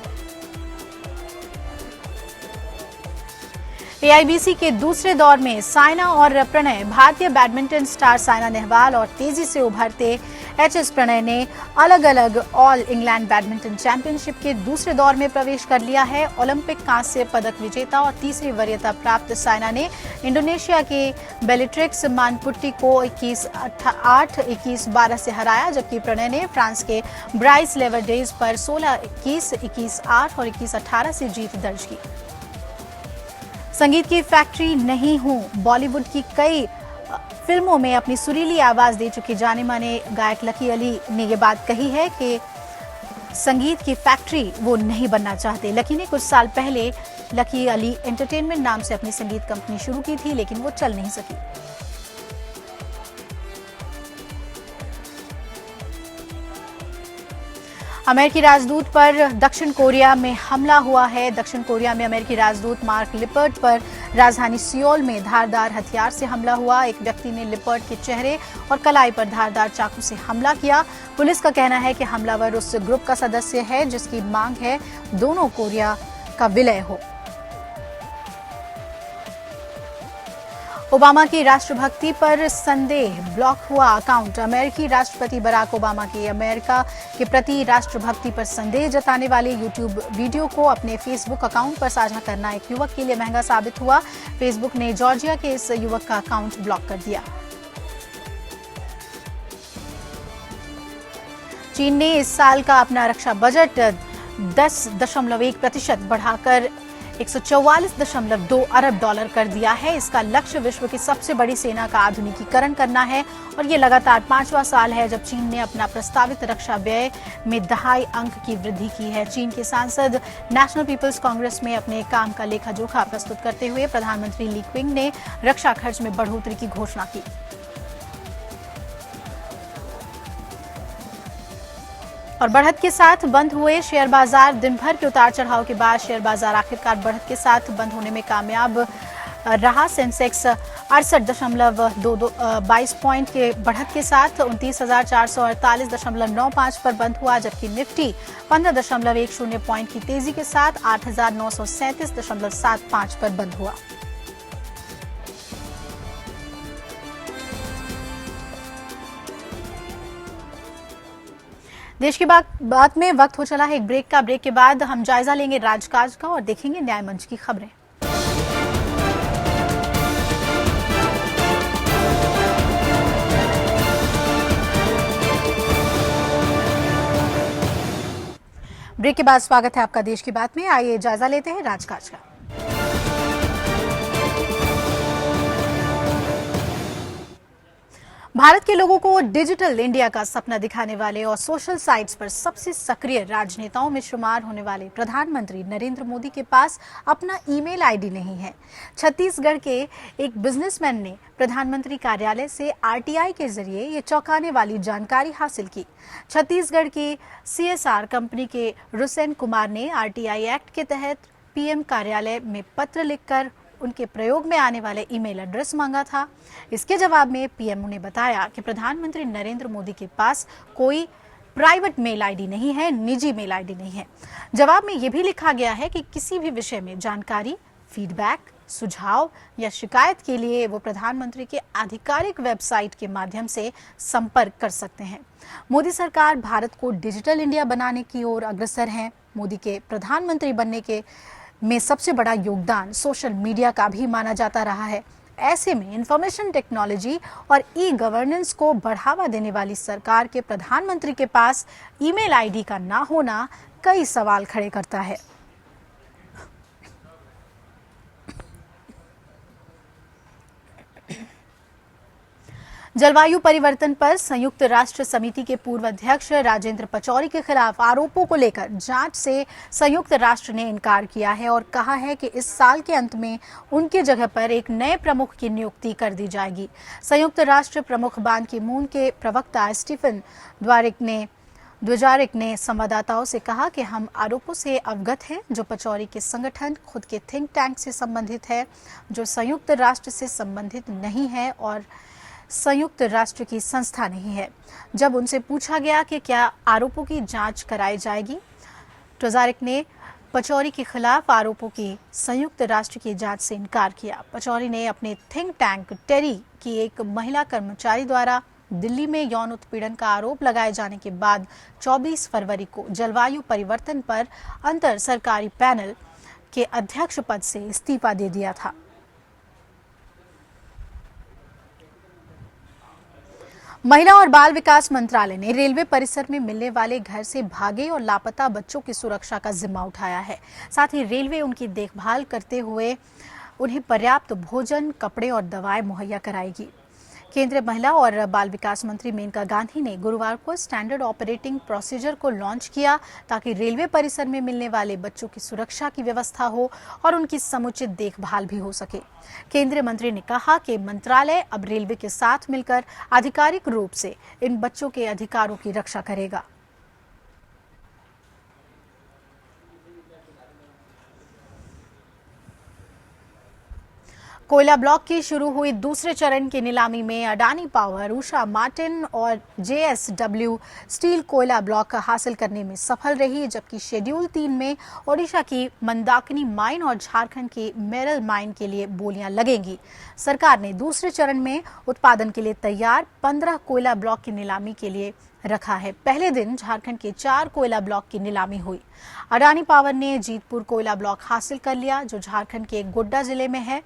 एआईबीसी के दूसरे दौर में साइना और प्रणय। भारतीय बैडमिंटन स्टार साइना नेहवाल और तेजी से उभरते एचएस प्रणय ने अलग अलग ऑल इंग्लैंड बैडमिंटन चैंपियनशिप के दूसरे दौर में प्रवेश कर लिया है। ओलंपिक कांस्य पदक विजेता और तीसरी वरीयता प्राप्त साइना ने इंडोनेशिया के बेलिट्रिक्स मानपुट्टी को 21-8, 21-12 से हराया, जबकि प्रणय ने फ्रांस के ब्राइस लेवरडेज पर 16-21, 21-8 और 21-18 से जीत दर्ज की। संगीत की फैक्ट्री नहीं हूं। बॉलीवुड की कई फिल्मों में अपनी सुरीली आवाज दे चुके जाने माने गायक लकी अली ने ये बात कही है कि संगीत की फैक्ट्री वो नहीं बनना चाहते। लकी ने कुछ साल पहले लकी अली एंटरटेनमेंट नाम से अपनी संगीत कंपनी शुरू की थी, लेकिन वो चल नहीं सकी। अमेरिकी राजदूत पर दक्षिण कोरिया में हमला हुआ है। दक्षिण कोरिया में अमेरिकी राजदूत मार्क लिपर्ट पर राजधानी सियोल में धारदार हथियार से हमला हुआ। एक व्यक्ति ने लिपर्ट के चेहरे और कलाई पर धारदार चाकू से हमला किया। पुलिस का कहना है कि हमलावर उस ग्रुप का सदस्य है जिसकी मांग है दोनों कोरिया का विलय हो। ओबामा की राष्ट्रभक्ति पर संदेह। ब्लॉक हुआ अकाउंट। अमेरिकी राष्ट्रपति बराक ओबामा की अमेरिका के प्रति राष्ट्रभक्ति पर संदेह जताने वाले यूट्यूब वीडियो को अपने फेसबुक अकाउंट पर साझा करना एक युवक के लिए महंगा साबित हुआ। फेसबुक ने जॉर्जिया के इस युवक का अकाउंट ब्लॉक कर दिया। चीन ने इस साल का अपना रक्षा बजट 10.1% बढ़ाकर 144.2 अरब डॉलर कर दिया है। इसका लक्ष्य विश्व की सबसे बड़ी सेना का आधुनिकीकरण करना है और ये लगातार 5वां साल है जब चीन ने अपना प्रस्तावित रक्षा व्यय में 2.5 अंक की वृद्धि की है। चीन के सांसद नेशनल पीपल्स कांग्रेस में अपने काम का लेखा जोखा प्रस्तुत करते हुए प्रधानमंत्री ली क्विंग ने रक्षा खर्च में बढ़ोतरी की घोषणा की। और बढ़त के साथ बंद हुए शेयर बाजार। दिन भर के उतार चढ़ाव के बाद शेयर बाजार आखिरकार बढ़त के साथ बंद होने में कामयाब रहा। सेंसेक्स 68.22 पॉइंट के बढ़त के साथ 29,448.95 पर बंद हुआ, जबकि निफ्टी 15.10 पॉइंट की तेजी के साथ 8,937.75 पर बंद हुआ। देश की बात में वक्त हो चला है एक ब्रेक का। ब्रेक के बाद हम जायजा लेंगे राजकाज का और देखेंगे न्याय मंच की खबरें। ब्रेक के बाद स्वागत है आपका देश की बात में। आइए जायजा लेते हैं राजकाज का। भारत के लोगों को डिजिटल इंडिया का सपना दिखाने वाले और सोशल साइट्स पर सबसे सक्रिय राजनेताओं में शुमार होने वाले प्रधानमंत्री नरेंद्र मोदी के पास अपना ईमेल आईडी नहीं है। छत्तीसगढ़ के एक बिजनेसमैन ने प्रधानमंत्री कार्यालय से आरटीआई के जरिए ये चौंकाने वाली जानकारी हासिल की। छत्तीसगढ़ की सीएसआर कंपनी के रुसेन कुमार ने आरटीआई एक्ट के तहत पीएम कार्यालय में पत्र लिखकर उनके प्रयोग में आने वाले ईमेल एड्रेस मांगा था। इसके जवाब में पीएमओ ने बताया कि प्रधानमंत्री नरेंद्र मोदी के पास कोई प्राइवेट मेल आईडी नहीं है, निजी मेल आईडी नहीं है। जवाब में यह भी लिखा गया है कि किसी भी विषय में जानकारी, फीडबैक, सुझाव या शिकायत के लिए वो प्रधानमंत्री के आधिकारिक वेबसाइट के माध्यम से संपर्क कर सकते हैं। मोदी सरकार भारत को डिजिटल इंडिया बनाने की ओर अग्रसर है। मोदी के प्रधानमंत्री बनने में सबसे बड़ा योगदान सोशल मीडिया का भी माना जाता रहा है। ऐसे में इंफॉर्मेशन टेक्नोलॉजी और ई गवर्नेंस को बढ़ावा देने वाली सरकार के प्रधानमंत्री के पास ईमेल आईडी का ना होना कई सवाल खड़े करता है। जलवायु परिवर्तन पर संयुक्त राष्ट्र समिति के पूर्व अध्यक्ष राजेंद्र पचौरी के खिलाफ आरोपों को लेकर जांच से संयुक्त राष्ट्र ने इनकार किया है और कहा है कि इस साल के अंत में उनकी जगह पर एक नए प्रमुख की नियुक्ति कर दी जाएगी। संयुक्त राष्ट्र प्रमुख बान की मून के प्रवक्ता स्टीफन दुजारिक ने संवाददाताओं से कहा कि हम आरोपों से अवगत हैं जो पचौरी के संगठन खुद के थिंक टैंक से संबंधित है, जो संयुक्त राष्ट्र से संबंधित नहीं है और संयुक्त राष्ट्र की संस्था नहीं है। जब उनसे पूछा गया कि क्या आरोपों की जांच कराई जाएगी, दुजारिक ने पचौरी के खिलाफ आरोपों की संयुक्त राष्ट्र की जांच से इनकार किया। पचौरी ने अपने थिंक टैंक टेरी की एक महिला कर्मचारी द्वारा दिल्ली में यौन उत्पीड़न का आरोप लगाए जाने के बाद 24 फरवरी को जलवायु परिवर्तन पर अंतर सरकारी पैनल के अध्यक्ष पद से इस्तीफा दे दिया था। महिला और बाल विकास मंत्रालय ने रेलवे परिसर में मिलने वाले घर से भागे और लापता बच्चों की सुरक्षा का जिम्मा उठाया है। साथ ही रेलवे उनकी देखभाल करते हुए उन्हें पर्याप्त भोजन, कपड़े और दवाएं मुहैया कराएगी। केंद्रीय महिला और बाल विकास मंत्री मेनका गांधी ने गुरुवार को स्टैंडर्ड ऑपरेटिंग प्रोसीजर को लॉन्च किया ताकि रेलवे परिसर में मिलने वाले बच्चों की सुरक्षा की व्यवस्था हो और उनकी समुचित देखभाल भी हो सके। केंद्रीय मंत्री ने कहा कि मंत्रालय अब रेलवे के साथ मिलकर आधिकारिक रूप से इन बच्चों के अधिकारों की रक्षा करेगा। कोयला ब्लॉक की शुरू हुई दूसरे चरण की नीलामी में अडानी पावर, उषा मार्टिन और JSW स्टील कोयला ब्लॉक हासिल करने में सफल रही, जबकि शेड्यूल 3 में ओडिशा की मंदाकिनी माइन और झारखंड की मेरल माइन के लिए बोलियां लगेंगी। सरकार ने दूसरे चरण में उत्पादन के लिए तैयार 15 कोयला ब्लॉक की नीलामी के लिए रखा है। पहले दिन झारखंड के 4 कोयला ब्लॉक की नीलामी हुई। अडानी पावर ने जीतपुर कोयला ब्लॉक हासिल कर लिया, जो झारखंड के गोड्डा जिले में है।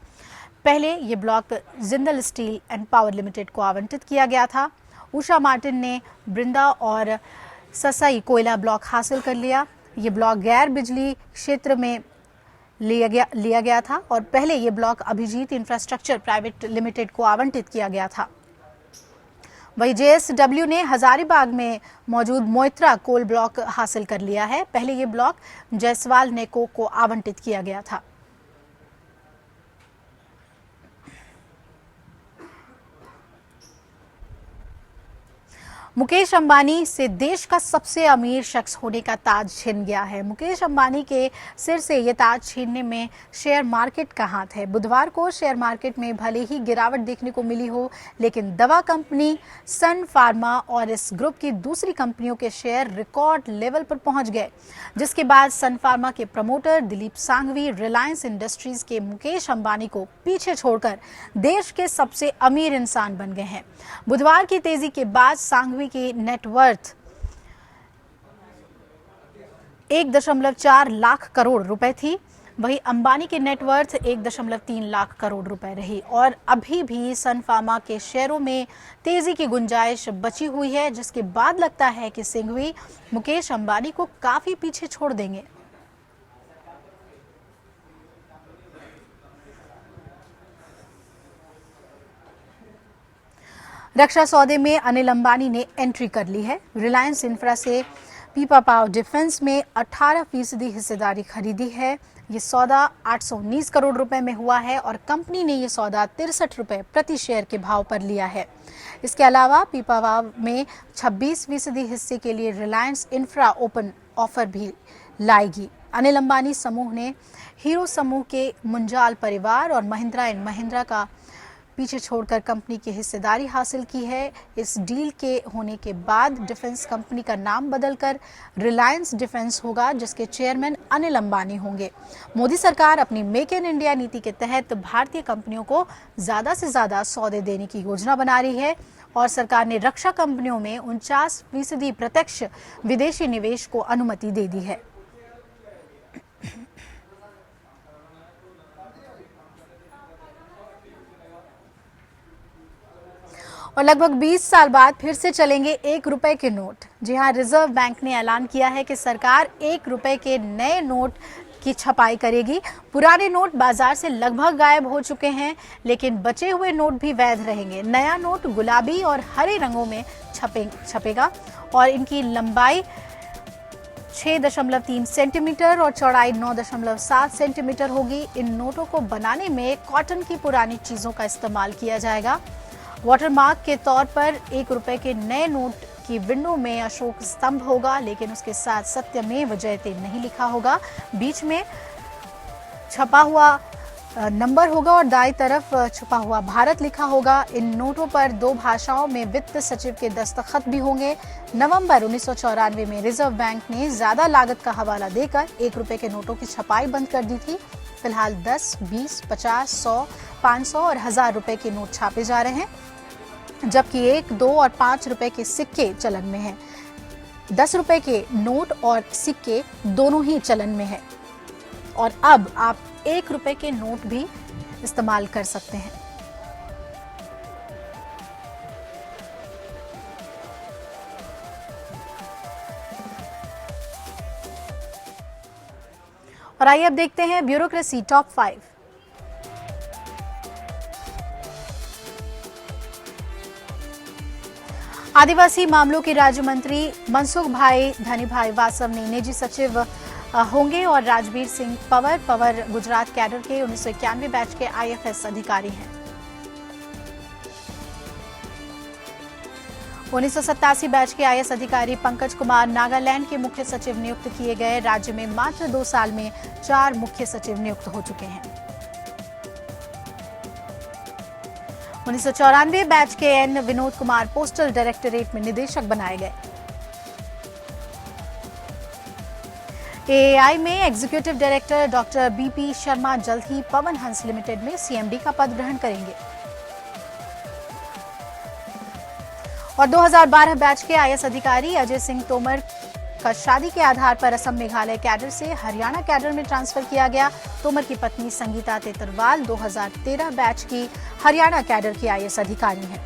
पहले ये block Jindal steel and power limited को आवंटित किया गया था। उषा मार्टिन ने बृंदा और ससाई कोयला ब्लॉक हासिल कर लिया। ये ब्लॉक गैर बिजली क्षेत्र में लिया गया था और पहले ये block Abhijeet Infrastructure Private Limited को आवंटित किया गया था। वही JSW ने हजारीबाग में मौजूद मोइत्रा कोल ब्लॉक हासिल कर लिया है। पहले ये ब्लॉक जायसवाल नेको को आवंटित किया गया था। मुकेश अंबानी से देश का सबसे अमीर शख्स होने का ताज छिन गया है। मुकेश अंबानी के सिर से ये ताज छीनने में शेयर मार्केट का हाथ है। बुधवार को शेयर मार्केट में भले ही गिरावट देखने को मिली हो, लेकिन दवा कंपनी सन फार्मा और इस ग्रुप की दूसरी कंपनियों के शेयर रिकॉर्ड लेवल पर पहुंच गए, जिसके बाद सन फार्मा के प्रमोटर दिलीप सांघवी रिलायंस इंडस्ट्रीज के मुकेश अंबानी को पीछे छोड़कर देश के सबसे अमीर इंसान बन गए हैं। बुधवार की तेजी के बाद सांघवी की नेटवर्थ 1.4 लाख करोड़ रुपए थी। वहीं अंबानी की नेटवर्थ 1.3 लाख करोड़ रुपए रही और अभी भी सन फार्मा के शेयरों में तेजी की गुंजाइश बची हुई है, जिसके बाद लगता है कि सांघवी मुकेश अंबानी को काफी पीछे छोड़ देंगे। रक्षा सौदे में अनिल अंबानी ने एंट्री कर ली है। रिलायंस इंफ्रा से पीपा पावर डिफेंस में 18% हिस्सेदारी खरीदी है। ये सौदा 819 करोड़ रुपए में हुआ है और कंपनी ने ये सौदा 63 रुपए प्रति शेयर के भाव पर लिया है। इसके अलावा पीपा पावर में 26% हिस्से के लिए रिलायंस इंफ्रा ओपन ऑफर भी लाएगी। अनिल अंबानी समूह ने हीरो समूह के मुंजाल परिवार और महिंद्रा एंड महिंद्रा का पीछे छोड़कर कंपनी की हिस्सेदारी हासिल की है। इस डील के होने के बाद डिफेंस कंपनी का नाम बदलकर रिलायंस डिफेंस होगा, जिसके चेयरमैन अनिल अंबानी होंगे। मोदी सरकार अपनी मेक इन इंडिया नीति के तहत भारतीय कंपनियों को ज्यादा से ज्यादा सौदे देने की योजना बना रही है और सरकार ने रक्षा कंपनियों में 49% प्रत्यक्ष विदेशी निवेश को अनुमति दे दी है। और लगभग 20 साल बाद फिर से चलेंगे 1 रुपए के नोट। जी हां, रिजर्व बैंक ने ऐलान किया है कि सरकार 1 रुपए के नए नोट की छपाई करेगी। पुराने नोट बाजार से लगभग गायब हो चुके हैं, लेकिन बचे हुए नोट भी वैध रहेंगे। नया नोट गुलाबी और हरे रंगों में छपेगा और इनकी लंबाई 6.3 सेंटीमीटर और चौड़ाई 9.7 सेंटीमीटर होगी। इन नोटों को बनाने में कॉटन की पुरानी चीजों का इस्तेमाल किया जाएगा। वाटरमार्क के तौर पर 1 रुपए के नए नोट की विंडो में अशोक स्तंभ होगा, लेकिन उसके साथ सत्यमेव जयते नहीं लिखा होगा। बीच में छपा हुआ नंबर होगा और दाईं तरफ छुपा हुआ भारत लिखा होगा। इन नोटों पर 2 भाषाओं में वित्त सचिव के दस्तखत भी होंगे। नवंबर 1994 में रिजर्व बैंक ने ज्यादा लागत का हवाला देकर 1 रुपए के नोटों की छपाई बंद कर दी थी। फिलहाल 10, 20, 50, 100, 500 और 1000 रुपए के नोट छापे जा रहे हैं, जबकि 1, 2 और 5 रुपए के सिक्के चलन में हैं। 10 रुपए के नोट और सिक्के दोनों ही चलन में हैं और अब आप 1 रुपए के नोट भी इस्तेमाल कर सकते हैं। और आइए अब देखते हैं ब्यूरोक्रेसी टॉप 5। आदिवासी मामलों के राज्य मंत्री मनसुख भाई धनीभाई वासव ने निजी सचिव होंगे और राजवीर सिंह पवर गुजरात कैडर के 1991 बैच के IFS अधिकारी हैं। 1987 बैच के IAS अधिकारी पंकज कुमार नागालैंड के मुख्य सचिव नियुक्त किए गए। राज्य में मात्र 2 साल में 4 मुख्य सचिव नियुक्त हो चुके हैं। 1994 बैच के N Vinod Kumar postal directorate में निदेशक बनाए गए। AAI में executive director doctor BP Sharma जल्द ही पवन हंस लिमिटेड में CMD का पद ग्रहण करेंगे। और 2012 बैच के IAS अधिकारी अजय सिंह तोमर का शादी के आधार पर असम मेघालय कैडर से हरियाणा कैडर में ट्रांसफर किया गया। तोमर की पत्नी संगीता तेतरवाल 2013 बैच की हरियाणा कैडर की IAS अधिकारी हैं।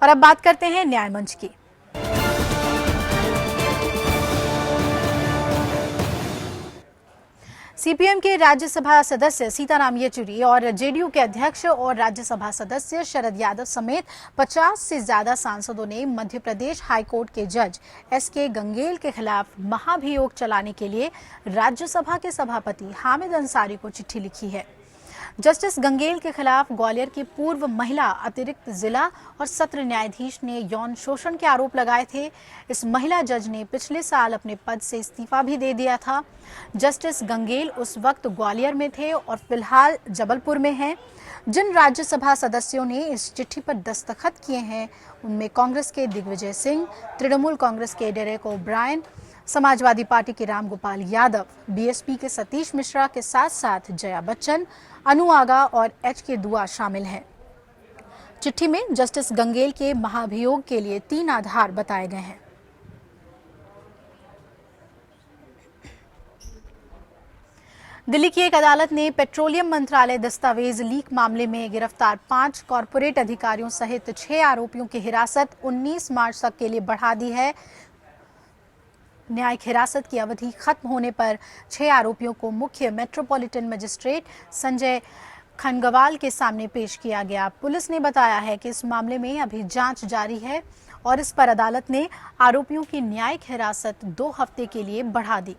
और अब बात करते हैं न्याय मंच की। सीपीएम के राज्यसभा सदस्य सीताराम येचुरी और जेडीयू के अध्यक्ष और राज्यसभा सदस्य शरद यादव समेत 50 से ज्यादा सांसदों ने मध्य प्रदेश हाईकोर्ट के जज SK गंगेल के खिलाफ महाभियोग चलाने के लिए राज्यसभा के सभापति हामिद अंसारी को चिट्ठी लिखी है। जस्टिस गंगेल के खिलाफ ग्वालियर की पूर्व महिला अतिरिक्त जिला और सत्र न्यायाधीश ने यौन शोषण के आरोप लगाए थे। इस महिला जज ने पिछले साल अपने पद से इस्तीफा भी दे दिया था। जस्टिस गंगेल उस वक्त ग्वालियर में थे और फिलहाल जबलपुर में हैं। जिन राज्यसभा सदस्यों ने इस चिट्ठी पर दस्तखत किए हैं उनमें कांग्रेस के दिग्विजय सिंह, तृणमूल कांग्रेस के डेरेक ओब्रायन, समाजवादी पार्टी के रामगोपाल यादव, बीएसपी के सतीश मिश्रा के साथ साथ जया बच्चन, अनु आगा और HK दुआ शामिल हैं। चिट्ठी में जस्टिस गंगेल के महाभियोग के लिए 3 आधार बताए गए हैं। दिल्ली की एक अदालत ने पेट्रोलियम मंत्रालय दस्तावेज लीक मामले में गिरफ्तार 5 कॉर्पोरेट अधिकारियों सहित 6 आरोपियों की हिरासत 19 मार्च तक के लिए बढ़ा दी है। न्यायिक हिरासत की अवधि खत्म होने पर 6 आरोपियों को मुख्य मेट्रोपॉलिटन मजिस्ट्रेट संजय खनगवाल के सामने पेश किया गया। पुलिस ने बताया है कि इस मामले में अभी जांच जारी है और इस पर अदालत ने आरोपियों की न्यायिक हिरासत 2 हफ्ते के लिए बढ़ा दी।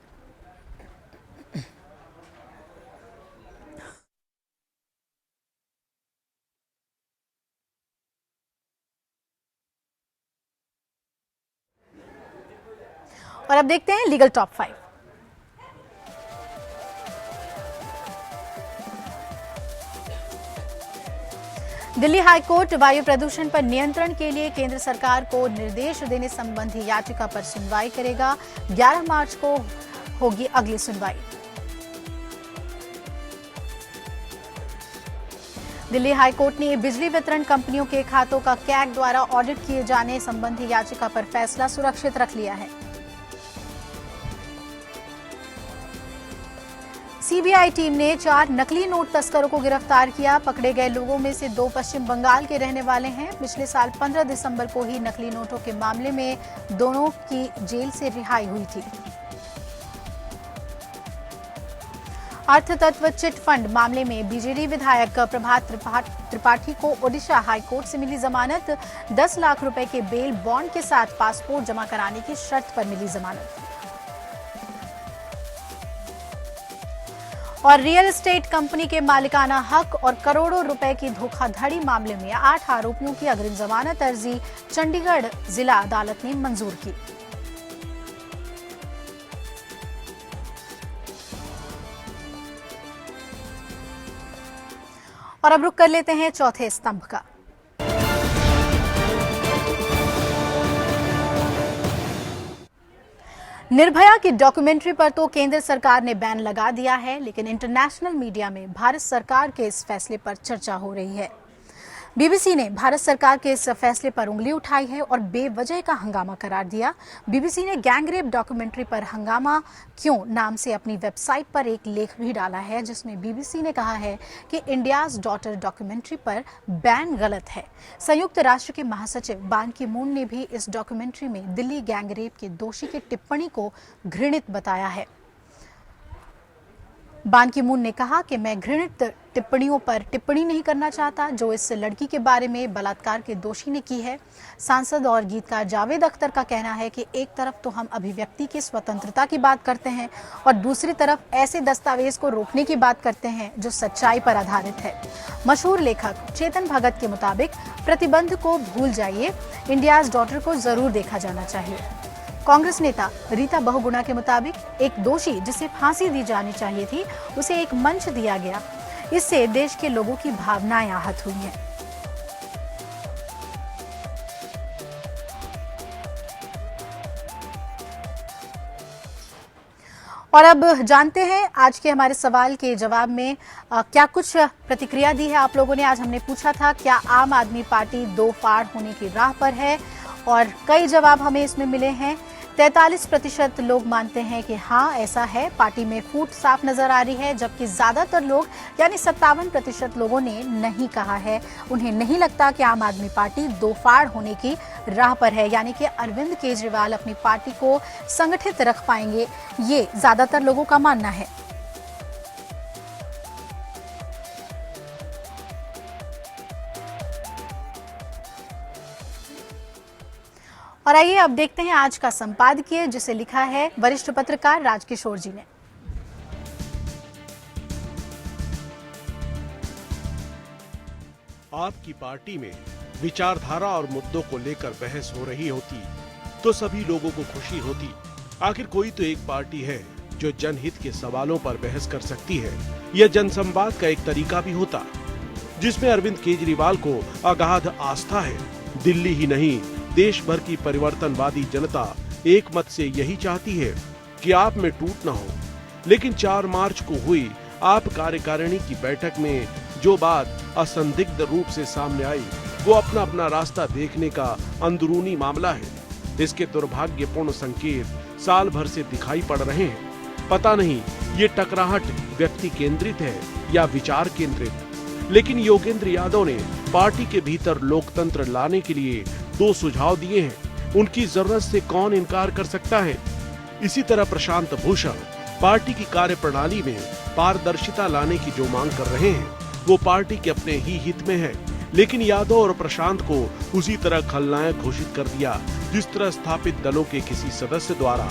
और अब देखते हैं लीगल टॉप 5। दिल्ली हाईकोर्ट वायु प्रदूषण पर नियंत्रण के लिए केंद्र सरकार को निर्देश देने संबंधी याचिका पर सुनवाई करेगा। 11 मार्च को होगी अगली सुनवाई। दिल्ली हाईकोर्ट ने बिजली वितरण कंपनियों के खातों का कैग द्वारा ऑडिट किए जाने संबंधी याचिका पर फैसला सुरक्षित रख लिया है। सीबीआई टीम ने 4 नकली नोट तस्करों को गिरफ्तार किया। पकड़े गए लोगों में से 2 पश्चिम बंगाल के रहने वाले हैं। पिछले साल 15 दिसंबर को ही नकली नोटों के मामले में दोनों की जेल से रिहाई हुई थी। अर्थतत्व चिट फंड मामले में बीजेडी विधायक प्रभात त्रिपाठी को ओडिशा हाईकोर्ट से मिली जमानत। 10 लाख रुपए के बेल बॉन्ड के साथ पासपोर्ट जमा कराने की शर्त पर मिली जमानत। और रियल एस्टेट कंपनी के मालिकाना हक और करोड़ों रुपए की धोखाधड़ी मामले में 8 आरोपियों की अग्रिम जमानत अर्जी चंडीगढ़ जिला अदालत ने मंजूर की। और अब रुक कर लेते हैं चौथे स्तंभ का। निर्भया की डॉक्यूमेंट्री पर तो केंद्र सरकार ने बैन लगा दिया है, लेकिन इंटरनेशनल मीडिया में भारत सरकार के इस फैसले पर चर्चा हो रही है। बीबीसी ने भारत सरकार के इस फैसले पर उंगली उठाई है और बेवजह का हंगामा करार दिया। बीबीसी ने गैंगरेप डॉक्यूमेंट्री पर हंगामा क्यों नाम से अपनी वेबसाइट पर एक लेख भी डाला है, जिसमें बीबीसी ने कहा है कि इंडियाज डॉटर डॉक्यूमेंट्री पर बैन गलत है। संयुक्त राष्ट्र के महासचिव बान की मून ने भी इस डॉक्यूमेंट्री में दिल्ली गैंगरेप के दोषी की टिप्पणी को घृणित बताया है। बान की मून ने कहा कि मैं घृणित टिप्पणियों पर टिप्पणी नहीं करना चाहता जो इस लड़की के बारे में बलात्कार के दोषी ने की है। सांसद और गीतकार जावेद अख्तर का कहना है कि एक तरफ तो हम अभिव्यक्ति की स्वतंत्रता की बात करते हैं और दूसरी तरफ ऐसे दस्तावेज को रोकने की बात करते हैं जो सच्चाई पर आधारित है। मशहूर लेखक चेतन भगत के मुताबिक प्रतिबंध को भूल जाइए, इंडियाज डॉटर को जरूर देखा जाना चाहिए। कांग्रेस नेता रीता बहुगुणा के मुताबिक एक दोषी जिसे फांसी दी जानी चाहिए थी उसे एक मंच दिया गया, इससे देश के लोगों की भावनाएं आहत हुई हैं। और अब जानते हैं आज के हमारे सवाल के जवाब में क्या कुछ प्रतिक्रिया दी है आप लोगों ने। आज हमने पूछा था क्या आम आदमी पार्टी दो फाड़ होने की राह पर है, और कई जवाब हमें इसमें मिले हैं। 43% लोग मानते हैं कि हाँ ऐसा है, पार्टी में फूट साफ नजर आ रही है, जबकि ज्यादातर लोग यानी 57% लोगों ने नहीं कहा है। उन्हें नहीं लगता कि आम आदमी पार्टी दो फाड़ होने की राह पर है, यानी कि अरविंद केजरीवाल अपनी पार्टी को संगठित रख पाएंगे, ये ज्यादातर लोगों का मानना है। और आइए अब देखते हैं आज का संपादकीय, जिसे लिखा है वरिष्ठ पत्रकार राजकिशोर जी ने। आपकी पार्टी में विचारधारा और मुद्दों को लेकर बहस हो रही होती तो सभी लोगों को खुशी होती। आखिर कोई तो एक पार्टी है जो जनहित के सवालों पर बहस कर सकती है। यह जनसंवाद का एक तरीका भी होता, जिसमें अरविंद केजरीवाल को अगाध आस्था है। दिल्ली ही नहीं, देश भर की परिवर्तनवादी जनता एक मत से यही चाहती है कि आप में टूट न हो। लेकिन 4 मार्च को हुई आप कार्यकारिणी की बैठक में जो बात असंदिग्ध रूप से सामने आई, वो अपना अपना रास्ता देखने का अंदरूनी मामला है। इसके दुर्भाग्यपूर्ण संकेत साल भर से दिखाई पड़ रहे हैं। पता नहीं ये टकराहट व्यक्ति केंद्रित है या विचार केंद्रित, लेकिन योगेंद्र यादव ने पार्टी के भीतर लोकतंत्र लाने के लिए 2 सुझाव दिए हैं। उनकी जरूरत से कौन इनकार कर सकता है। इसी तरह प्रशांत भूषण पार्टी की कार्यप्रणाली में पारदर्शिता लाने की जो मांग कर रहे हैं, वो पार्टी के अपने ही हित में है। लेकिन यादव और प्रशांत को उसी तरह खलनायक घोषित कर दिया जिस तरह स्थापित दलों के किसी सदस्य द्वारा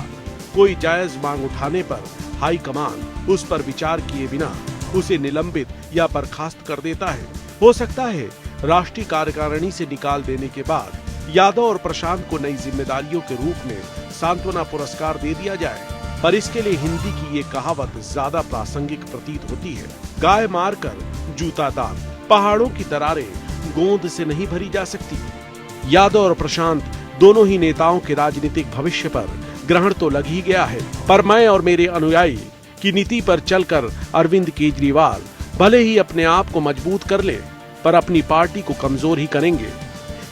कोई जायज मांग उठाने पर हाईकमान उस पर विचार किए बिना उसे निलंबित या बर्खास्त कर देता है। हो सकता है राष्ट्रीय कार्यकारिणी से निकाल देने के बाद यादव और प्रशांत को नई जिम्मेदारियों के रूप में सांत्वना पुरस्कार दे दिया जाए। पर इसके लिए हिंदी की ये कहावत ज्यादा प्रासंगिक प्रतीत होती है, गाय मारकर जूता दान। पहाड़ों की दरारें गोंद से नहीं भरी जा सकती। यादव और प्रशांत दोनों ही नेताओं के राजनीतिक भविष्य पर ग्रहण तो लग ही गया है, पर मैं और मेरे अनुयायी की नीति पर चलकर अरविंद केजरीवाल भले ही अपने आप को मजबूत कर ले, पर अपनी पार्टी को कमजोर ही करेंगे।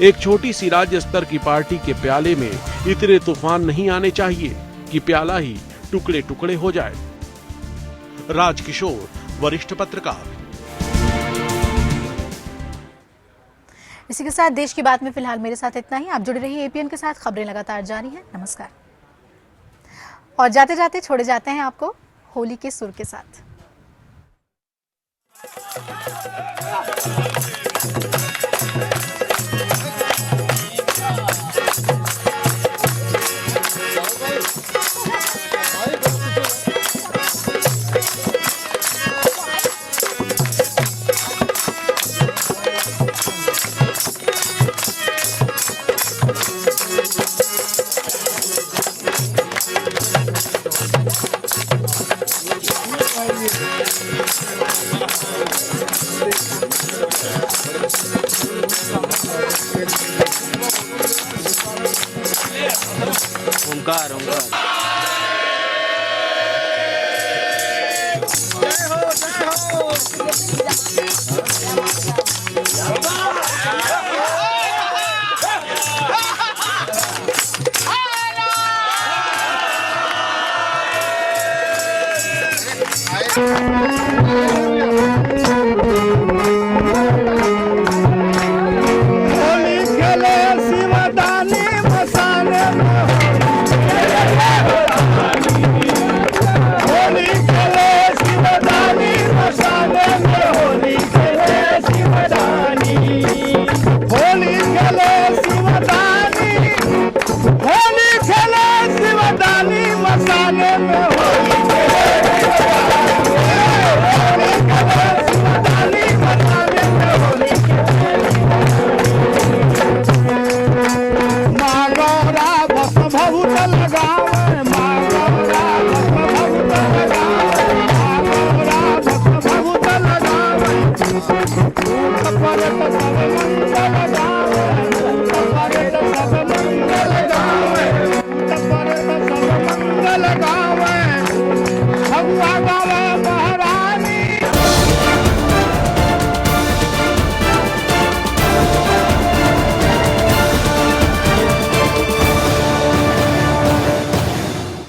एक छोटी सी राज्य स्तर की पार्टी के प्याले में इतने तूफान नहीं आने चाहिए कि प्याला ही टुकड़े टुकड़े हो जाए। राजकिशोर, वरिष्ठ पत्रकार। इसी के साथ देश की बात में फिलहाल मेरे साथ इतना ही। आप जुड़े रहिए एपीएन के साथ, खबरें लगातार जारी हैं। नमस्कार। और जाते जाते छोड़े जाते हैं आपको होली के सुर के साथ। ओंकार ओंकार लगावे